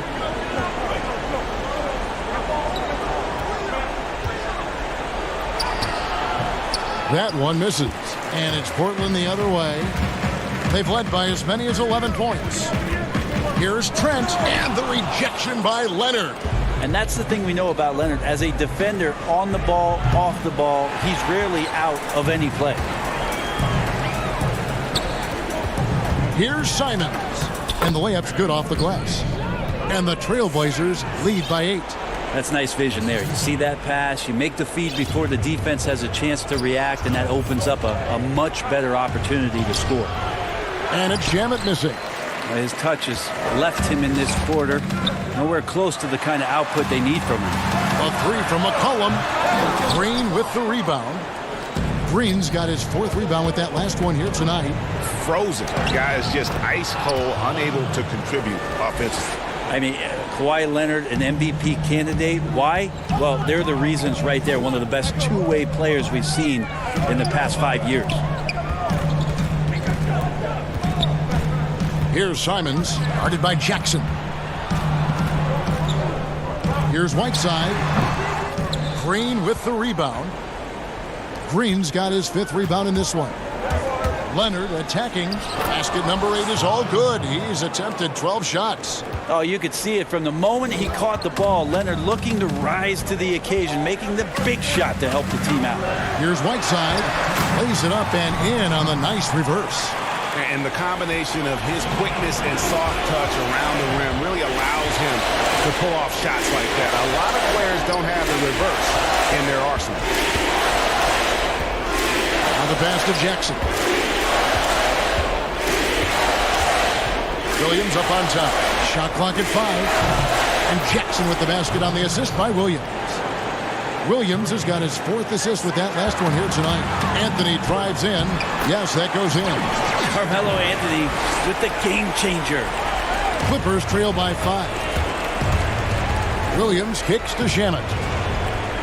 S1: That one misses. And it's Portland the other way. They've led by as many as 11 points. Here's Trent, and the rejection by Leonard.
S3: And that's the thing we know about Leonard. As a defender, on the ball, off the ball, he's rarely out of any play.
S1: Here's Simons. And the layup's good off the glass. And the Trailblazers lead by 8.
S3: That's nice vision there. You see that pass, you make the feed before the defense has a chance to react, and that opens up a much better opportunity to score.
S1: And it's Shamet missing.
S3: His touches left him in this quarter. Nowhere close to the kind of output they need from him.
S1: A 3 from McCollum. Green with the rebound. Green's got his 4th rebound with that last one here tonight.
S2: Frozen. Guy is just ice cold, unable to contribute offensively.
S3: I mean, Kawhi Leonard, an MVP candidate. Why? Well, they're the reasons right there. One of the best two-way players we've seen in the past 5 years.
S1: Here's Simons, guarded by Jackson. Here's Whiteside. Green with the rebound. Green's got his 5th rebound in this one. Leonard attacking. Basket number 8 is all good. He's attempted 12 shots.
S3: Oh, you could see it from the moment he caught the ball. Leonard looking to rise to the occasion, making the big shot to help the team out.
S1: Here's Whiteside. Lays it up and in on the nice reverse.
S2: And the combination of his quickness and soft touch around the rim really allows him to pull off shots like that. A lot of players don't have the reverse in their arsenal.
S1: On the pass to Jackson. Williams up on top. Shot clock at 5. And Jackson with the basket on the assist by Williams. Williams has got his 4th assist with that last one here tonight. Anthony drives in. Yes, that goes in.
S3: Carmelo Anthony with the game changer.
S1: Clippers trail by 5. Williams kicks to Shamet.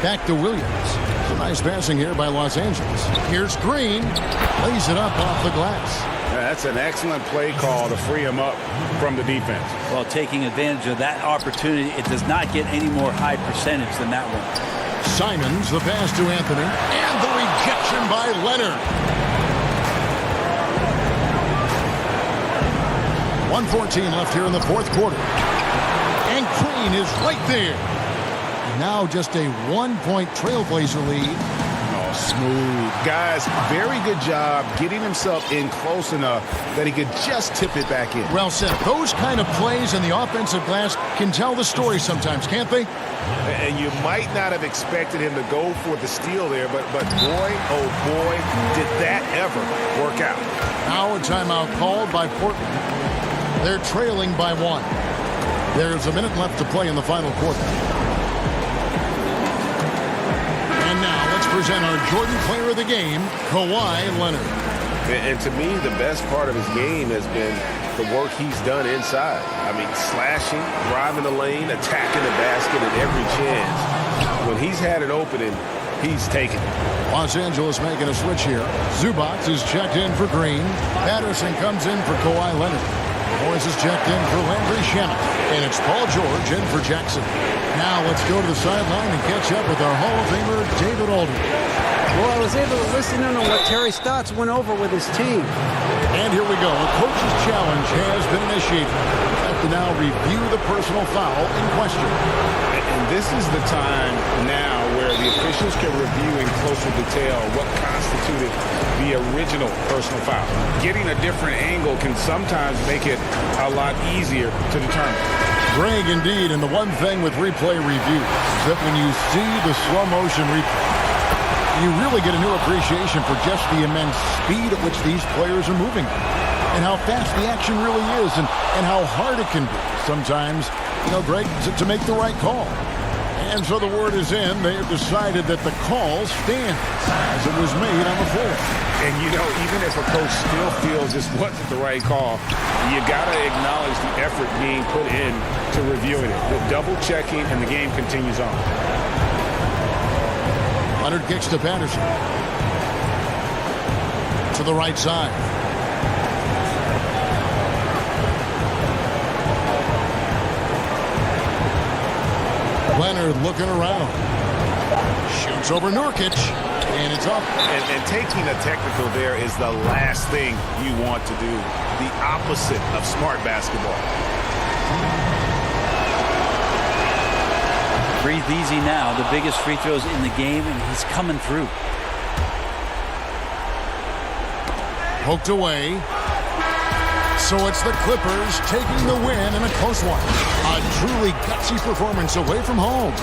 S1: Back to Williams. Some nice passing here by Los Angeles. Here's Green. Lays it up off the glass.
S2: That's an excellent play call to free him up from the defense.
S3: Well, taking advantage of that opportunity, it does not get any more high percentage than that one.
S1: Simons, the pass to Anthony, and the rejection by Leonard. 1:14 left here in the 4th quarter. And Green is right there. Now just a 1-point Trailblazer lead.
S2: Oh, smooth. Guys, very good job getting himself in close enough that he could just tip it back in.
S1: Well said. Those kind of plays in the offensive glass can tell the story sometimes, can't they?
S2: And you might not have expected him to go for the steal there, but boy, oh boy, did that ever work out.
S1: Now a timeout called by Portland. They're trailing by 1. There's a minute left to play in the final quarter. And now let's present our Jordan Player of the Game, Kawhi Leonard.
S4: And to me, the best part of his game has been the work he's done inside. I mean, slashing, driving the lane, attacking the basket at every chance. When he's had an opening, he's taken it.
S1: Los Angeles making a switch here. Zubac is checked in for Green. Patterson comes in for Kawhi Leonard. Morris is checked in for Landry Shannon. And it's Paul George in for Jackson. Now let's go to the sideline and catch up with our Hall of Famer, David Aldridge.
S5: Well, I was able to listen in on what Terry Stotts went over with his team.
S1: And here we go. A coach's challenge has been initiated. We have to now review the personal foul in question.
S2: And this is the time now where the officials can review in closer detail what constituted the original personal foul. Getting a different angle can sometimes make it a lot easier to determine.
S1: Greg, indeed, and the one thing with replay review is that when you see the slow motion replay, you really get a new appreciation for just the immense speed at which these players are moving and how fast the action really is and how hard it can be sometimes, Greg, to make the right call. And so the word is in. They have decided that the call stands as it was made on the floor.
S2: And, even if a coach still feels this wasn't the right call, you got to acknowledge the effort being put in to reviewing it. The double checking, and the game continues on.
S1: Leonard kicks to Patterson. To the right side. Leonard looking around. Shoots over Nurkic. And it's up.
S4: And taking a technical there is the last thing you want to do. The opposite of smart basketball.
S3: Breathe easy now. The biggest free throws in the game, and he's coming through.
S1: Poked away. So it's the Clippers taking the win in a close one. A truly gutsy performance away from home.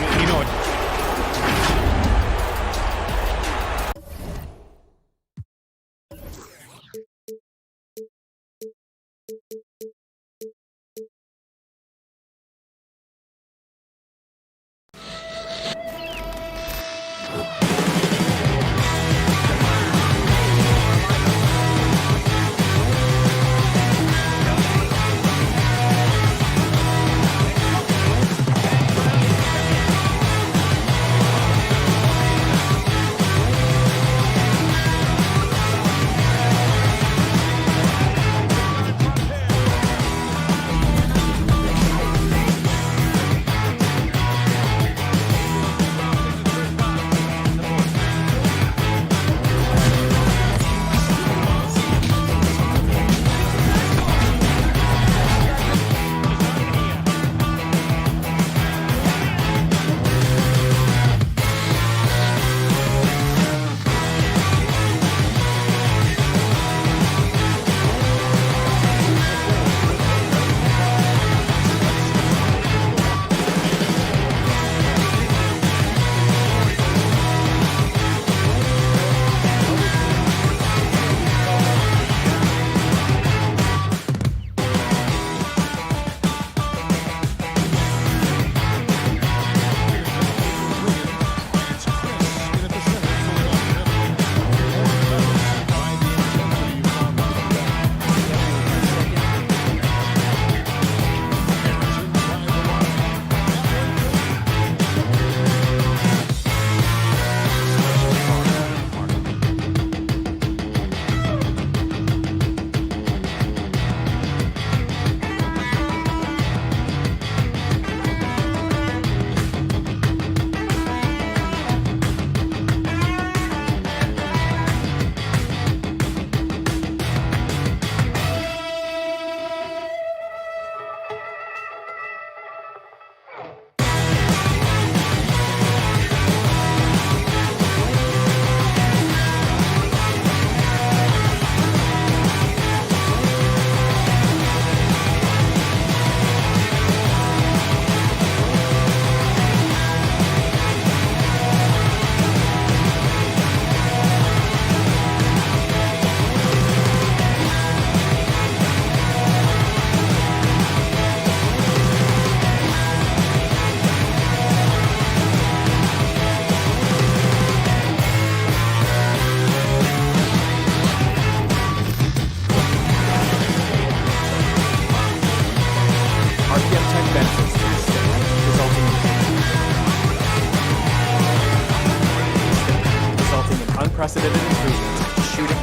S9: unprecedented improvements in shooting,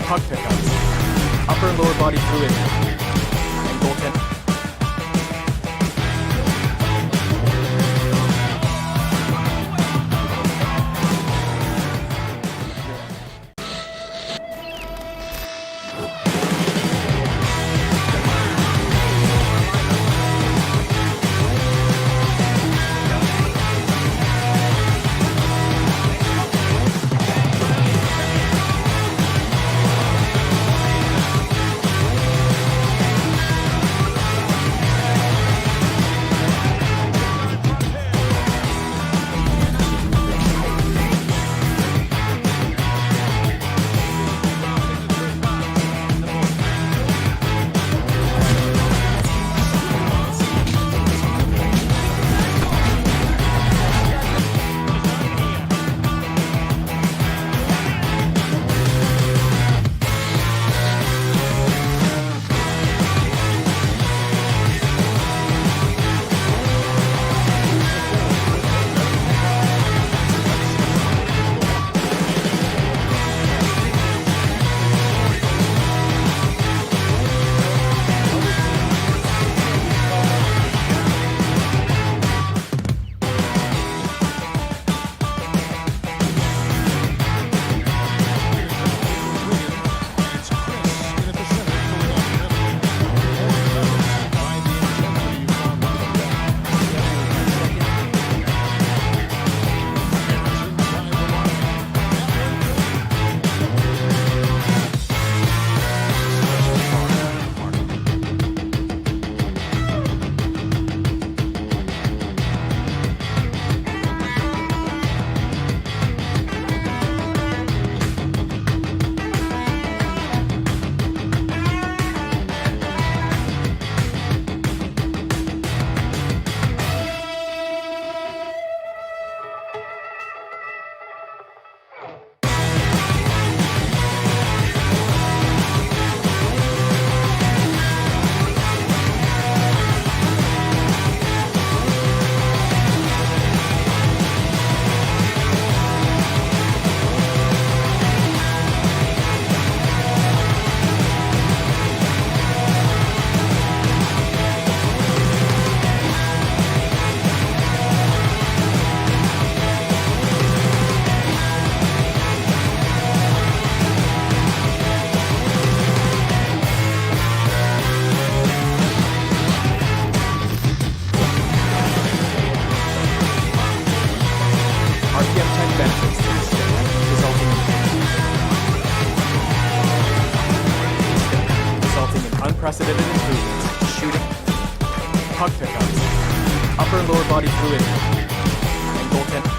S9: puck pickups, upper and lower body fluidity, and goaltending. Unprecedented improvements, shooting, puck pickups, upper and lower body fluidity, and goaltending.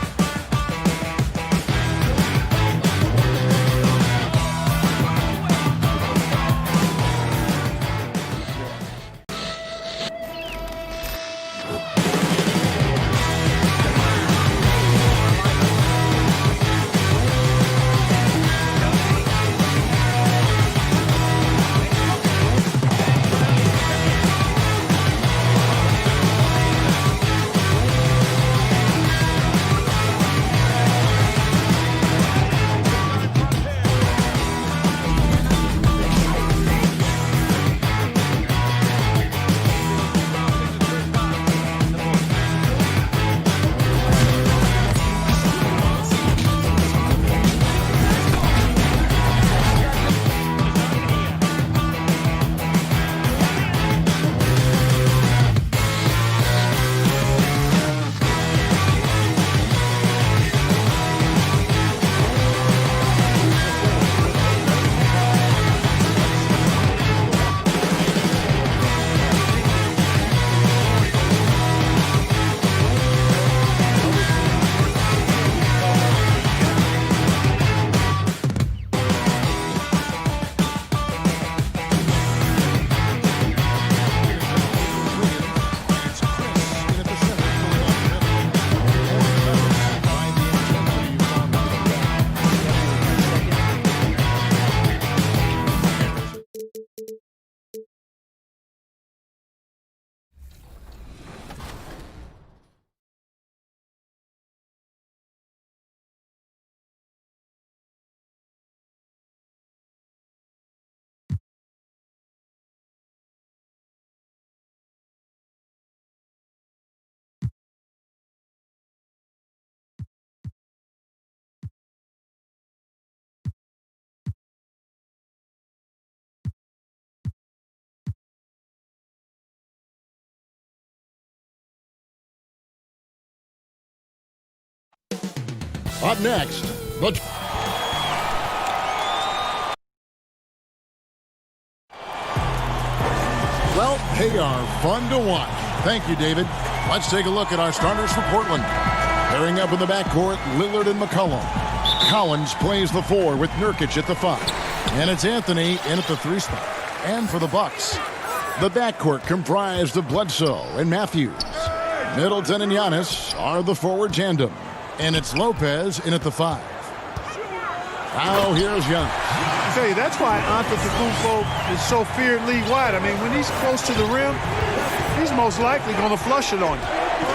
S1: Up next, well, they are fun to watch. Thank you, David. Let's take a look at our starters for Portland. Pairing up in the backcourt, Lillard and McCollum. Collins plays the 4 with Nurkic at the 5. And it's Anthony in at the 3 spot. And for the Bucks, the backcourt comprised of Bledsoe and Matthews. Middleton and Giannis are the forward tandem. And it's Lopez in at the 5. Now here's Giannis.
S17: I tell you, that's why Antetokounmpo is so feared league-wide. I mean, when he's close to the rim, he's most likely going to flush it on you.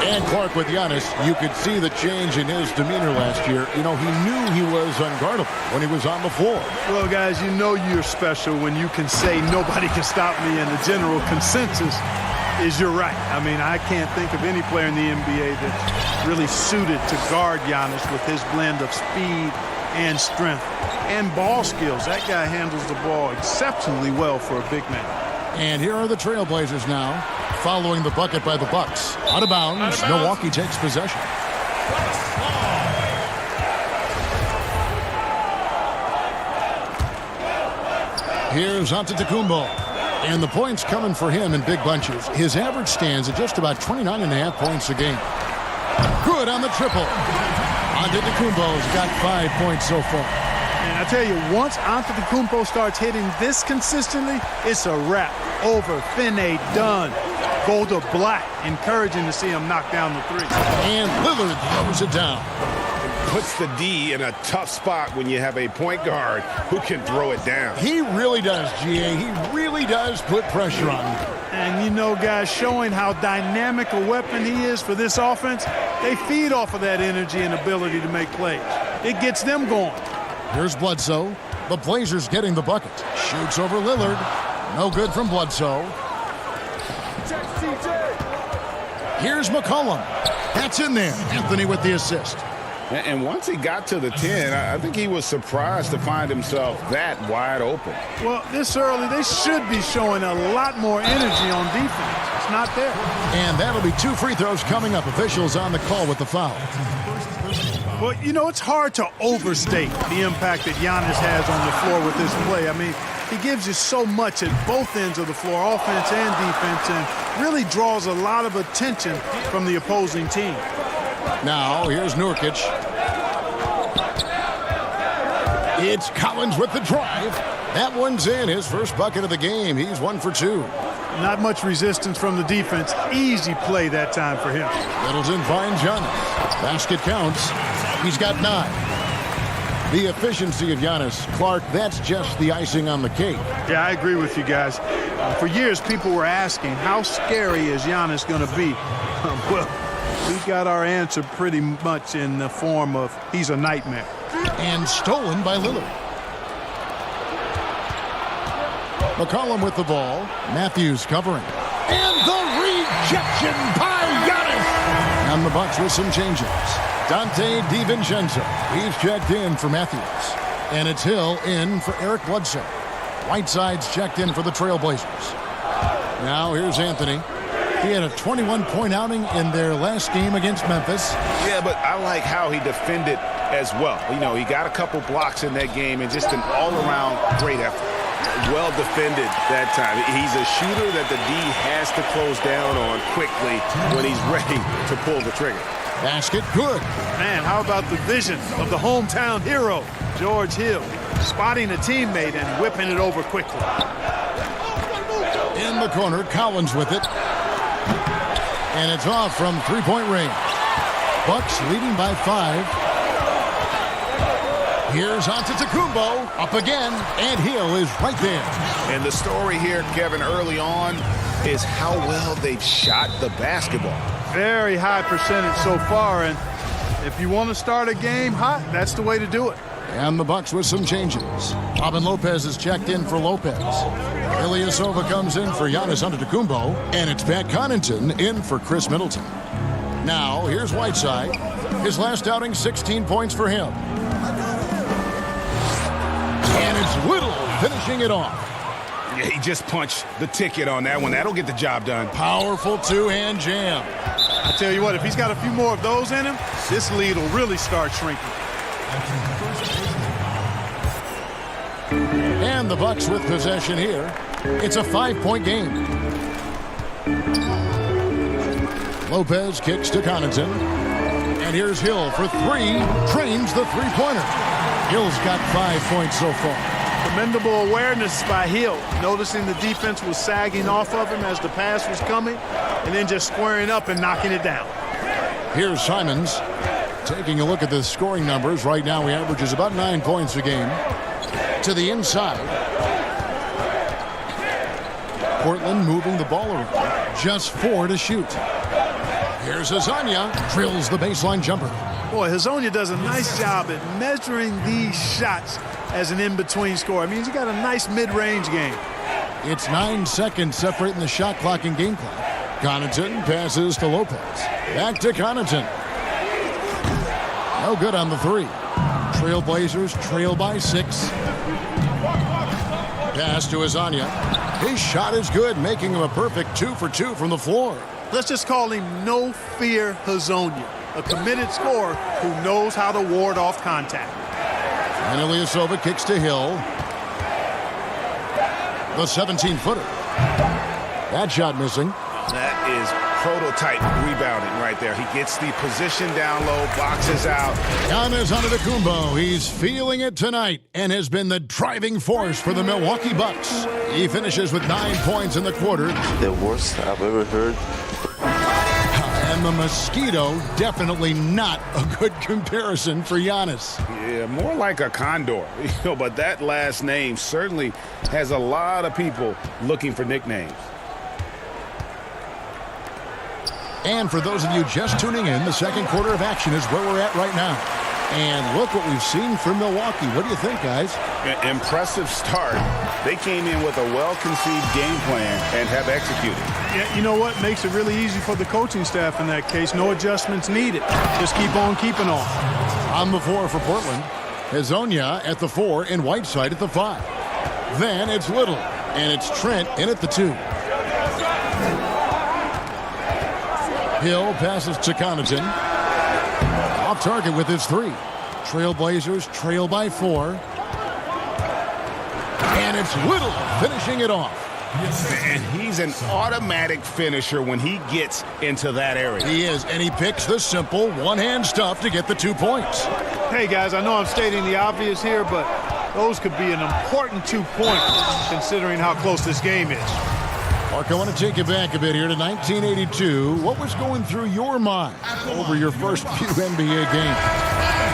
S1: And Clark with Giannis, you could see the change in his demeanor last year. You know, he knew he was unguardable when he was on the floor.
S17: Well, guys, you know you're special when you can say nobody can stop me, and the general consensus is you're right. I mean, I can't think of any player in the NBA that's really suited to guard Giannis with his blend of speed and strength and ball skills. That guy handles the ball exceptionally well for a big man. And here are the Trailblazers now, following the bucket by the Bucks. Out of bounds, Milwaukee takes possession. Here's Antetokounmpo. And the points coming for him in big bunches. His average stands at just about 29.5 points a game. Good on the triple. Antetokounmpo's got 5 points so far. And I tell you, once Antetokounmpo starts hitting this consistently, it's a wrap. Over, finne, done. Go to black. Encouraging to see him knock down the 3. And Lillard throws it down.
S4: Puts the D in a tough spot when you have a point guard who can throw it down.
S1: He really does, GA. He really does put pressure on him.
S17: And you know, guys, showing how dynamic a weapon he is for this offense, they feed off of that energy and ability to make plays. It gets them going. Here's Bledsoe. The Blazers getting the bucket. Shoots over Lillard. No good from Bledsoe. Here's McCollum. That's in there. Anthony with the assist.
S2: And once he got to the 10, I think he was surprised to find himself that wide open.
S17: Well, this early, they should be showing a lot more energy on defense. It's not there.
S1: And that'll be 2 free throws coming up. Officials on the call with the foul.
S17: Well, you know, it's hard to overstate the impact that Giannis has on the floor with this play. I mean, he gives you so much at both ends of the floor, offense and defense, and really draws a lot of attention from the opposing team.
S1: Now, here's Nurkic. It's Collins with the drive. That one's in. His first bucket of the game. He's 1 for 2.
S17: Not much resistance from the defense. Easy play that time for him.
S1: Middleton finds Giannis. Basket counts. He's got 9. The efficiency of Giannis, Clark, that's just the icing on the cake.
S17: Yeah, I agree with you guys. For years, people were asking, how scary is Giannis going to be? Well, we got our answer pretty much in the form of he's a nightmare.
S1: And stolen by Lillard. McCollum with the ball. Matthews covering. And the rejection by Giannis. And the Bucks with some changes. Dante DiVincenzo. He's checked in for Matthews. And it's Hill in for Eric Bledsoe. Whiteside's checked in for the Trailblazers. Now here's Anthony. He had a 21-point outing in their last game against Memphis.
S2: Yeah, but I like how he defended as well. You know, he got a couple blocks in that game and just an all-around great effort. Well defended that time. He's a shooter that the D has to close down on quickly when he's ready to pull the trigger.
S1: Basket good.
S17: Man, how about the vision of the hometown hero, George Hill, spotting a teammate and whipping it over quickly.
S1: In the corner, Collins with it. And it's off from three-point range. Bucks leading by 5. Here's Antetokounmpo up again, and Hill is right there.
S2: And the story here, Kevin, early on is how well they've shot the basketball.
S17: Very high percentage so far, and if you want to start a game hot, that's the way to do it.
S1: And the Bucks with some changes. Robin Lopez is checked in for Lopez. Ilyasova comes in for Giannis Antetokounmpo, and it's Pat Connaughton in for Chris Middleton. Now, here's Whiteside. His last outing, 16 points for him. And it's Little finishing it off.
S2: Yeah, he just punched the ticket on that one. That'll get the job done.
S1: Powerful two-hand jam.
S17: I tell you what, if he's got a few more of those in him, this lead will really start shrinking.
S1: And the Bucks with possession here. It's a 5-point game. Lopez kicks to Connaughton. And here's Hill for three. Trains the three-pointer. Hill's got 5 points so far.
S18: Commendable awareness by Hill, noticing the defense was sagging off of him as the pass was coming, and then just squaring up and knocking it down.
S1: Here's Simons taking a look at the scoring numbers. Right now he averages about 9 points a game. To the inside. Portland moving the ball around. Just 4 to shoot. Here's Hezonja. Drills the baseline jumper.
S18: Boy, Hezonja does a nice job at measuring these shots as an in-between score. It means you got a nice mid-range game.
S1: It's 9 seconds separating the shot clock and game clock. Connaughton passes to Lopez. Back to Connaughton. No good on the three. Trailblazers trail by 6. Pass to Hezonja. His shot is good, making him a perfect 2 for 2 from the floor.
S18: Let's just call him No Fear Hezonja, a committed scorer who knows how to ward off contact.
S1: And Ilyasova kicks to Hill. The 17-footer. That shot missing.
S2: That is prototype rebounding right there. He gets the position down low, boxes out.
S1: Giannis Antetokounmpo. He's feeling it tonight and has been the driving force for the Milwaukee Bucks. He finishes with 9 points in the quarter.
S16: The worst I've ever heard.
S1: And the mosquito, definitely not a good comparison for Giannis.
S2: Yeah, more like a condor. But that last name certainly has a lot of people looking for nicknames.
S1: And for those of you just tuning in, the second quarter of action is where we're at right now. And look what we've seen from Milwaukee. What do you think, guys?
S2: Impressive start. They came in with a well-conceived game plan and have executed.
S18: Yeah, you know what? Makes it really easy for the coaching staff in that case. No adjustments needed. Just keep on keeping on.
S1: On the 4 for Portland. Hezonja at the 4 and Whiteside at the 5. Then it's Little. And it's Trent in at the 2. Hill passes to Connaughton. Off target with his 3. Trailblazers trail by 4. And it's Little finishing it off.
S2: And he's an automatic finisher when he gets into that area.
S1: He is, and he picks the simple one-hand stuff to get the 2 points.
S18: Hey, guys, I know I'm stating the obvious here, but those could be an important 2 points considering how close this game is.
S1: Mark, I want to take you back a bit here to 1982. What was going through your mind over your first few NBA games?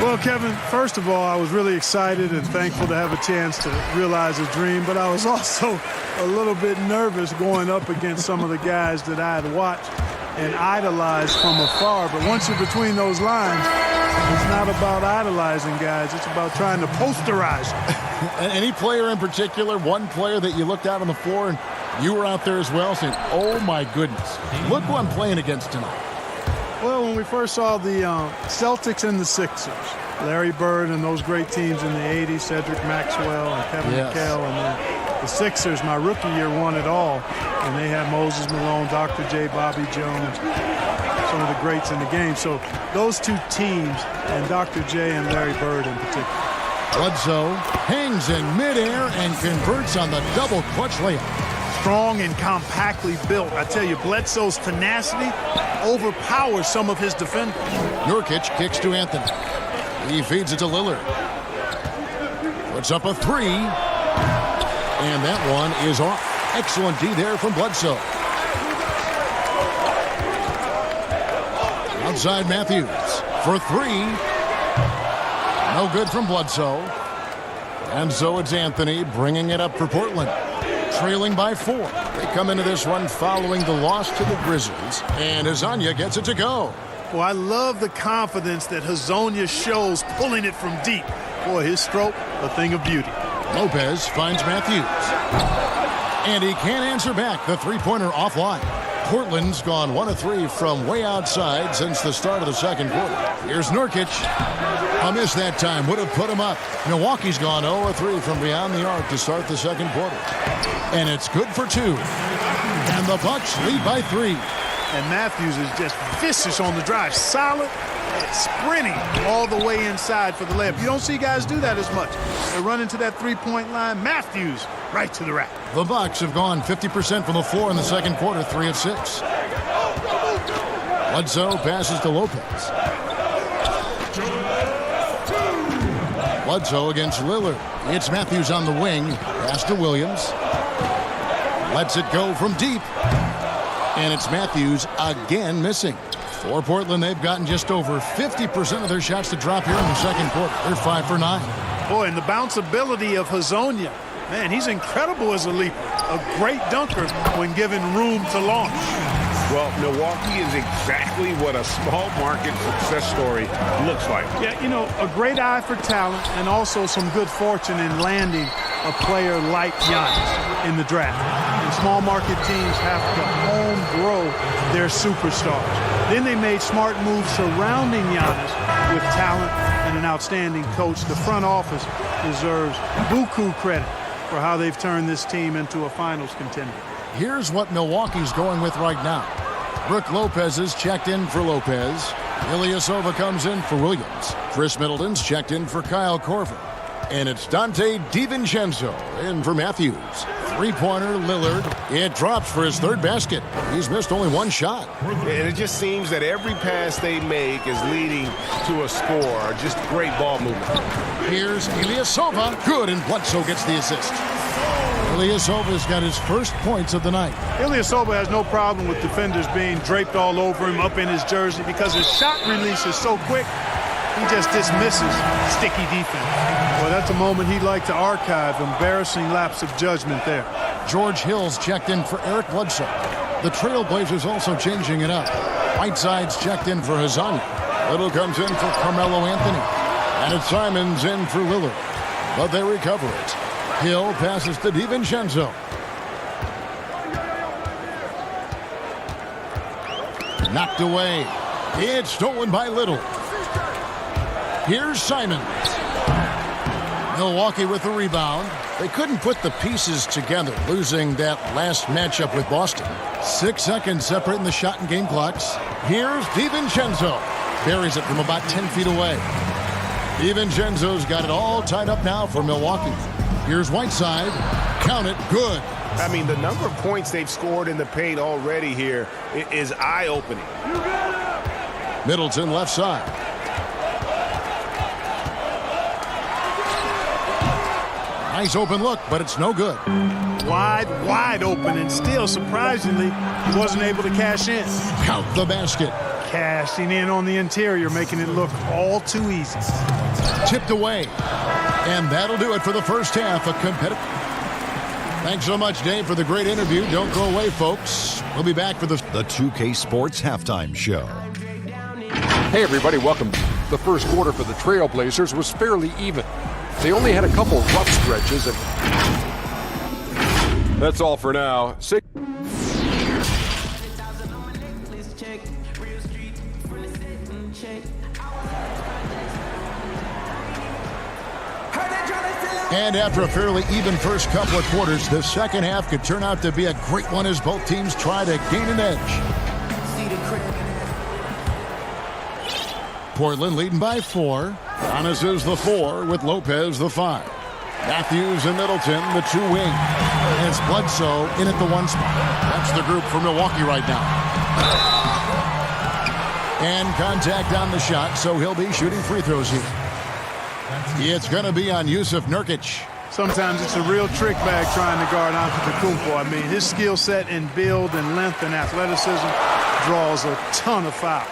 S18: Well, Kevin, first of all, I was really excited and thankful to have a chance to realize a dream, but I was also a little bit nervous going up against some of the guys that I had watched and idolized from afar. But once you're between those lines, it's not about idolizing guys. It's about trying to posterize them.
S1: And any player in particular, one player that you looked out on the floor and you were out there as well saying, oh, my goodness, look who I'm playing against tonight.
S18: Well, when we first saw the Celtics and the Sixers, Larry Bird and those great teams in the 80s, Cedric Maxwell and Kevin McHale, and then the Sixers, my rookie year, won it all. And they had Moses Malone, Dr. J, Bobby Jones, some of the greats in the game. So those two teams, and Dr. J and Larry Bird in particular.
S1: Bledsoe hangs in midair and converts on the double clutch layup.
S18: Strong and compactly built. I tell you, Bledsoe's tenacity overpowers some of his defenders.
S1: Nurkic kicks to Anthony. He feeds it to Lillard. Puts up a 3. And that one is off. Excellent D there from Bledsoe. Outside Matthews for 3. No good from Bledsoe. And so it's Anthony bringing it up for Portland. Trailing by 4. They come into this one following the loss to the Grizzlies. And Hezonja gets it to go.
S18: Well, I love the confidence that Hezonja shows pulling it from deep. Boy, his stroke, a thing of beauty.
S1: Lopez finds Matthews. And he can't answer back. The three-pointer offline. Portland's gone 1 of 3 from way outside since the start of the second quarter. Here's Nurkic. A miss that time would have put him up. Milwaukee's gone 0 of 3 from beyond the arc to start the second quarter. And it's good for 2. And the Bucks lead by 3.
S18: And Matthews is just vicious on the drive. Solid sprinting all the way inside for the layup. You don't see guys do that as much. They're running to that three-point line. Matthews right to the rack.
S1: The Bucks have gone 50% from the floor in the second quarter, 3 of 6. Bledsoe passes to Lopez. Bledsoe against Lillard. It's Matthews on the wing. Pass to Williams. Lets it go from deep. And it's Matthews again missing. For Portland, they've gotten just over 50% of their shots to drop here in the second quarter. They're 5 for 9.
S18: Boy, and the bounceability of Hazonia. Man, he's incredible as a leaper. A great dunker when given room to launch.
S4: Well, Milwaukee is exactly what a small market success story looks like.
S18: Yeah, you know, a great eye for talent and also some good fortune in landing a player like Giannis in the draft. And small market teams have to home grow their superstars. Then they made smart moves surrounding Giannis with talent and an outstanding coach. The front office deserves buku credit for how they've turned this team into a finals contender.
S1: Here's what Milwaukee's going with right now. Brook Lopez is checked in for Lopez. Ilyasova comes in for Williams. Chris Middleton's checked in for Kyle Korver. And it's Dante DiVincenzo in for Matthews. Three-pointer, Lillard. It drops for his third basket. He's missed only one shot.
S4: And it just seems that every pass they make is leading to a score. Just great ball movement.
S1: Here's Ilyasova. Good, and Bledsoe gets the assist. Ilyasova's got his first points of the night.
S18: Ilyasova has no problem with defenders being draped all over him up in his jersey because his shot release is so quick. He just dismisses sticky defense. Well, that's a moment he'd like to archive. Embarrassing lapse of judgment there.
S1: George Hill's checked in for Eric Bledsoe. The Trailblazers also changing it up. Whiteside's checked in for Hazonia. Little comes in for Carmelo Anthony. And it's Simons in for Lillard. But they recover it. Hill passes to DiVincenzo. Knocked away. It's stolen by Little. Here's Simons. Milwaukee with the rebound. They couldn't put the pieces together, losing that last matchup with Boston. 6 seconds separating the shot and game clocks. Here's DiVincenzo. Buries it from about 10 feet away. DiVincenzo's got it all tied up now for Milwaukee. Here's Whiteside. Count it. Good.
S4: I mean, the number of points they've scored in the paint already here is eye-opening.
S1: Middleton left side. Nice open look, but it's no good.
S18: Wide open, and still, surprisingly, he wasn't able to cash in.
S1: Count the basket.
S18: Cashing in on the interior, making it look all too easy.
S1: Tipped away. And that'll do it for the first half of competitive. Thanks so much, Dave, for the great interview. Don't go away, folks. We'll be back for the
S6: 2K Sports Halftime Show.
S7: Hey, everybody, welcome. The first quarter for the Trailblazers was fairly even. They only had a couple rough stretches. And that's all for now.
S1: And after a fairly even first couple of quarters, the second half could turn out to be a great one as both teams try to gain an edge. Portland leading by 4. Giannis is the 4 with Lopez the 5. Matthews and Middleton the 2 wing. And it's Bledsoe in at the 1 spot. That's the group for Milwaukee right now. And contact on the shot, so he'll be shooting free throws here. It's going to be on Yusuf Nurkic.
S18: Sometimes it's a real trick bag trying to guard Antetokounmpo. I mean, his skill set in build and length and athleticism draws a ton of fouls.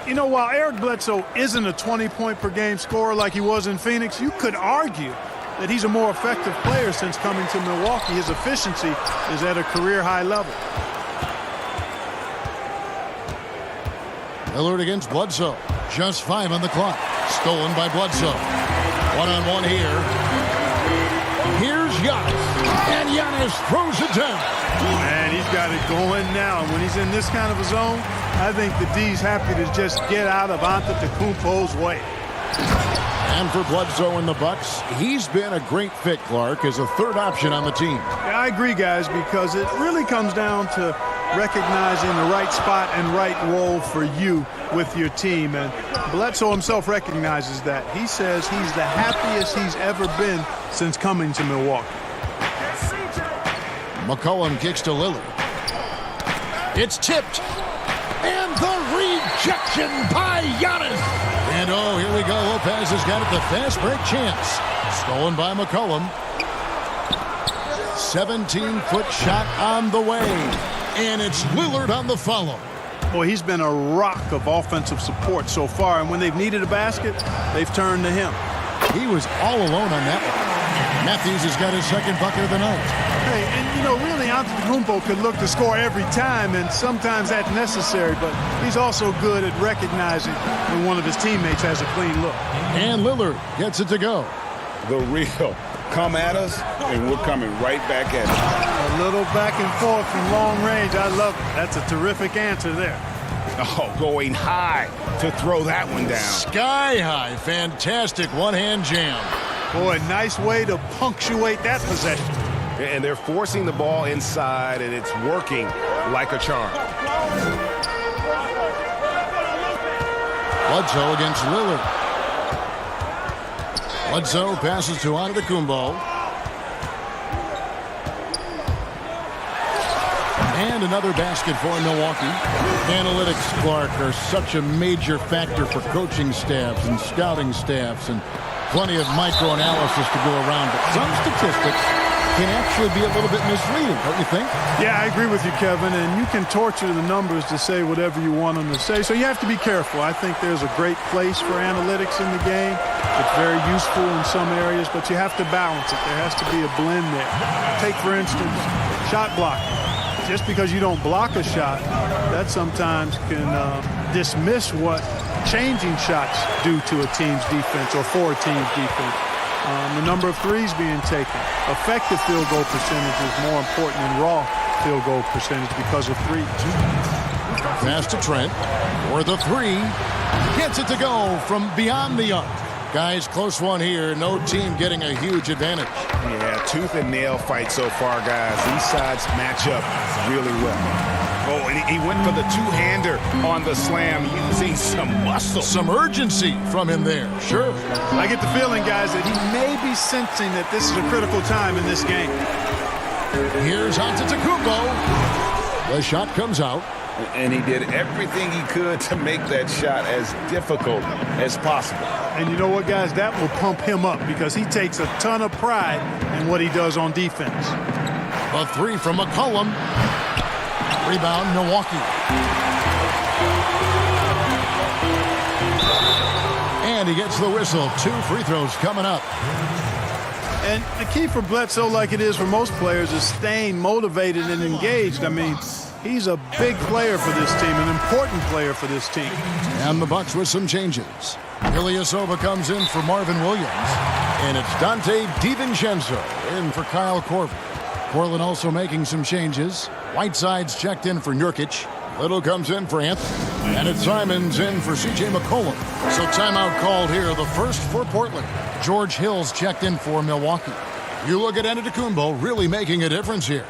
S18: You know, while Eric Bledsoe isn't a 20-point-per-game scorer like he was in Phoenix, you could argue that he's a more effective player since coming to Milwaukee. His efficiency is at a career-high level.
S1: Lillard against Bledsoe. Just 5 on the clock. Stolen by Bledsoe. One-on-one here. Here's Giannis. And Giannis throws it down.
S18: Man, he's got it going now. And when he's in this kind of a zone, I think the D's happy to just get out of Antetokounmpo's way.
S1: And for Bledsoe and the Bucks, he's been a great fit, Clark, as a third option on the team.
S18: Yeah, I agree, guys, because it really comes down to recognizing the right spot and right role for you with your team. And Bledsoe himself recognizes that. He says he's the happiest he's ever been since coming to Milwaukee.
S1: McCollum kicks to Lillard. It's tipped. And the rejection by Giannis. And oh, here we go. Lopez has got it. The fast break chance. Stolen by McCollum. 17-foot shot on the way. And it's Lillard on the follow.
S18: Boy, he's been a rock of offensive support so far. And when they've needed a basket, they've turned to him.
S1: He was all alone on that one. Matthews has got his second bucket of the night.
S18: Hey, and you know, really, Antetokounmpo could look to score every time, and sometimes that's necessary, but he's also good at recognizing when one of his teammates has a clean look.
S1: And Lillard gets it to go.
S2: The real come at us, and we're coming right back at it.
S18: A little back and forth from long range. I love it. That's a terrific answer there.
S2: Oh, going high to throw that one down.
S1: Sky high. Fantastic one-hand jam.
S18: Boy, nice way to punctuate that possession.
S4: And they're forcing the ball inside, and it's working like a charm.
S1: Bledsoe against Lillard. Bledsoe passes to Antetokounmpo. And another basket for Milwaukee. Analytics, Clark, are such a major factor for coaching staffs and scouting staffs, and plenty of micro-analysis to go around. But some statistics can actually be a little bit misleading, don't you think?
S18: Yeah, I agree with you, Kevin, and you can torture the numbers to say whatever you want them to say, so you have to be careful. I think there's a great place for analytics in the game. It's very useful in some areas, but you have to balance it. There has to be a blend there. Take, for instance, shot blocking. Just because you don't block a shot, that sometimes can dismiss what changing shots do to a team's defense or for a team's defense. The number of threes being taken. Effective field goal percentage is more important than raw field goal percentage because of threes.
S1: Pass to Trent for the three. Gets it to go from beyond the arc. Guys, close one here. No team getting a huge advantage.
S2: Yeah, tooth and nail fight so far, guys. These sides match up really well. Oh, and he went for the two-hander on the slam using some muscle.
S1: Some urgency from him there. Sure.
S18: I get the feeling, guys, that he may be sensing that this is a critical time in this game.
S1: Here's Antetokounmpo. The shot comes out.
S2: And he did everything he could to make that shot as difficult as possible.
S18: And you know what, guys? That will pump him up because he takes a ton of pride in what he does on defense.
S1: A three from McCollum. Rebound, Milwaukee. And he gets the whistle. 2 free throws coming up.
S18: And the key for Bledsoe, like it is for most players, is staying motivated and engaged. I mean, he's a big player for this team, an important player for this team.
S1: And the Bucks with some changes. Ilyasova comes in for Marvin Williams. And it's Dante DiVincenzo in for Kyle Korver. Portland also making some changes. Whiteside's checked in for Nurkic. Little comes in for Anthony. And it's Simons in for C.J. McCollum. So timeout called here, the first for Portland. George Hill's checked in for Milwaukee. You look at Antetokounmpo really making a difference here.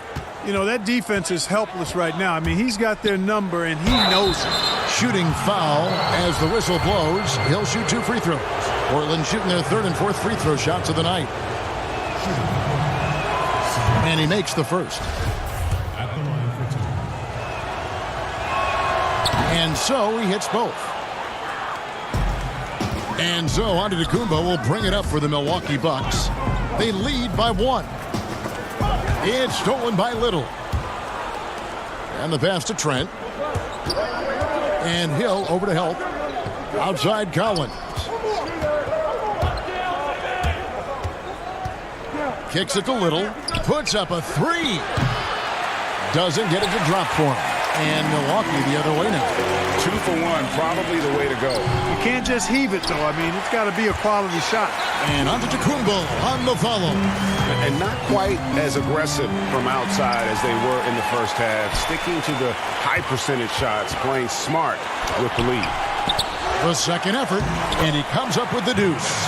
S18: You know, that defense is helpless right now. I mean, he's got their number, and he knows it.
S1: Shooting foul as the whistle blows. He'll shoot 2 free throws. Portland shooting their 3rd and 4th free throw shots of the night. And he makes the first. And so he hits both. And so Antetokounmpo will bring it up for the Milwaukee Bucks. They lead by 1. It's stolen by Little. And the pass to Trent. And Hill over to help. Outside Collins. Kicks it to Little. Puts up a 3. Doesn't get it to drop for him. And Milwaukee the other way now.
S2: 2 for 1, probably the way to go.
S18: You can't just heave it, though. I mean, it's got to be a quality shot.
S1: And Antetokounmpo on the follow.
S4: And not quite as aggressive from outside as they were in the first half. Sticking to the high percentage shots, playing smart with the lead.
S1: The second effort, and he comes up with the deuce.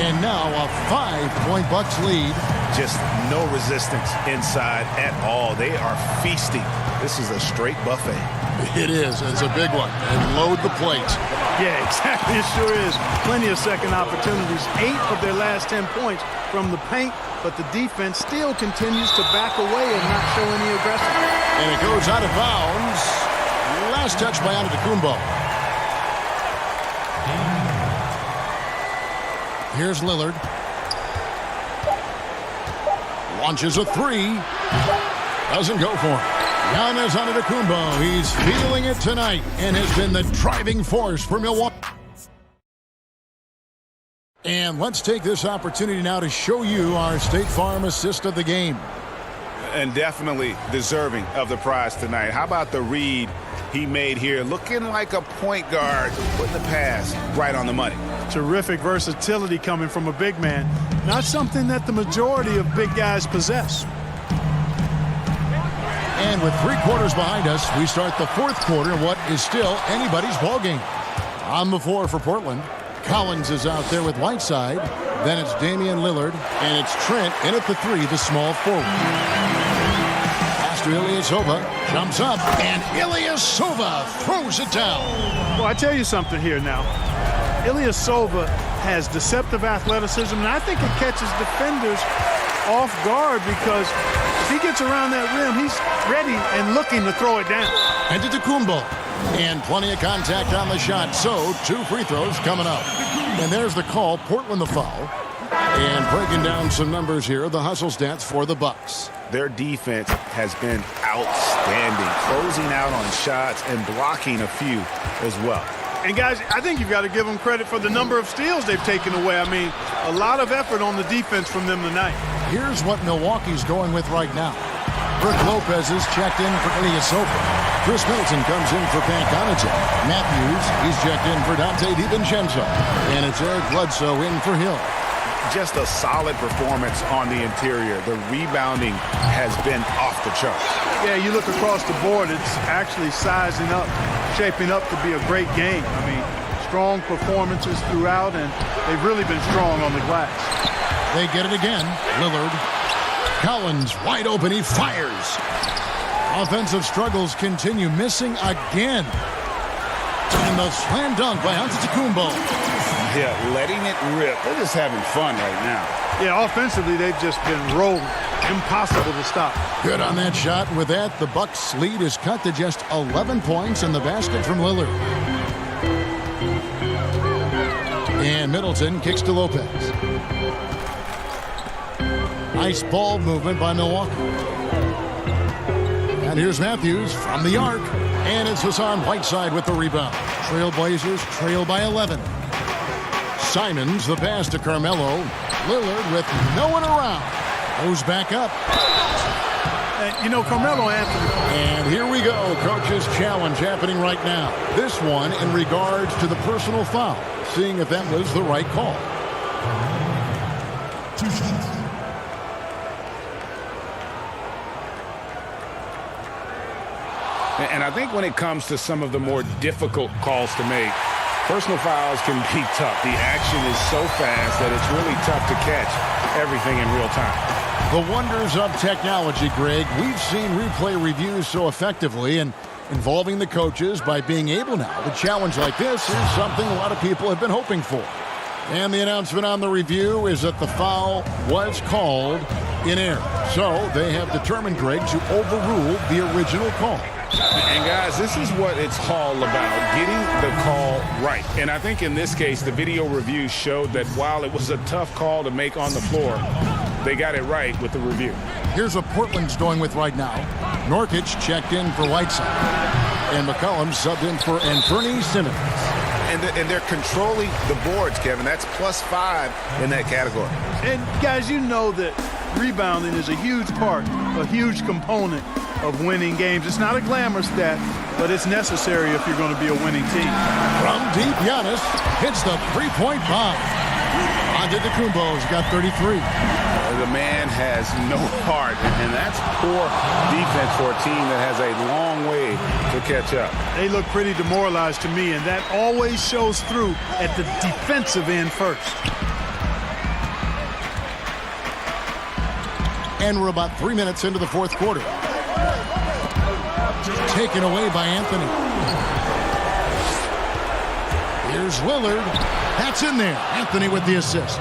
S1: And now a 5-point Bucks lead
S2: just no resistance inside at all. They are feasting. This is a straight buffet.
S1: It is. It's a big one. And load the plate.
S18: Yeah, exactly. It sure is. Plenty of second opportunities. 8 of their last 10 points from the paint, but the defense still continues to back away and not show any aggression.
S1: And it goes out of bounds. Last touch by Antetokounmpo. Here's Lillard. Launches a three. Doesn't go for it. Giannis Antetokounmpo. He's feeling it tonight and has been the driving force for Milwaukee. And let's take this opportunity now to show you our State Farm assist of the game.
S2: And definitely deserving of the prize tonight. How about the read he made here? Looking like a point guard with the pass right on the money.
S18: Terrific versatility coming from a big man. Not something that the majority of big guys possess.
S1: And with 3 quarters behind us, we start the 4th quarter in what is still anybody's ballgame. On the floor for Portland, Collins is out there with Whiteside. Then it's Damian Lillard, and it's Trent in at the 3, the small forward. Pass to Ilyasova, jumps up, and Ilyasova throws it down.
S18: Well, I tell you something here now. Ilyasova has deceptive athleticism, and I think it catches defenders off guard because if he gets around that rim, he's ready and looking to throw it down.
S1: Antetokounmpo, and plenty of contact on the shot, so 2 free throws coming up. And there's the call, Portland the foul. And breaking down some numbers here, the hustle stats for the Bucks.
S2: Their defense has been outstanding, closing out on shots and blocking a few as well.
S18: And guys, I think you've got to give them credit for the number of steals they've taken away. I mean, a lot of effort on the defense from them tonight.
S1: Here's what Milwaukee's going with right now. Brook Lopez is checked in for Ilyasova. Chris Middleton comes in for Pat Connaughton. Matthews, he's checked in for Dante DiVincenzo. And it's Eric Bledsoe in for Hill.
S2: Just a solid performance on the interior. The rebounding has been off the charts.
S18: Yeah, you look across the board, it's actually sizing up, shaping up to be a great game. I mean, strong performances throughout, and they've really been strong on the glass.
S1: They get it again. Lillard. Collins wide open. He fires. Offensive struggles continue. Missing again. And the slam dunk by Antetokounmpo.
S2: Yeah, letting it rip. They're just having fun right now.
S18: Yeah, offensively, they've just been rolling. Impossible to stop.
S1: Good on that shot. With that, the Bucks' lead is cut to just 11 points in the basket from Lillard. And Middleton kicks to Lopez. Nice ball movement by Milwaukee. And here's Matthews from the arc. And it's Hassan Whiteside with the rebound. Trailblazers trail by 11. Simons, the pass to Carmelo. Lillard with no one around. Goes back up.
S18: You know, Carmelo Anthony.
S1: And here we go. Coach's challenge happening right now. This one in regards to the personal foul. Seeing if that was the right call.
S8: 2 shots.
S2: And I think when it comes to some of the more difficult calls to make, personal fouls can be tough. The action is so fast that it's really tough to catch everything in real time.
S1: The wonders of technology, Greg. We've seen replay reviews so effectively, and involving the coaches by being able now to challenge like this is something a lot of people have been hoping for. And the announcement on the review is that the foul was called in error. So they have determined, Greg, to overrule the original call.
S2: And guys, this is what it's all about, getting the call right. And I think in this case, the video review showed that while it was a tough call to make on the floor, they got it right with the review.
S1: Here's what Portland's going with right now. Nurkic checked in for Whiteside. And McCollum subbed in for Anthony Simmons.
S2: And they're controlling the boards, Kevin. That's +5 in that category.
S18: And guys, you know that rebounding is a huge part, a huge component of winning games. It's not a glamour stat, but it's necessary if you're going to be a winning team.
S1: From deep, Giannis hits the three-point bomb. Antetokounmpo's got 33.
S2: The man has no heart, and that's poor defense for a team that has a long way to catch up.
S18: They look pretty demoralized to me, and that always shows through at the defensive end first.
S1: And we're about 3 minutes into the fourth quarter. Taken away by Anthony. Here's Lillard. That's in there. Anthony with the assist.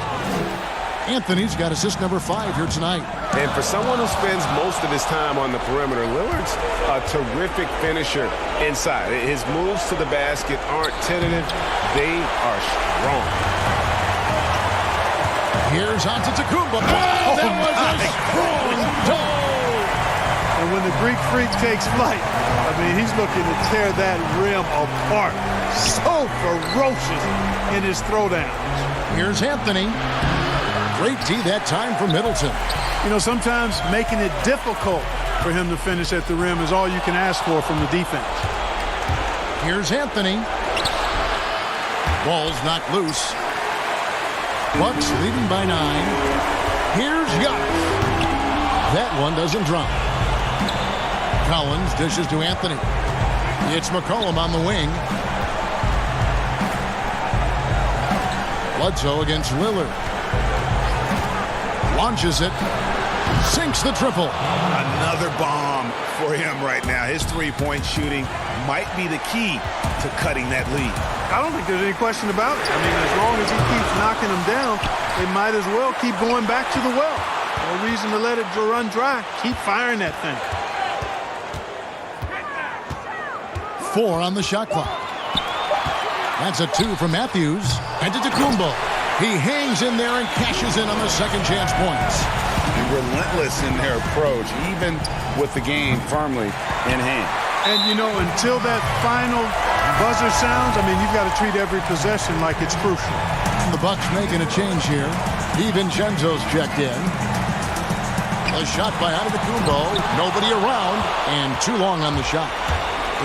S1: Anthony's got assist number 5 here tonight.
S4: And for someone who spends most of his time on the perimeter, Lillard's a terrific finisher inside. His moves to the basket aren't tentative. They are strong.
S1: Here's Antetokounmpo. Oh, that was a strong toe.
S18: And when the Greek Freak takes flight, I mean, he's looking to tear that rim apart. So ferocious in his throwdowns.
S1: Here's Anthony. Great D that time from Middleton.
S18: You know, sometimes making it difficult for him to finish at the rim is all you can ask for from the defense.
S1: Here's Anthony. Ball's knocked loose. Bucks leading by 9. Here's Giannis. That one doesn't drop. Collins dishes to Anthony. It's McCollum on the wing. Bledsoe against Lillard. Launches it. Sinks the triple.
S2: Another bomb for him right now. His three-point shooting might be the key to cutting that lead.
S18: I don't think there's any question about it. I mean, as long as he keeps knocking them down, they might as well keep going back to the well. No reason to let it run dry. Keep firing that thing.
S1: 4 on the shot clock. That's a 2 from Matthews. Antetokounmpo. He hangs in there and cashes in on the second chance points.
S2: Relentless in their approach, even with the game firmly in hand.
S18: And, you know, until that final buzzer sounds, I mean, you've got to treat every possession like it's crucial.
S1: The Bucks making a change here. DiVincenzo's checked in. A shot by Antetokounmpo. Nobody around, and too long on the shot.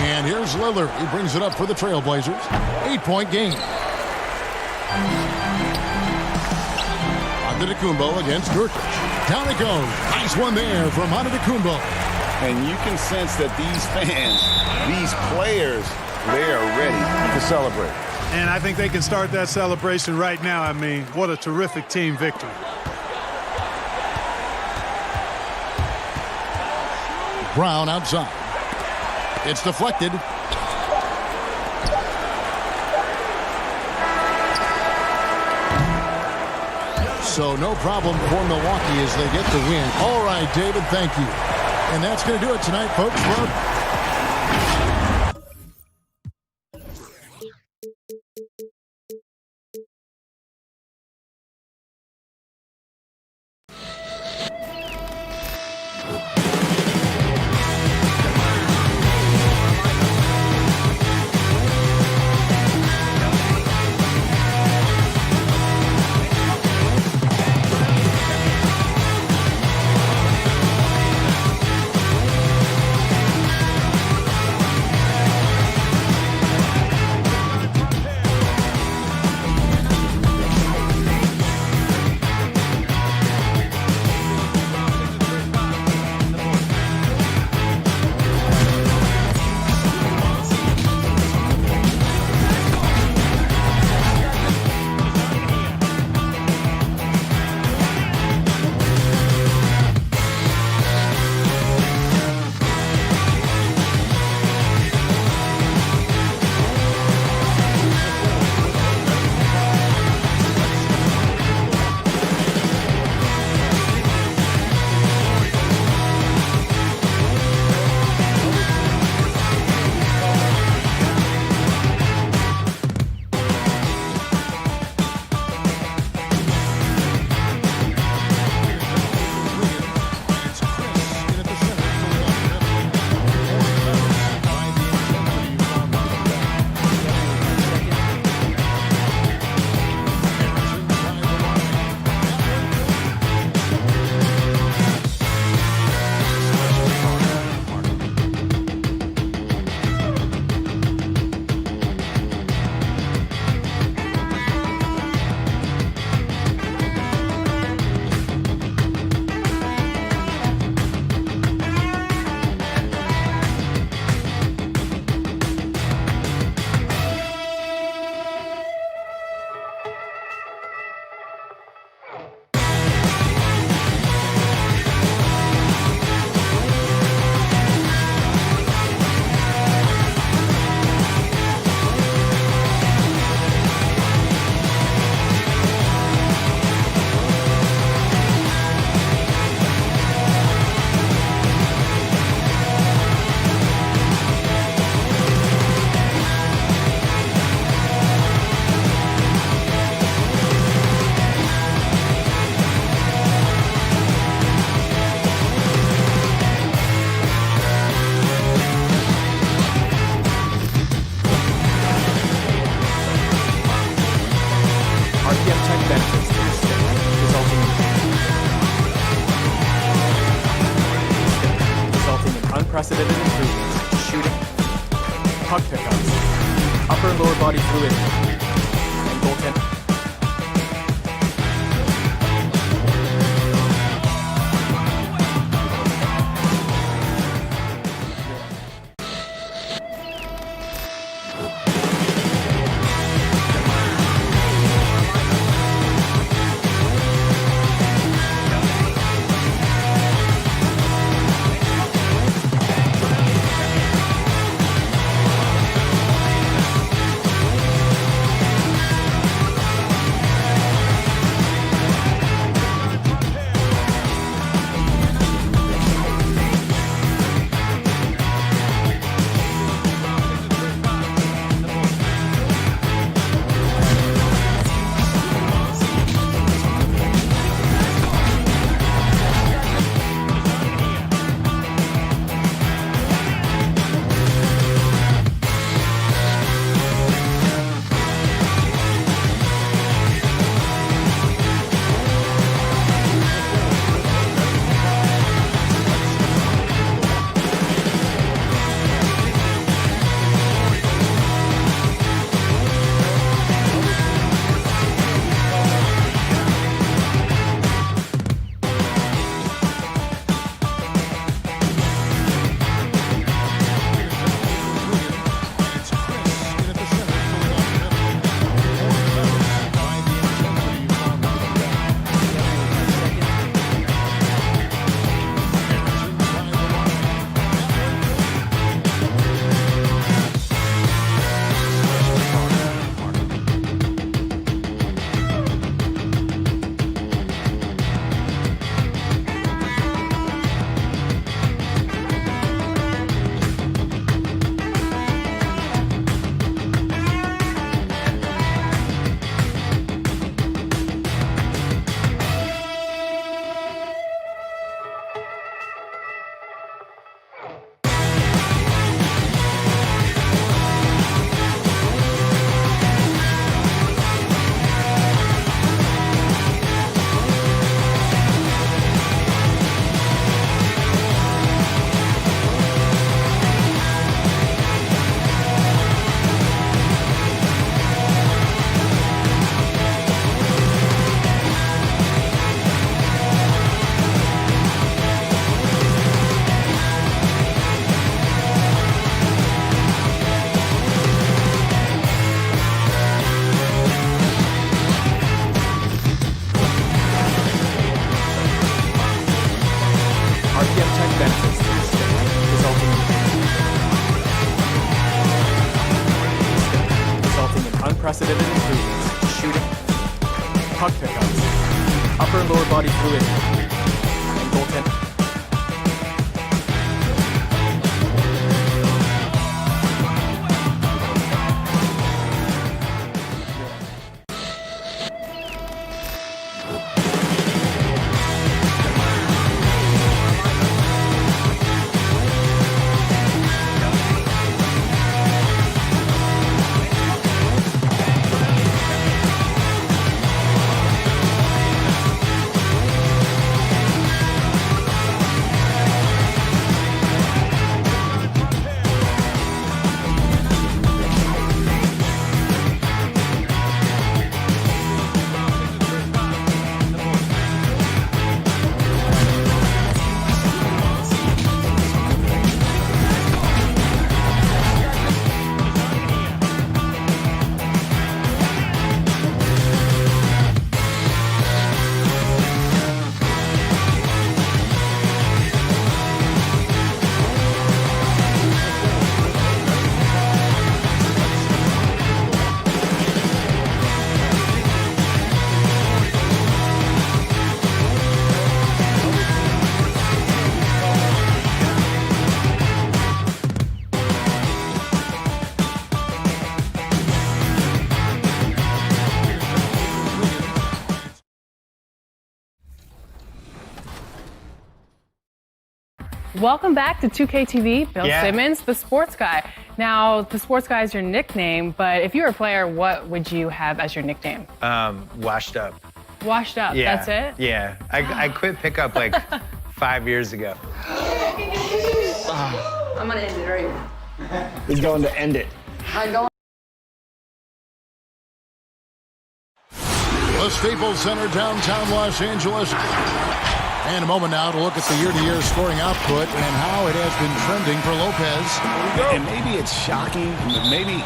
S1: And here's Lillard. He brings it up for the Trailblazers. 8-point game. Antetokounmpo against Nurkic. Down it goes. Nice one there from Antetokounmpo.
S2: And you can sense that these fans, these players, they are ready to celebrate.
S18: And I think they can start that celebration right now. I mean, what a terrific team victory.
S1: Brown outside. It's deflected. So no problem for Milwaukee as they get the win. All right, David, thank you. And that's going to do it tonight, folks.
S9: RPM tech benefits to the stick, resulting in unprecedented improvements in shooting, puck pickups, upper and lower body fluidity, and goaltending. Unprecedented improvements in shooting, puck pickups, upper and lower body fluidity, and goaltending.
S14: Welcome back to 2K TV. Bill Simmons, the sports guy. Now, the sports guy is your nickname, but if you were a player, what would you have as your nickname?
S19: Washed up.
S14: Washed up,
S19: Yeah.
S14: that's it?
S19: Yeah. I quit pickup like 5 years ago.
S11: I'm gonna end it right here.
S13: He's going to end it.
S11: I'm going.
S1: The Staples Center, downtown Los Angeles. And a moment now to look at the year-to-year scoring output and how it has been trending for Lopez.
S2: And maybe it's shocking, maybe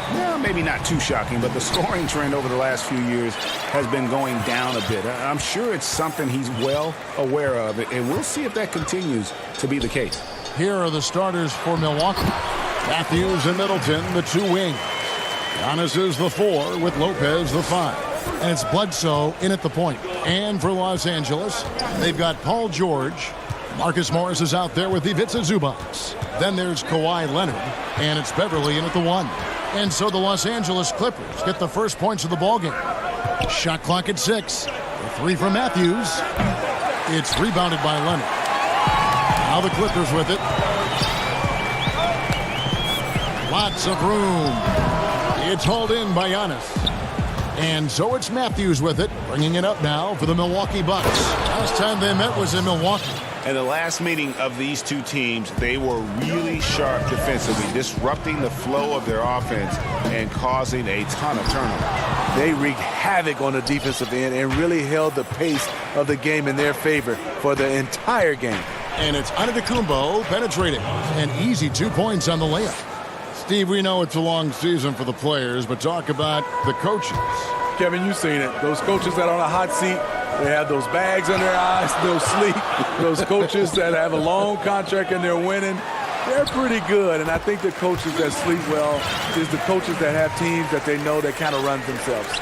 S2: not too shocking, but the scoring trend over the last few years has been going down a bit. I'm sure it's something he's well aware of, and we'll see if that continues to be the case.
S1: Here are the starters for Milwaukee. Matthews and Middleton, the two wings. Giannis is the 4 with Lopez the 5. And it's Bledsoe in at the point. And for Los Angeles, they've got Paul George. Marcus Morris is out there with Ivica Zubac. Then there's Kawhi Leonard. And it's Beverly in at the 1. And so the Los Angeles Clippers get the first points of the ballgame. Shot clock at 6. The 3 from Matthews. It's rebounded by Leonard. Now the Clippers with it. Lots of room. It's hauled in by Giannis. And so it's Matthews with it, bringing it up now for the Milwaukee Bucks. Last time they met was in Milwaukee.
S2: And the last meeting of these two teams, they were really sharp defensively, disrupting the flow of their offense and causing a ton of turnovers.
S15: They wreaked havoc on the defensive end and really held the pace of the game in their favor for the entire game.
S1: And it's Antetokounmpo penetrating. An easy 2 points on the layup. Steve, we know it's a long season for the players, but talk about the coaches.
S15: Kevin, you've seen it. Those coaches that are on a hot seat, they have those bags on their eyes, they'll sleep. Those coaches that have a long contract and they're winning, they're pretty good. And I think the coaches that sleep well is the coaches that have teams that they know that kind of run themselves.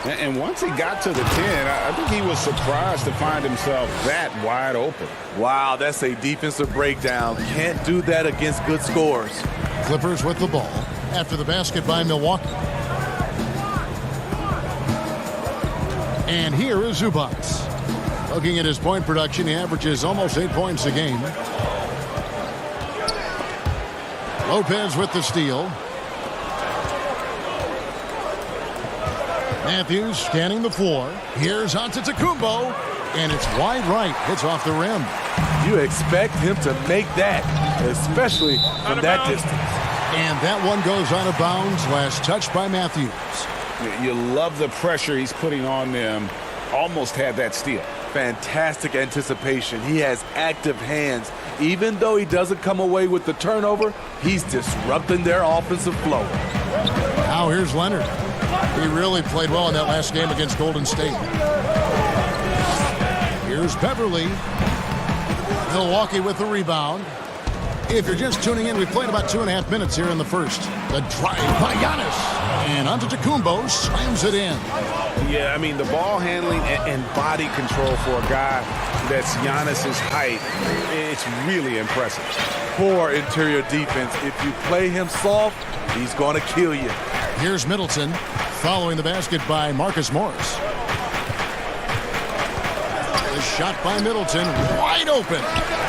S2: And once he got to the 10, I think he was surprised to find himself that wide open.
S15: Wow, that's a defensive breakdown. Can't do that against good scores.
S1: Clippers with the ball after the basket by Milwaukee. And here is Zubac. Looking at his point production, he averages almost 8 points a game. Lopez with the steal. Matthews scanning the floor. Here's Antetokounmpo, and it's wide right. Hits off the rim.
S15: You expect him to make that, especially from that distance.
S1: And that one goes out of bounds. Last touch by Matthews.
S2: You love the pressure he's putting on them. Almost had that steal.
S15: Fantastic anticipation. He has active hands. Even though he doesn't come away with the turnover, he's disrupting their offensive flow.
S1: Now here's Leonard. He really played well in that last game against Golden State. Here's Beverly. Milwaukee with the rebound. If you're just tuning in, we played about 2.5 minutes here in the first. The drive by Giannis. And Antetokounmpo slams it in.
S2: Yeah, I mean, the ball handling and body control for a guy that's Giannis's height, it's really impressive.
S15: Poor interior defense. If you play him soft, he's going to kill you.
S1: Here's Middleton following the basket by Marcus Morris. The shot by Middleton, wide open.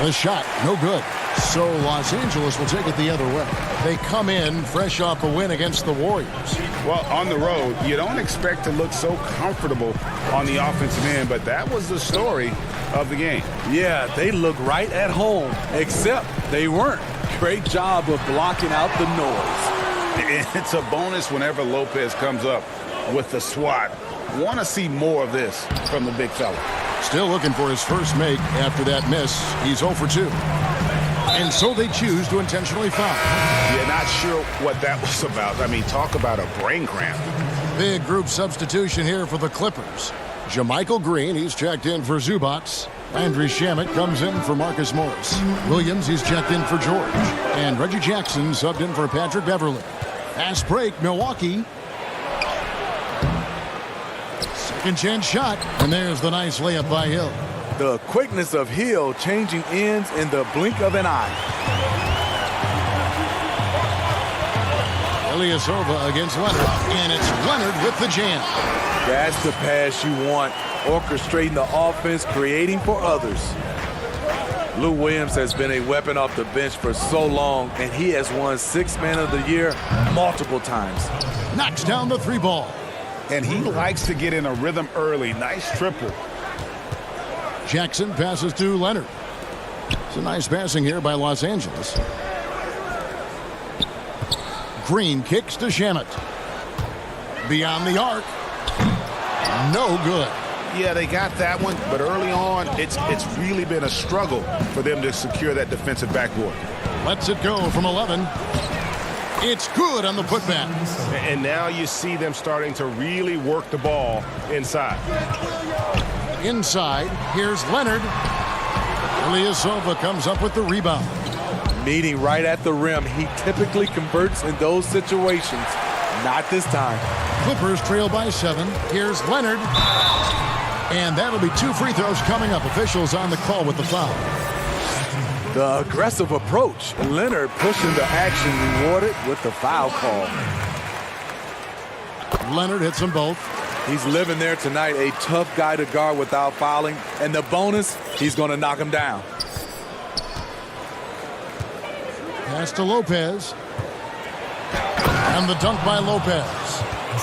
S1: The shot, no good. So Los Angeles will take it the other way. They come in fresh off a win against the Warriors.
S2: Well, on the road, you don't expect to look so comfortable on the offensive end, but that was the story of the game.
S15: Yeah, they look right at home, except they weren't. Great job of blocking out the noise.
S2: It's a bonus whenever Lopez comes up with the swat. Want to see more of this from the big fella.
S1: Still looking for his first make after that miss. He's 0 for 2. And so they choose to intentionally foul.
S2: Yeah, not sure what that was about. I mean, talk about a brain cramp.
S1: Big group substitution here for the Clippers. JaMychal Green, he's checked in for Zubac. Landry Shamet comes in for Marcus Morris. Williams, he's checked in for George. And Reggie Jackson subbed in for Patrick Beverly. Fast break, Milwaukee. Second chance shot. And there's the nice layup by Hill.
S15: The quickness of Hill changing ends in the blink of an eye.
S1: Ilyasova against Leonard. And it's Leonard with the jam.
S15: That's the pass you want. Orchestrating the offense, creating for others. Lou Williams has been a weapon off the bench for so long, and he has won Sixth Man of the Year multiple times.
S1: Knocks down the 3 ball.
S2: And he likes to get in a rhythm early. Nice triple.
S1: Jackson passes to Leonard. It's a nice passing here by Los Angeles. Green kicks to Shamet. Beyond the arc. No good.
S2: Yeah, they got that one, but early on, it's really been a struggle for them to secure that defensive backboard.
S1: Lets it go from 11. It's good on the putback.
S20: And now you see them starting to really work the ball inside.
S1: Inside, here's Leonard. Ilyasova comes up with the rebound.
S15: Meeting right at the rim. He typically converts in those situations. Not this time.
S1: Clippers trail by 7. Here's Leonard. And that'll be 2 free throws coming up. Officials on the call with the foul.
S15: The aggressive approach. Leonard pushing the action, rewarded with the foul call.
S1: Leonard hits them both.
S15: He's living there tonight, a tough guy to guard without fouling. And the bonus, he's going to knock him down.
S1: Pass to Lopez. And the dunk by Lopez.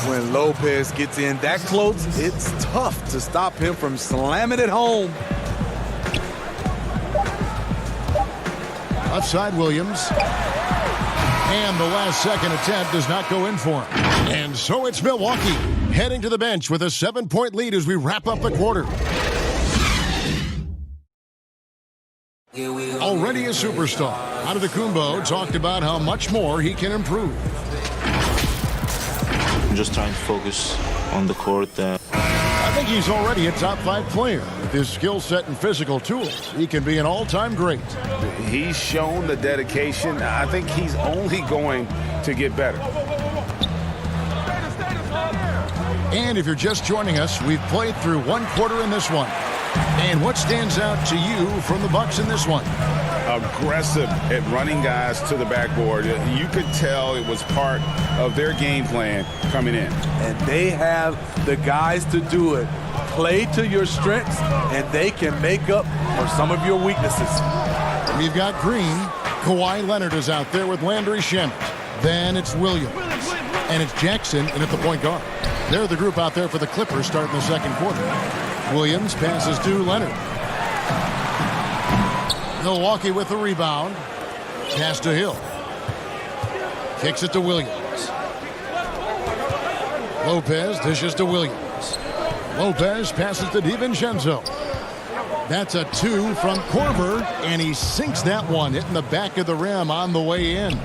S15: When Lopez gets in that close, it's tough to stop him from slamming it home.
S1: Outside Williams. And the last second attempt does not go in for him. And so it's Milwaukee heading to the bench with a 7-point lead as we wrap up the quarter. Already a superstar, Antetokounmpo talked about how much more he can improve.
S21: I'm just trying to focus on the court.
S1: I think he's already a top 5 player. With his skill set and physical tools, he can be an all-time great.
S2: He's shown the dedication. I think he's only going to get better.
S1: And if you're just joining us, we've played through 1 quarter in this one. And what stands out to you from the Bucks in this one?
S2: Aggressive at running guys to the backboard. You could tell it was part of their game plan coming in.
S15: And they have the guys to do it. Play to your strengths, and they can make up for some of your weaknesses.
S1: We've got Green. Kawhi Leonard is out there with Landry Shamet. Then it's Williams. And it's Jackson in at the point guard. They're the group out there for the Clippers starting the second quarter. Williams passes to Leonard. Milwaukee with the rebound. Pass to Hill. Kicks it to Williams. Lopez dishes to Williams. Lopez passes to DiVincenzo. That's a 2 from Korver, and he sinks that one, hitting the back of the rim on the way in.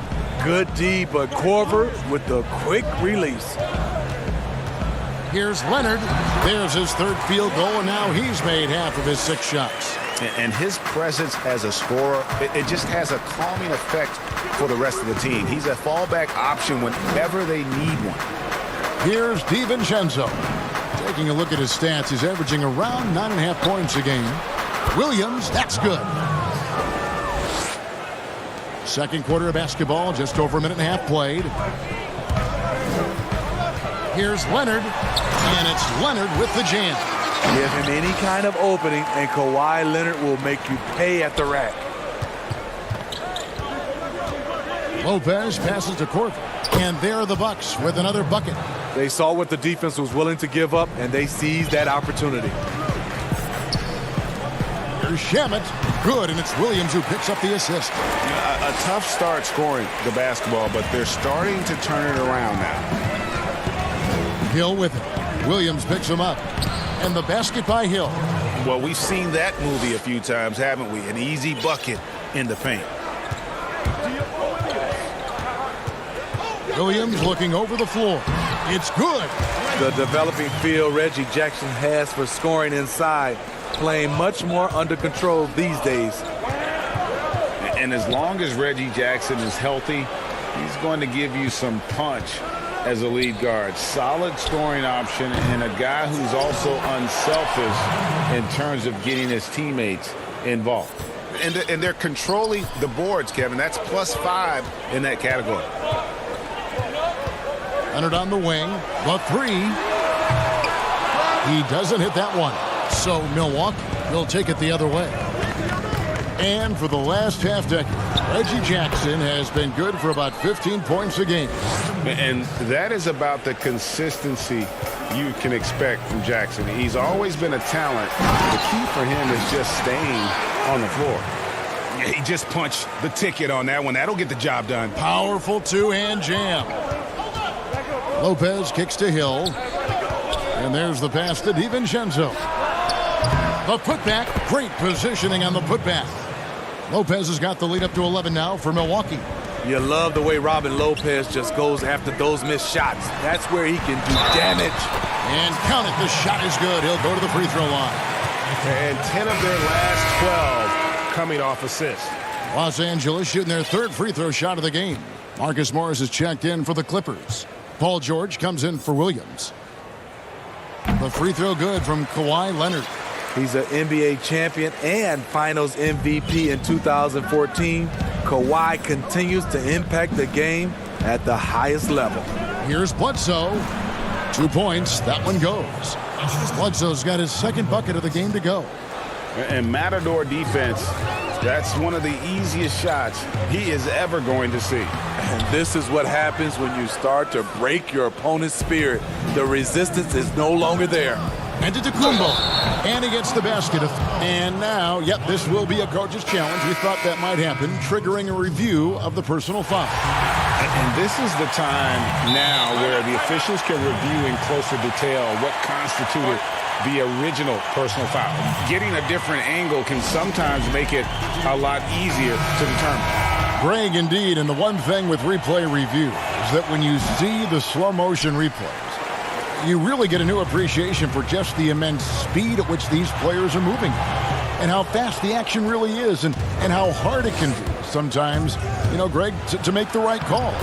S15: Good D, but Korver with the quick release.
S1: Here's Leonard. There's his 3rd field goal, and now he's made half of his 6 shots.
S2: And his presence as a scorer, it just has a calming effect for the rest of the team. He's a fallback option whenever they need one.
S1: Here's DiVincenzo. Taking a look at his stats, he's averaging around 9.5 points a game. Williams, that's good. Second quarter of basketball, just over a minute and a half played. Here's Leonard, and it's Leonard with the jam.
S15: Give him any kind of opening, and Kawhi Leonard will make you pay at the rack.
S1: Lopez passes to Korver, and there are the Bucks with another bucket.
S15: They saw what the defense was willing to give up, and they seized that opportunity.
S1: Here's Shamet. Good, and it's Williams who picks up the assist.
S2: A tough start scoring the basketball, but they're starting to turn it around now.
S1: Hill with it. Williams picks him up. And the basket by Hill.
S2: Well, we've seen that movie a few times, haven't we? An easy bucket in the paint.
S1: Williams looking over the floor. It's good.
S15: The developing feel Reggie Jackson has for scoring inside, playing much more under control these days.
S2: And as long as Reggie Jackson is healthy, he's going to give you some punch as a lead guard. Solid scoring option and a guy who's also unselfish in terms of getting his teammates involved. And they're controlling the boards, Kevin. That's +5 in that category.
S1: Leonard on the wing. The 3. He doesn't hit that one. So Milwaukee will take it the other way. And for the last half decade, Reggie Jackson has been good for about 15 points a game.
S2: And that is about the consistency you can expect from Jackson. He's always been a talent. The key for him is just staying on the floor. He just punched the ticket on that one. That'll get the job done.
S1: Powerful two-hand jam. Lopez kicks to Hill. And there's the pass to DiVincenzo. The putback. Great positioning on the putback. Lopez has got the lead up to 11 now for Milwaukee.
S15: You love the way Robin Lopez just goes after those missed shots. That's where he can do damage.
S1: And count it. The shot is good. He'll go to the free throw line.
S20: And 10 of their last 12 coming off assists.
S1: Los Angeles shooting their third free throw shot of the game. Marcus Morris is checked in for the Clippers. Paul George comes in for Williams. The free throw good from Kawhi Leonard.
S15: He's an NBA champion and Finals MVP in 2014. Kawhi continues to impact the game at the highest level.
S1: Here's Bledsoe. 2 points. That one goes. Bledsoe's got his second bucket of the game to go.
S2: And Matador defense, that's one of the easiest shots he is ever going to see.
S15: And this is what happens when you start to break your opponent's spirit. The resistance is no longer there.
S1: And to Tacumbo. And he gets the basket. And now, yep, this will be a coach's challenge. We thought that might happen, triggering a review of the personal foul.
S2: And this is the time now where the officials can review in closer detail what constituted the original personal foul. Getting a different angle can sometimes make it a lot easier to determine.
S1: Greg, indeed, and the one thing with replay review is that when you see the slow motion replays, you really get a new appreciation for just the immense speed at which these players are moving and how fast the action really is and how hard it can be sometimes, Greg, to make the right call.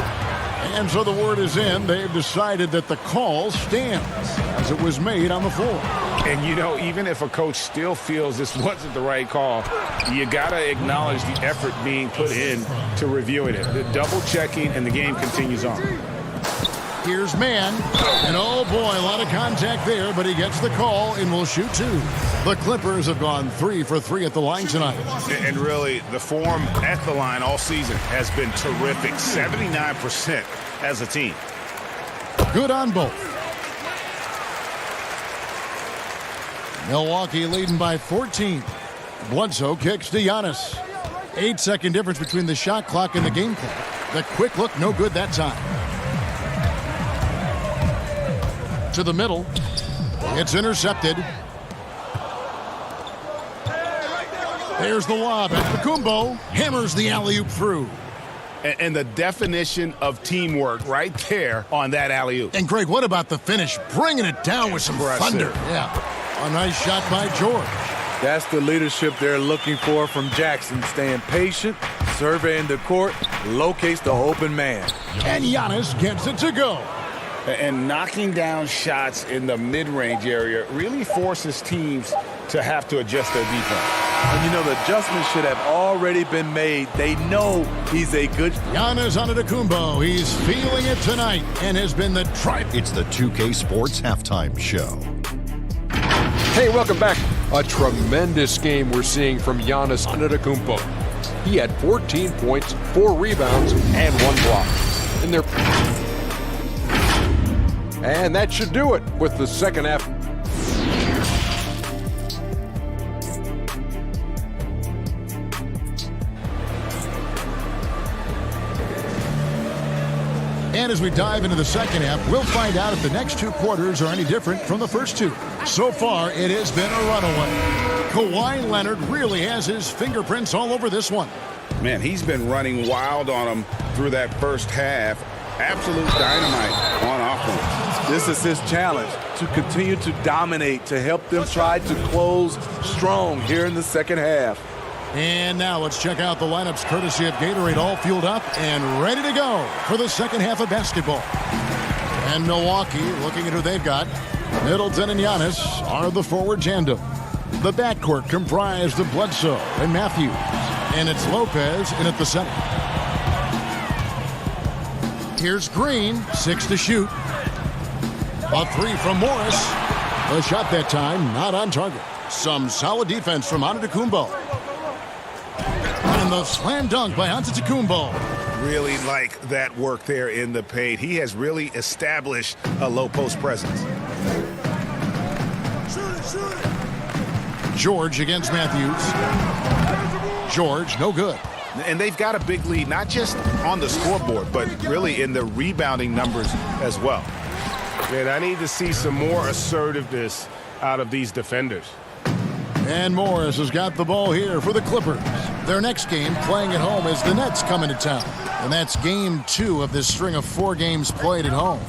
S1: And so the word is in. They've decided that the call stands as it was made on the floor.
S2: And, even if a coach still feels this wasn't the right call, you got to acknowledge the effort being put in to reviewing it. The double checking, and the game continues on.
S1: Here's Mann, and oh boy, a lot of contact there, but he gets the call and will shoot 2. The Clippers have gone 3 for 3 at the line tonight.
S2: And really, the form at the line all season has been terrific. 79% as a team.
S1: Good on both. Milwaukee leading by 14. Bledsoe kicks to Giannis. 8-second difference between the shot clock and the game clock. The quick look, no good that time. To the middle. It's intercepted. There's the lob. And Tacumbo hammers the alley-oop through.
S2: And the definition of teamwork right there on that alley-oop.
S1: And, Greg, what about the finish? Bringing it down with some thunder. Yeah. A nice shot by George.
S15: That's the leadership they're looking for from Jackson. Staying patient, surveying the court, locates the open man.
S1: And Giannis gets it to go.
S2: And knocking down shots in the mid-range area really forces teams to have to adjust their defense.
S15: And the adjustments should have already been made. They know he's a good...
S1: Giannis Antetokounmpo. He's feeling it tonight and has been the tribe.
S6: It's the 2K Sports Halftime Show.
S7: Hey, welcome back. A tremendous game we're seeing from Giannis Antetokounmpo. He had 14 points, 4 rebounds, and 1 block. And that should do it with the second half.
S1: And as we dive into the second half, we'll find out if the next 2 quarters are any different from the first 2. So far, it has been a runaway. Kawhi Leonard really has his fingerprints all over this one.
S2: Man, he's been running wild on him through that first half. Absolute dynamite on offense.
S15: This is his challenge, to continue to dominate, to help them try to close strong here in the second half.
S1: And now let's check out the lineups courtesy of Gatorade, all fueled up and ready to go for the second half of basketball. And Milwaukee, looking at who they've got, Middleton and Giannis are the forward tandem. The backcourt comprised of Bledsoe and Matthews, and it's Lopez in at the center. Here's Green, 6 to shoot. A 3 from Morris. The shot that time not on target. Some solid defense from Antetokounmpo. And the slam dunk by Antetokounmpo.
S20: Really like that work there in the paint. He has really established a low post presence.
S1: George against Matthews. George, no good.
S20: And they've got a big lead, not just on the scoreboard, but really in the rebounding numbers as well. And I need to see some more assertiveness out of these defenders.
S1: And Morris has got the ball here for the Clippers. Their next game, playing at home, as the Nets come into town. And that's game 2 of this string of 4 games played at home.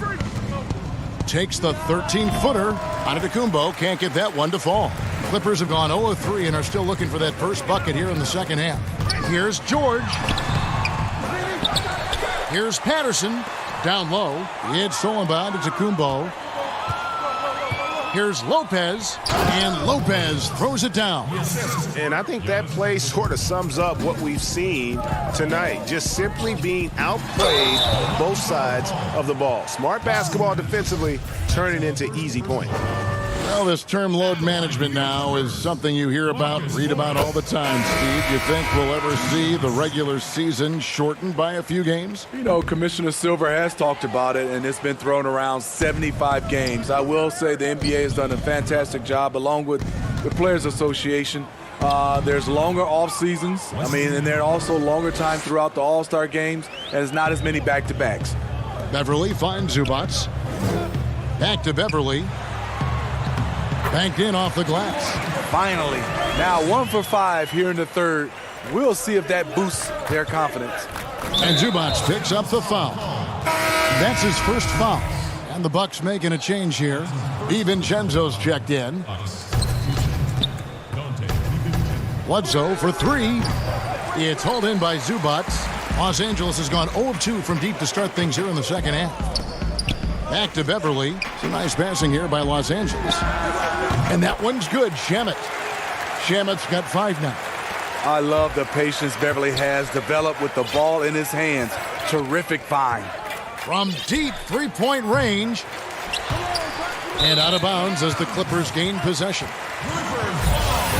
S1: Takes the 13-footer. Antetokounmpo can't get that one to fall. Clippers have gone 0 of 3 and are still looking for that first bucket here in the second half. Here's George. Here's Patterson. Down low. It's stolen by Antetokounmpo. Here's Lopez, and Lopez throws it down.
S20: And I think that play sort of sums up what we've seen tonight. Just simply being outplayed both sides of the ball. Smart basketball defensively, turning into easy points.
S1: Well, this term load management now is something you hear about, read about all the time, Steve. You think we'll ever see the regular season shortened by a few games?
S15: You know, Commissioner Silver has talked about it, and it's been thrown around 75 games. I will say the NBA has done a fantastic job, along with the Players Association. There's longer off seasons. I mean, and there are also longer time throughout the All-Star games, and there's not as many back-to-backs.
S1: Beverly finds Zubats. Back to Beverly. Banked in off the glass.
S15: Finally. Now 1 for 5 here in the third. We'll see if that boosts their confidence.
S1: And Zubats picks up the foul. That's his first foul. And the Bucks making a change here. DiVincenzo's checked in. Bledsoe for 3. It's hauled in by Zubats. Los Angeles has gone 0 of 2 from deep to start things here in the second half. Back to Beverly. Some nice passing here by Los Angeles. And that one's good. Shamet. Shamet's got 5 now.
S15: I love the patience Beverly has developed with the ball in his hands. Terrific find.
S1: From deep three-point range. And out of bounds as the Clippers gain possession.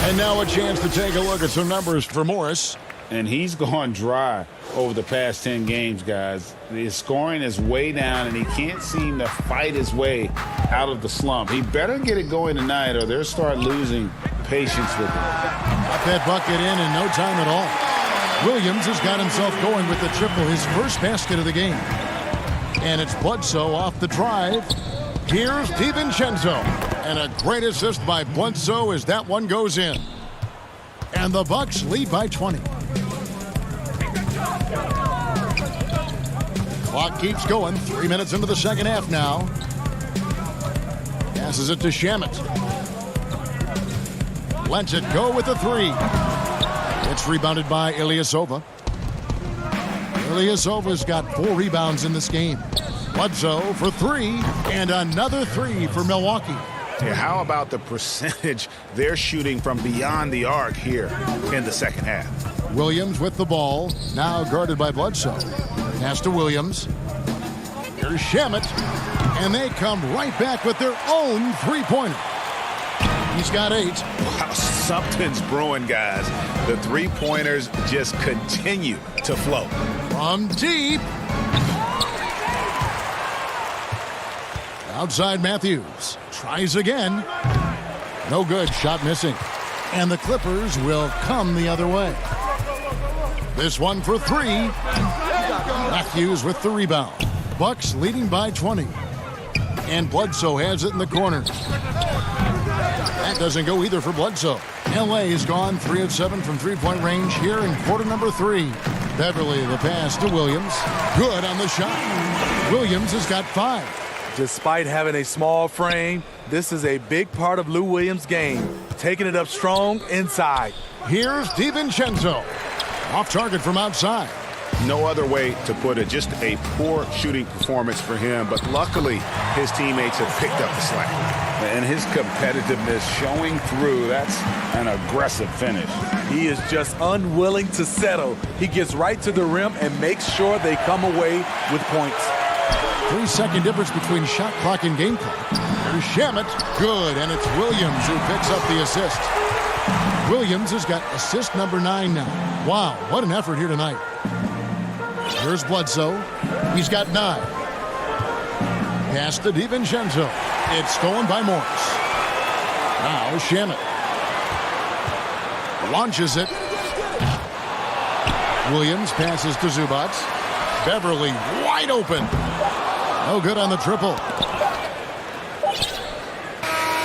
S1: And now a chance to take a look at some numbers for Morris.
S2: And he's gone dry over the past 10 games, guys. His scoring is way down, and he can't seem to fight his way out of the slump. He better get it going tonight, or they'll start losing patience with him.
S1: Got that bucket in no time at all. Williams has got himself going with the triple, his first basket of the game. And it's Bledsoe off the drive. Here's DiVincenzo. And a great assist by Bledsoe as that one goes in. And the Bucks lead by 20. Clock keeps going. 3 minutes into the second half now. Passes it to Shamet. Lets it go with the 3. It's rebounded by Ilyasova. Ilyasova's got 4 rebounds in this game. Bledsoe for 3, and another 3 for Milwaukee.
S20: Yeah, how about the percentage they're shooting from beyond the arc here in the second half?
S1: Williams with the ball, now guarded by Bledsoe. Pass to Williams. Here's Shamet, and they come right back with their own three-pointer. He's got 8.
S20: Wow, something's brewing, guys. The three-pointers just continue to flow.
S1: From deep. Outside Matthews. Tries again. No good. Shot missing. And the Clippers will come the other way. This one for 3. Matthews with the rebound. Bucks leading by 20. And Bledsoe has it in the corner. That doesn't go either for Bledsoe. LA has gone 3 of 7 from three-point range here in quarter number 3. Beverly, the pass to Williams. Good on the shot. Williams has got 5.
S15: Despite having a small frame, this is a big part of Lou Williams' game. Taking it up strong inside.
S1: Here's DiVincenzo. Off target from outside.
S20: No other way to put it. Just a poor shooting performance for him. But luckily, his teammates have picked up the slack.
S2: And his competitiveness showing through. That's an aggressive finish.
S15: He is just unwilling to settle. He gets right to the rim and makes sure they come away with points.
S1: 3-second difference between shot clock and game clock. There's Shamet. Good, and it's Williams who picks up the assist. Williams has got assist number 9 now. Wow, what an effort here tonight. Here's Bledsoe. He's got 9. Pass to DiVincenzo. It's stolen by Morris. Now Shamet. Launches it. Williams passes to Zubac. Beverly wide open. No good on the triple.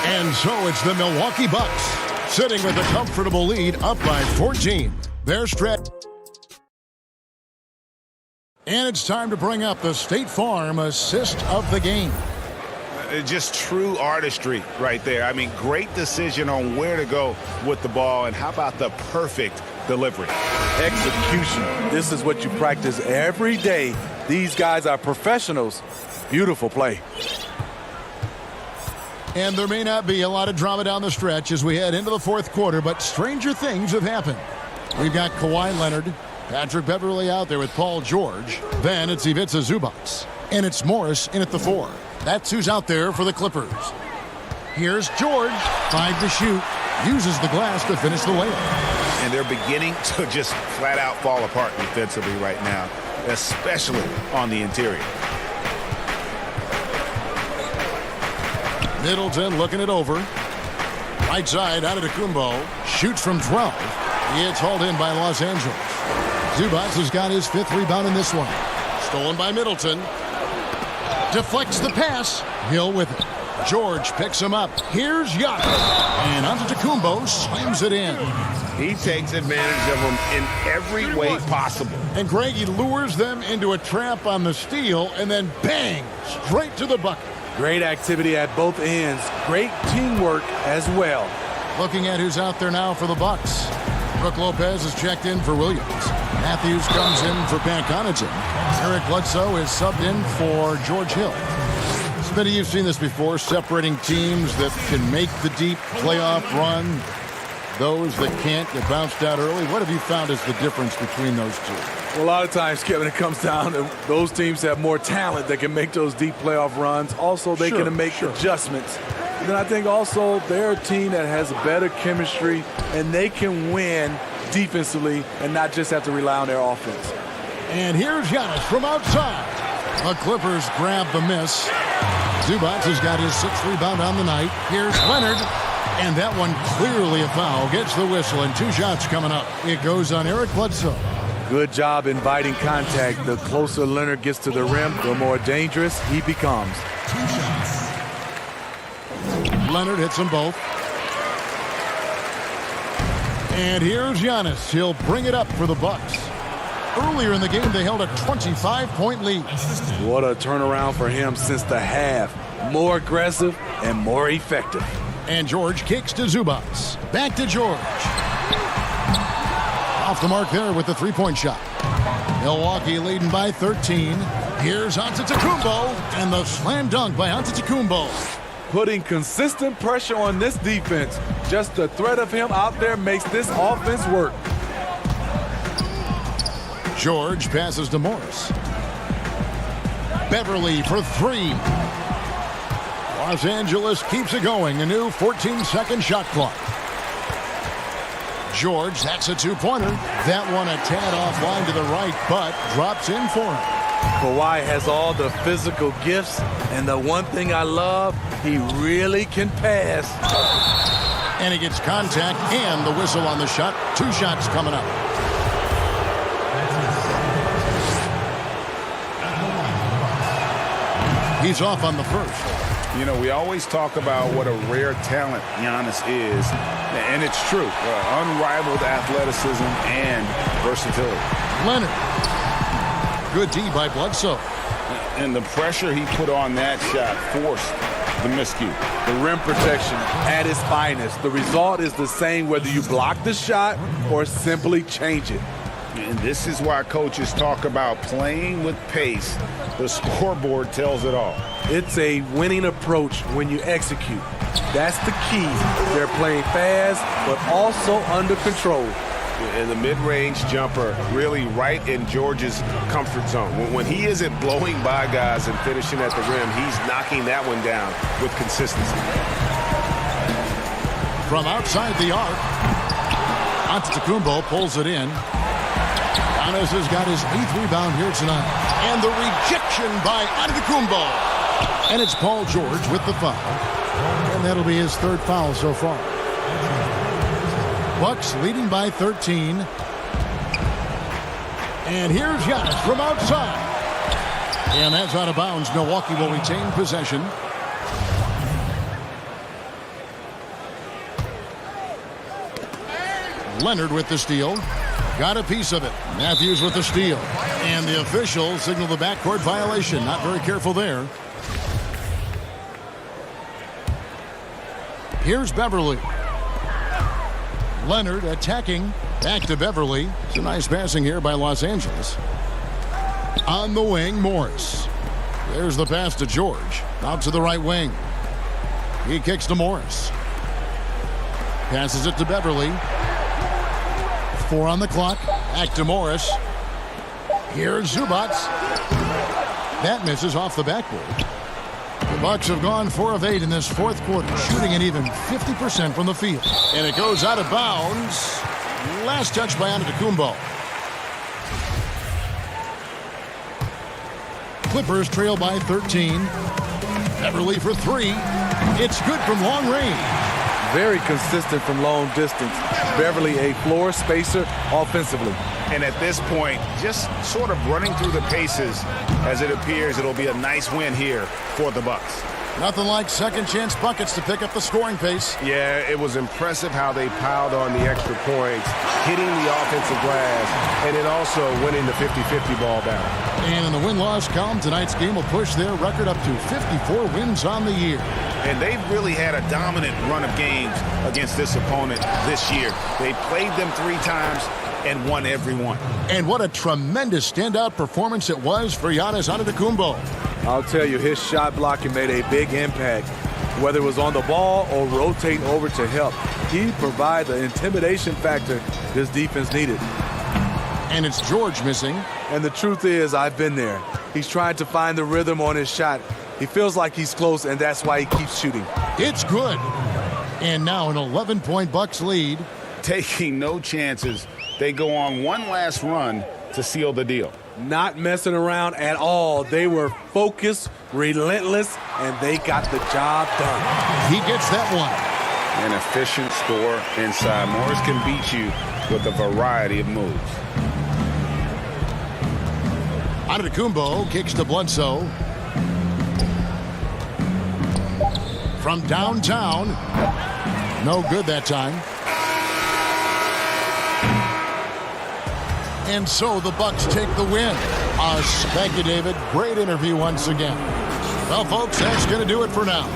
S1: And so it's the Milwaukee Bucks sitting with a comfortable lead up by 14. Their stretch. And it's time to bring up the State Farm assist of the game.
S2: Just true artistry right there. I mean, great decision on where to go with the ball, and how about the perfect delivery?
S15: Execution. This is what you practice every day. These guys are professionals. Beautiful play.
S1: And there may not be a lot of drama down the stretch as we head into the fourth quarter, but stranger things have happened. We've got Kawhi Leonard, Patrick Beverly out there with Paul George. Then it's Ivica Zubac. And it's Morris in at the 4. That's who's out there for the Clippers. Here's George. 5 to shoot. Uses the glass to finish the layup.
S2: And they're beginning to just flat out fall apart defensively right now, especially on the interior.
S1: Middleton looking it over. Right side out of Antetokounmpo. Shoots from 12. It's hauled in by Los Angeles. Zubac has got his 5th rebound in this one. Stolen by Middleton. Deflects the pass. Hill with it. George picks him up. Here's Giannis. And Antetokounmpo slams it in.
S2: He takes advantage of them in every way possible.
S1: And Greg, he lures them into a trap on the steal, and then bang, straight to the bucket.
S15: Great activity at both ends. Great teamwork as well.
S1: Looking at who's out there now for the Bucks. Brook Lopez is checked in for Williams. Matthews comes in for Pat Connaughton. Eric Bledsoe is subbed in for George Hill. Smitty, you've seen this before, separating teams that can make the deep playoff run, those that can't get bounced out early. What have you found is the difference between those two?
S15: Well, a lot of times, Kevin, it comes down to those teams have more talent that can make those deep playoff runs. Also, they can make adjustments. And then I think also they're a team that has better chemistry, and they can win defensively and not just have to rely on their offense.
S1: And here's Giannis from outside. The Clippers grab the miss. Zubac has got his 6th rebound on the night. Here's Leonard. And that one clearly a foul. Gets the whistle, and 2 shots coming up. It goes on Eric Bledsoe.
S15: Good job inviting contact. The closer Leonard gets to the rim, the more dangerous he becomes.
S1: Leonard hits them both. And here's Giannis. He'll bring it up for the Bucks. Earlier in the game, they held a 25-point lead.
S15: What a turnaround for him since the half. More aggressive and more effective.
S1: And George kicks to Zubac. Back to George. Off the mark there with the 3-point shot. Milwaukee leading by 13. Here's Antetokounmpo, and the slam dunk by Antetokounmpo.
S15: Putting consistent pressure on this defense. Just the threat of him out there makes this offense work.
S1: George passes to Morris. Beverly for 3. Los Angeles keeps it going. A new 14-second shot clock. George, that's a 2-pointer. That one a tad offline to the right, but drops in for him.
S15: Kawhi has all the physical gifts, and the one thing I love, he really can pass.
S1: And he gets contact and the whistle on the shot. 2 shots coming up. He's off on the first.
S2: You know, we always talk about what a rare talent Giannis is, and it's true. Unrivaled athleticism and versatility.
S1: Leonard. Good D by Bledsoe.
S2: And the pressure he put on that shot forced the miscue.
S15: The rim protection at its finest. The result is the same whether you block the shot or simply change it.
S2: And this is why coaches talk about playing with pace. The scoreboard tells it all.
S15: It's a winning approach when you execute. That's the key. They're playing fast, but also under control.
S2: And the mid-range jumper really right in George's comfort zone. When he isn't blowing by guys and finishing at the rim, he's knocking that one down with consistency.
S1: from outside the arc. Antetokounmpo pulls it in. Giannis has got his 8th rebound here tonight. And the rejection by Antetokounmpo. And it's Paul George with the foul. And that'll be his 3rd foul so far. Bucks leading by 13. And here's Giannis from outside. And that's out of bounds. Milwaukee will retain possession. Leonard with the steal. Got a piece of it. Matthews with the steal. And the officials signal the backcourt violation. Not very careful there. Here's Beverly. Leonard attacking. Back to Beverly. It's a nice passing here by Los Angeles. On the wing, Morris. There's the pass to George. Out to the right wing. He kicks to Morris. Passes it to Beverly. 4 on the clock. Back to Morris. Here's Zubac. That misses off the backboard. The Bucks have gone 4 of 8 in this 4th quarter, shooting an even 50% from the field. And it goes out of bounds. Last touch by Antetokounmpo. Clippers trail by 13. Beverly for 3. It's good from long range.
S15: Very consistent from long distance. Beverly a floor spacer offensively.
S20: And at this point, just sort of running through the paces as it appears it'll be a nice win here for the Bucks.
S1: Nothing like second chance buckets to pick up the scoring pace.
S20: Yeah, it was impressive how they piled on the extra points, hitting the offensive glass, and then also winning the 50-50 ball battle.
S1: And in the win-loss column, tonight's game will push their record up to 54 wins on the year.
S20: And they've really had a dominant run of games against this opponent this year. They played them 3 times and won every one.
S1: And what a tremendous standout performance it was for Giannis Antetokounmpo.
S15: I'll tell you, his shot blocking made a big impact. Whether it was on the ball or rotating over to help, he provided the intimidation factor this defense needed.
S1: And it's George missing.
S15: And the truth is, I've been there. He's trying to find the rhythm on his shot. He feels like he's close, and that's why he keeps shooting.
S1: It's good. And now an 11-point Bucks lead.
S20: Taking no chances. They go on one last run to seal the deal.
S15: Not messing around at all. They were focused, relentless, and they got the job done.
S1: He gets that one.
S20: An efficient score inside. Morris can beat you with a variety of moves.
S1: Antetokounmpo kicks to Bledsoe. From downtown. No good that time. And so the Bucks take the win. Thank you, David. Great interview once again. Well, folks, that's going to do it for now.